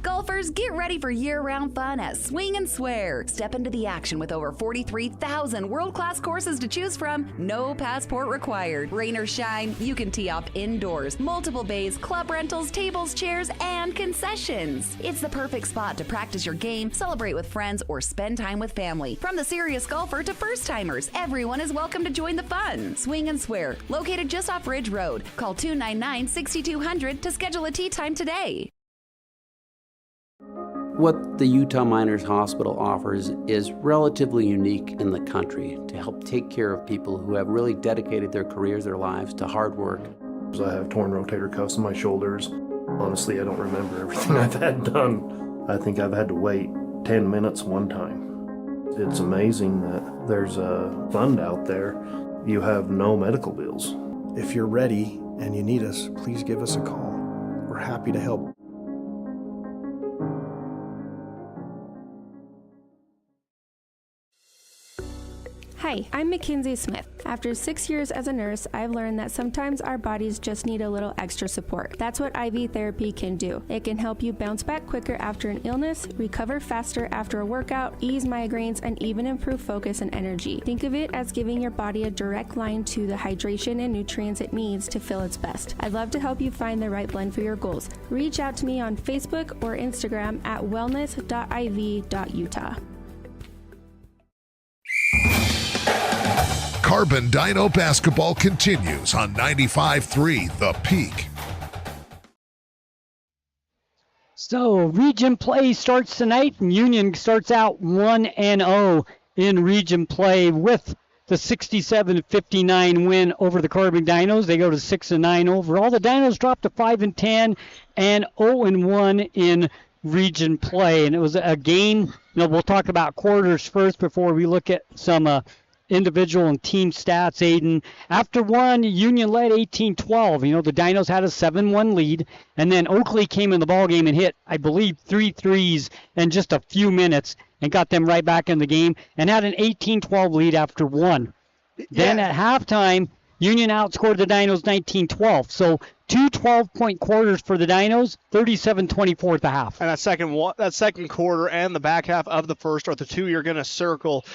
Golfers, get ready for year-round fun at Swing and Swear. Step into the action with over 43,000 world-class courses to choose from. No passport required. Rain or shine, you can tee off indoors. Multiple bays, club rentals, tables, chairs, and concessions. It's the perfect spot to practice your game, celebrate with friends, or spend time with family. From the serious golfer to first-timers, everyone is welcome to join the fun. Swing and Swear, located just off Ridge Road. Call 299-6200 to schedule a tee time today. What the Utah Miners Hospital offers is relatively unique in the country to help take care of people who have really dedicated their careers, their lives to hard work. I have torn rotator cuffs in my shoulders. Honestly, I don't remember everything I've had done. I think I've had to wait 10 minutes one time. It's amazing that there's a fund out there. You have no medical bills. If you're ready and you need us, please give us a call. We're happy to help. Hi, I'm Mackenzie Smith. After 6 years as a nurse, I've learned that sometimes our bodies just need a little extra support. That's what IV therapy can do. It can help you bounce back quicker after an illness, recover faster after a workout, ease migraines, and even improve focus and energy. Think of it as giving your body a direct line to the hydration and nutrients it needs to feel its best. I'd love to help you find the right blend for your goals. Reach out to me on Facebook or Instagram at wellness.iv.utah. Carbon Dino basketball continues on 95.3 The Peak. So region play starts tonight, and Union starts out 1-0 in region play with the 67-59 win over the Carbon Dinos. They go to 6-9 overall. The Dinos dropped to 5-10 and 0-1 in region play, and it was a game. We'll talk about quarters first before we look at some individual and team stats, Aiden. After one, Union led 18-12. The Dinos had a 7-1 lead, and then Oakley came in the ballgame and hit, I believe, 3 threes in just a few minutes and got them right back in the game and had an 18-12 lead after one. Yeah. Then at halftime, Union outscored the Dinos 19-12. So 2 12-point quarters for the Dinos, 37-24 at the half. And that second quarter and the back half of the first are the two you're going to circle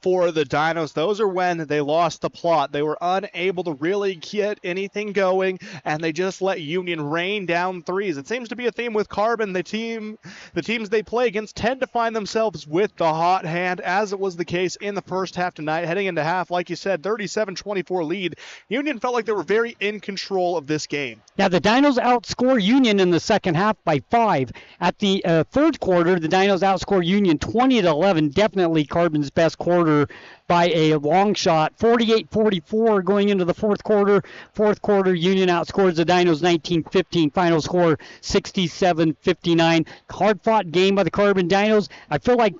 for the Dinos. Those are when they lost the plot. They were unable to really get anything going, and they just let Union rain down threes. It seems to be a theme with Carbon. The teams they play against tend to find themselves with the hot hand, as it was the case in the first half tonight. Heading into half, like you said, 37-24 lead. Union felt like they were very in control of this game. Now, the Dinos outscore Union in the second half by 5. At the third quarter, the Dinos outscore Union 20-11. Definitely Carbon's best quarter by a long shot. 48-44 going into the fourth quarter. Fourth quarter, Union outscores the Dinos 19-15. Final score 67-59. Hard-fought game by the Carbon Dinos. I feel like,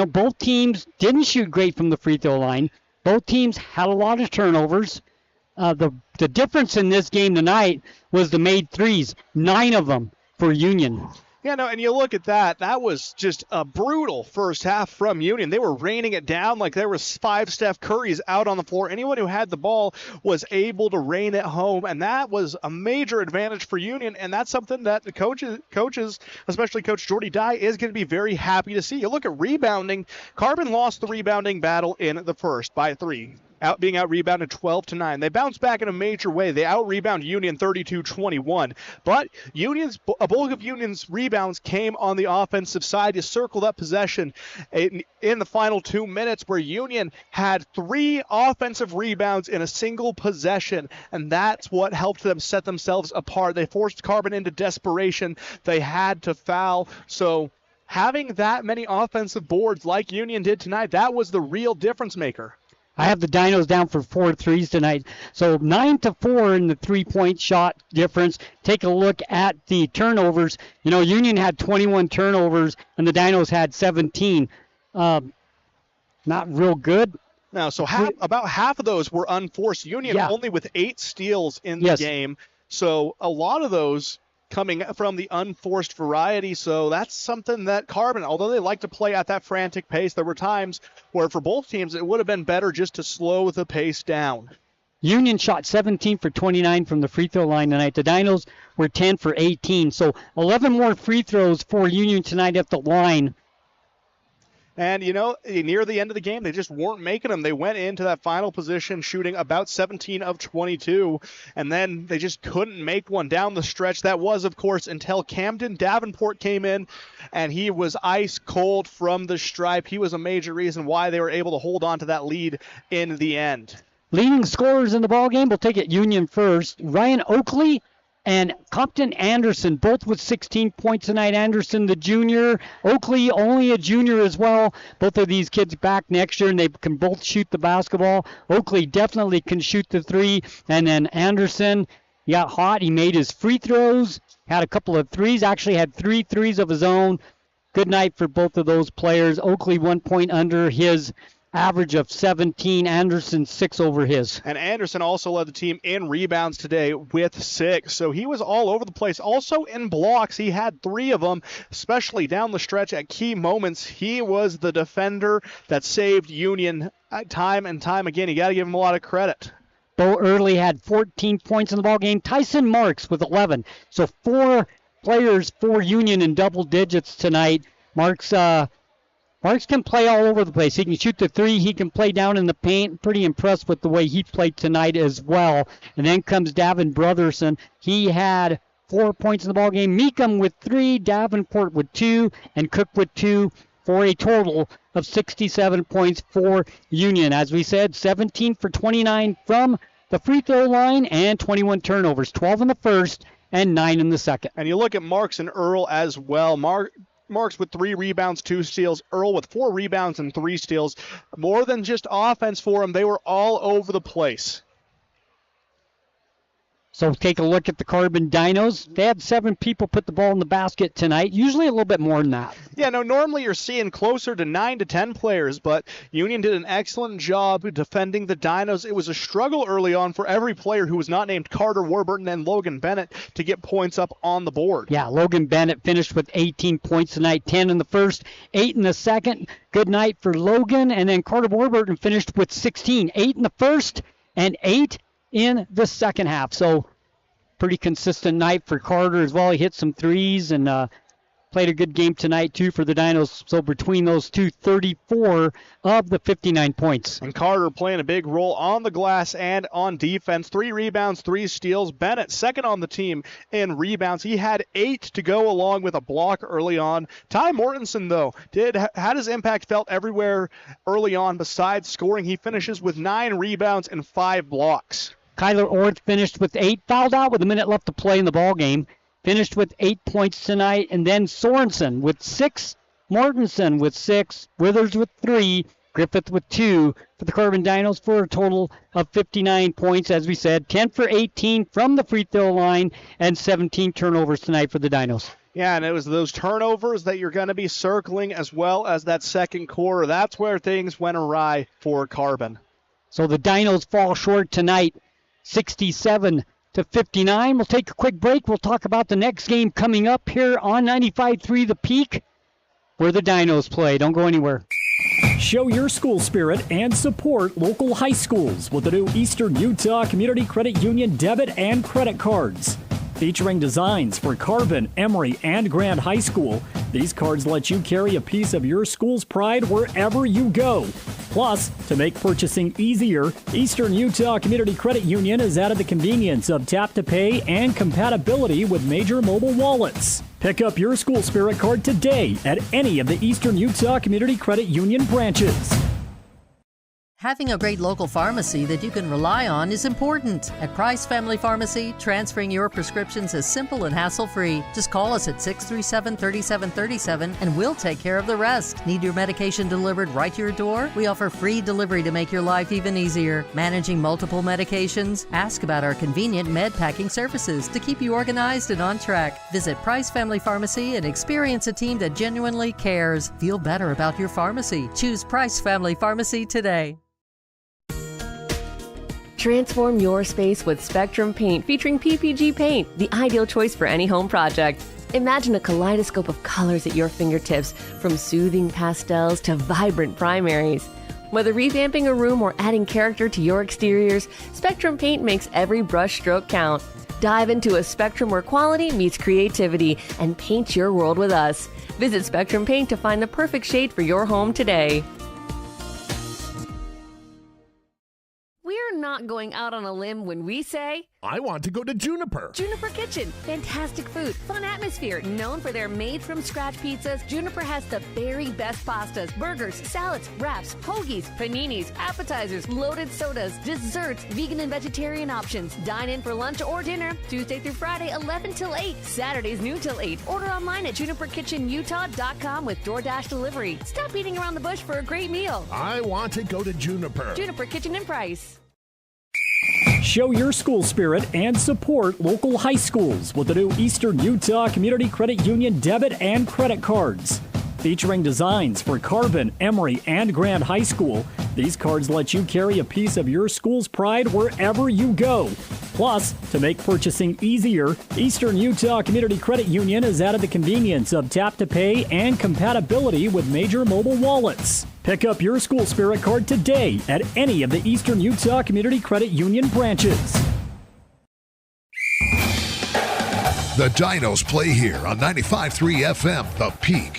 both teams didn't shoot great from the free throw line. Both teams had a lot of turnovers. The difference in this game tonight was the made threes, 9 of them for Union. Yeah, no, and you look at that. That was just a brutal first half from Union. They were raining it down like there was 5 Steph Currys out on the floor. Anyone who had the ball was able to rain it home, and that was a major advantage for Union, and that's something that the coaches, especially Coach Jordy Dye, is going to be very happy to see. You look at rebounding. Carbon lost the rebounding battle in the first by 3. being out-rebounded 12-9. They bounced back in a major way. They out-rebound Union 32-21. But a bulk of Union's rebounds came on the offensive side. You circle that possession in the final 2 minutes where Union had 3 offensive rebounds in a single possession, and that's what helped them set themselves apart. They forced Carbon into desperation. They had to foul. So having that many offensive boards like Union did tonight, that was the real difference maker. I have the Dinos down for 4 threes tonight. So 9-4 in the three-point shot difference. Take a look at the turnovers. Union had 21 turnovers, and the Dinos had 17. Not real good. No, so about half of those were unforced. Union only with 8 steals in the game. So a lot of those coming from the unforced variety. So that's something that Carbon, although they like to play at that frantic pace, there were times where for both teams it would have been better just to slow the pace down. Union shot 17 for 29 from the free throw line tonight. The Dinos were 10 for 18. So 11 more free throws for Union tonight at the line. And, near the end of the game, they just weren't making them. They went into that final position shooting about 17 of 22, and then they just couldn't make one down the stretch. That was, of course, until Camden Davenport came in, and he was ice cold from the stripe. He was a major reason why they were able to hold on to that lead in the end. Leading scorers in the ballgame, we'll take it Union first. Ryan Oakley and Compton Anderson, both with 16 points tonight. Anderson, the junior. Oakley, only a junior as well. Both of these kids back next year, and they can both shoot the basketball. Oakley definitely can shoot the three. And then Anderson, he got hot. He made his free throws, had a couple of threes, actually had 3 threes of his own. Good night for both of those players. Oakley 1 point under his average of 17. Anderson 6 over his. And Anderson also led the team in rebounds today with 6. So he was all over the place. Also in blocks, he had 3 of them, especially down the stretch at key moments. He was the defender that saved Union time and time again. You got to give him a lot of credit. Bo Early had 14 points in the ballgame. Tyson Marks with 11. So 4 players for Union in double digits tonight. Marks can play all over the place. He can shoot the 3. He can play down in the paint. Pretty impressed with the way he played tonight as well. And then comes Davin Brotherson. He had 4 points in the ballgame. Meekum with 3, Davenport with 2, and Cook with 2 for a total of 67 points for Union. As we said, 17 for 29 from the free throw line and 21 turnovers. 12 in the first and 9 in the second. And you look at Marks and Earl as well. Marks with 3 rebounds, 2 steals. Earl with 4 rebounds and 3 steals. More than just offense for them. They were all over the place. So take a look at the Carbon Dinos. They had 7 people put the ball in the basket tonight. Usually a little bit more than that. Yeah, no, normally you're seeing closer to 9 to 10 players, but Union did an excellent job defending the Dinos. It was a struggle early on for every player who was not named Carter Warburton and Logan Bennett to get points up on the board. Yeah, Logan Bennett finished with 18 points tonight, 10 in the first, 8 in the second. Good night for Logan. And then Carter Warburton finished with 16, 8 in the first and 8 in the second half. So pretty consistent night for Carter as well. He hit some threes and played a good game tonight too for the Dinos. So between those two, 34 of the 59 points. And Carter playing a big role on the glass and on defense. 3 rebounds, 3 steals. Bennett second on the team in rebounds. He had 8 to go along with a block early on. Ty Mortensen, though, had his impact felt everywhere early on besides scoring. He finishes with 9 rebounds and 5 blocks. Kyler Orth finished with 8, fouled out with a minute left to play in the ball game. Finished with 8 points tonight. And then Sorensen with 6, Mortensen with 6, Withers with 3, Griffith with 2 for the Carbon Dinos for a total of 59 points. As we said, 10 for 18 from the free throw line and 17 turnovers tonight for the Dinos. Yeah, and it was those turnovers that you're going to be circling as well as that second quarter. That's where things went awry for Carbon. So the Dinos fall short tonight, 67-59. We'll take a quick break. We'll talk about the next game coming up here on 95.3 The Peak, where the Dinos play. Don't go anywhere. Show your school spirit and support local high schools with the new Eastern Utah Community Credit Union debit and credit cards. Featuring designs for Carbon, Emory, and Grand High School, these cards let you carry a piece of your school's pride wherever you go. Plus, to make purchasing easier, Eastern Utah Community Credit Union has added the convenience of tap-to-pay and compatibility with major mobile wallets. Pick up your School Spirit card today at any of the Eastern Utah Community Credit Union branches. Having a great local pharmacy that you can rely on is important. At Price Family Pharmacy, transferring your prescriptions is simple and hassle-free. Just call us at 637-3737 and we'll take care of the rest. Need your medication delivered right to your door? We offer free delivery to make your life even easier. Managing multiple medications? Ask about our convenient med packing services to keep you organized and on track. Visit Price Family Pharmacy and experience a team that genuinely cares. Feel better about your pharmacy. Choose Price Family Pharmacy today. Transform your space with Spectrum Paint featuring PPG paint, the ideal choice for any home project. Imagine a kaleidoscope of colors at your fingertips, from soothing pastels to vibrant primaries. Whether revamping a room or adding character to your exteriors, Spectrum Paint makes every brush stroke count. Dive into a spectrum where quality meets creativity and paint your world with us. Visit Spectrum Paint to find the perfect shade for your home today. We're not going out on a limb when we say, I want to go to Juniper. Juniper Kitchen. Fantastic food, fun atmosphere. Known for their made-from-scratch pizzas, Juniper has the very best pastas, burgers, salads, wraps, hoagies, paninis, appetizers, loaded sodas, desserts, vegan and vegetarian options. Dine in for lunch or dinner, Tuesday through Friday, 11 till 8. Saturdays, noon till 8. Order online at juniperkitchenutah.com with DoorDash delivery. Stop beating around the bush for a great meal. I want to go to Juniper. Juniper Kitchen and Price. Show your school spirit and support local high schools with the new Eastern Utah Community Credit Union debit and credit cards. Featuring designs for Carbon, Emory, and Grand High School, these cards let you carry a piece of your school's pride wherever you go. Plus, to make purchasing easier, Eastern Utah Community Credit Union has added the convenience of tap-to-pay and compatibility with major mobile wallets. Pick up your School Spirit card today at any of the Eastern Utah Community Credit Union branches. The Dinos play here on 95.3 FM, The Peak.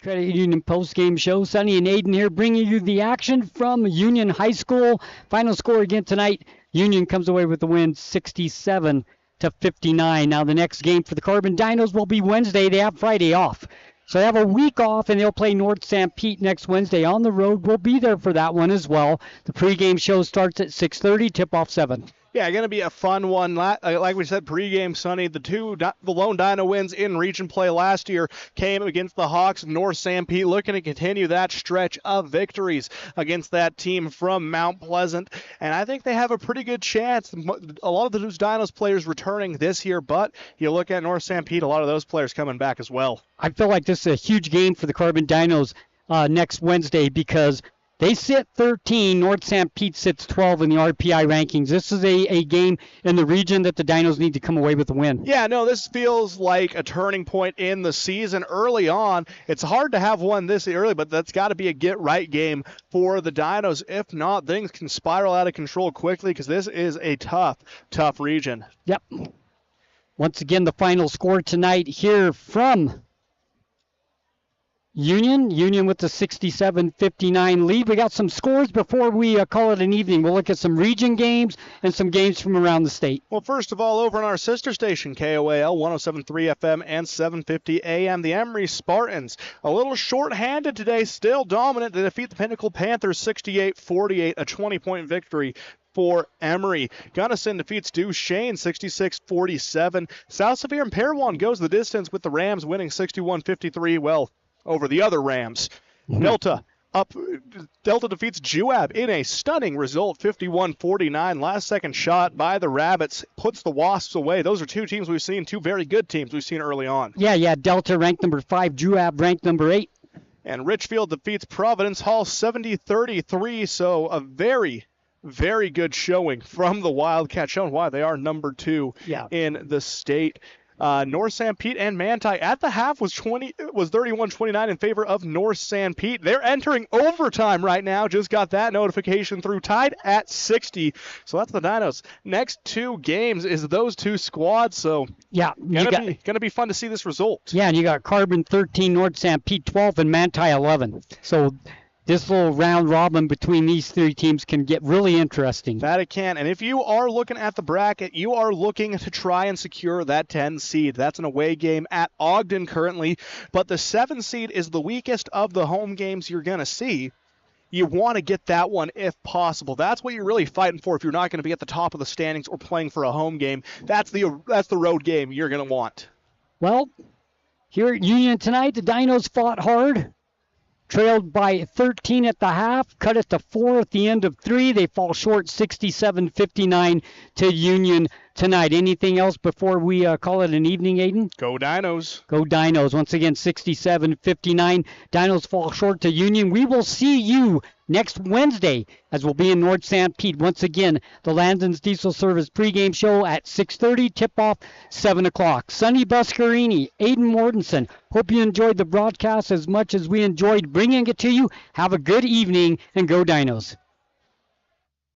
Credit Union post-game show. Sonny and Aiden here bringing you the action from Union High School. Final score again tonight. Union comes away with the win 67-59. Now the next game for the Carbon Dinos will be Wednesday. They have Friday off. So they have a week off, and they'll play North St. Pete next Wednesday on the road. We'll be there for that one as well. The pregame show starts at 6:30, tip-off 7. Yeah, going to be a fun one. Like we said, pregame, Sonny, the lone Dino wins in region play last year came against the Hawks of North St. Pete, looking to continue that stretch of victories against that team from Mount Pleasant. And I think they have a pretty good chance. A lot of those Dinos players returning this year, but you look at North St. Pete, a lot of those players coming back as well. I feel like this is a huge game for the Carbon Dinos next Wednesday because they sit 13. North St. Pete sits 12 in the RPI rankings. This is a game in the region that the Dinos need to come away with a win. Yeah, no, this feels like a turning point in the season early on. It's hard to have one this early, but that's got to be a get-right game for the Dinos. If not, things can spiral out of control quickly because this is a tough region. Yep. Once again, the final score tonight here from Union with the 67-59 lead. We got some scores before we call it an evening. We'll look at some region games and some games from around the state. Well, first of all, over on our sister station, KOAL 107.3 FM and 750 AM, the Emory Spartans, a little short-handed today, still dominant. They defeat the Pinnacle Panthers 68-48, a 20-point victory for Emory. Gunnison defeats Duchesne 66-47. South Sevier and Parowan goes the distance with the Rams winning 61-53. Well, over the other Rams. Delta defeats Juab in a stunning result, 51-49. Last-second shot by the Rabbits puts the Wasps away. Those are two very good teams we've seen early on. Yeah, Delta ranked number 5, Juab ranked number 8. And Richfield defeats Providence Hall 70-33, so a very, very good showing from the Wildcats, showing why they are number 2 in the state. North St. Pete and Manti at the half was 31-29 in favor of North St. Pete. They're entering overtime right now. Just got that notification through, tied at 60. So that's the Dinos. Next two games is those two squads. So yeah, gonna be fun to see this result. Yeah, and you got Carbon 13, North St. Pete 12, and Manti 11. So this little round robin between these three teams can get really interesting. That it can. And if you are looking at the bracket, you are looking to try and secure that 10 seed. That's an away game at Ogden currently. But the 7 seed is the weakest of the home games you're going to see. You want to get that one if possible. That's what you're really fighting for if you're not going to be at the top of the standings or playing for a home game. That's the road game you're going to want. Well, here at Union tonight, the Dinos fought hard. Trailed by 13 at the half, cut it to 4 at the end of 3. They fall short 67-59 to Union tonight. Anything else before we call it an evening, Aiden? Go Dinos. Go Dinos. Once again, 67-59. Dinos fall short to Union. We will see you next Wednesday as we'll be in North St. Pete. Once again, the Landon's Diesel Service pregame show at 6:30, tip-off 7 o'clock. Sonny Buscarini, Aiden Mortensen. Hope you enjoyed the broadcast as much as we enjoyed bringing it to you. Have a good evening and go Dinos.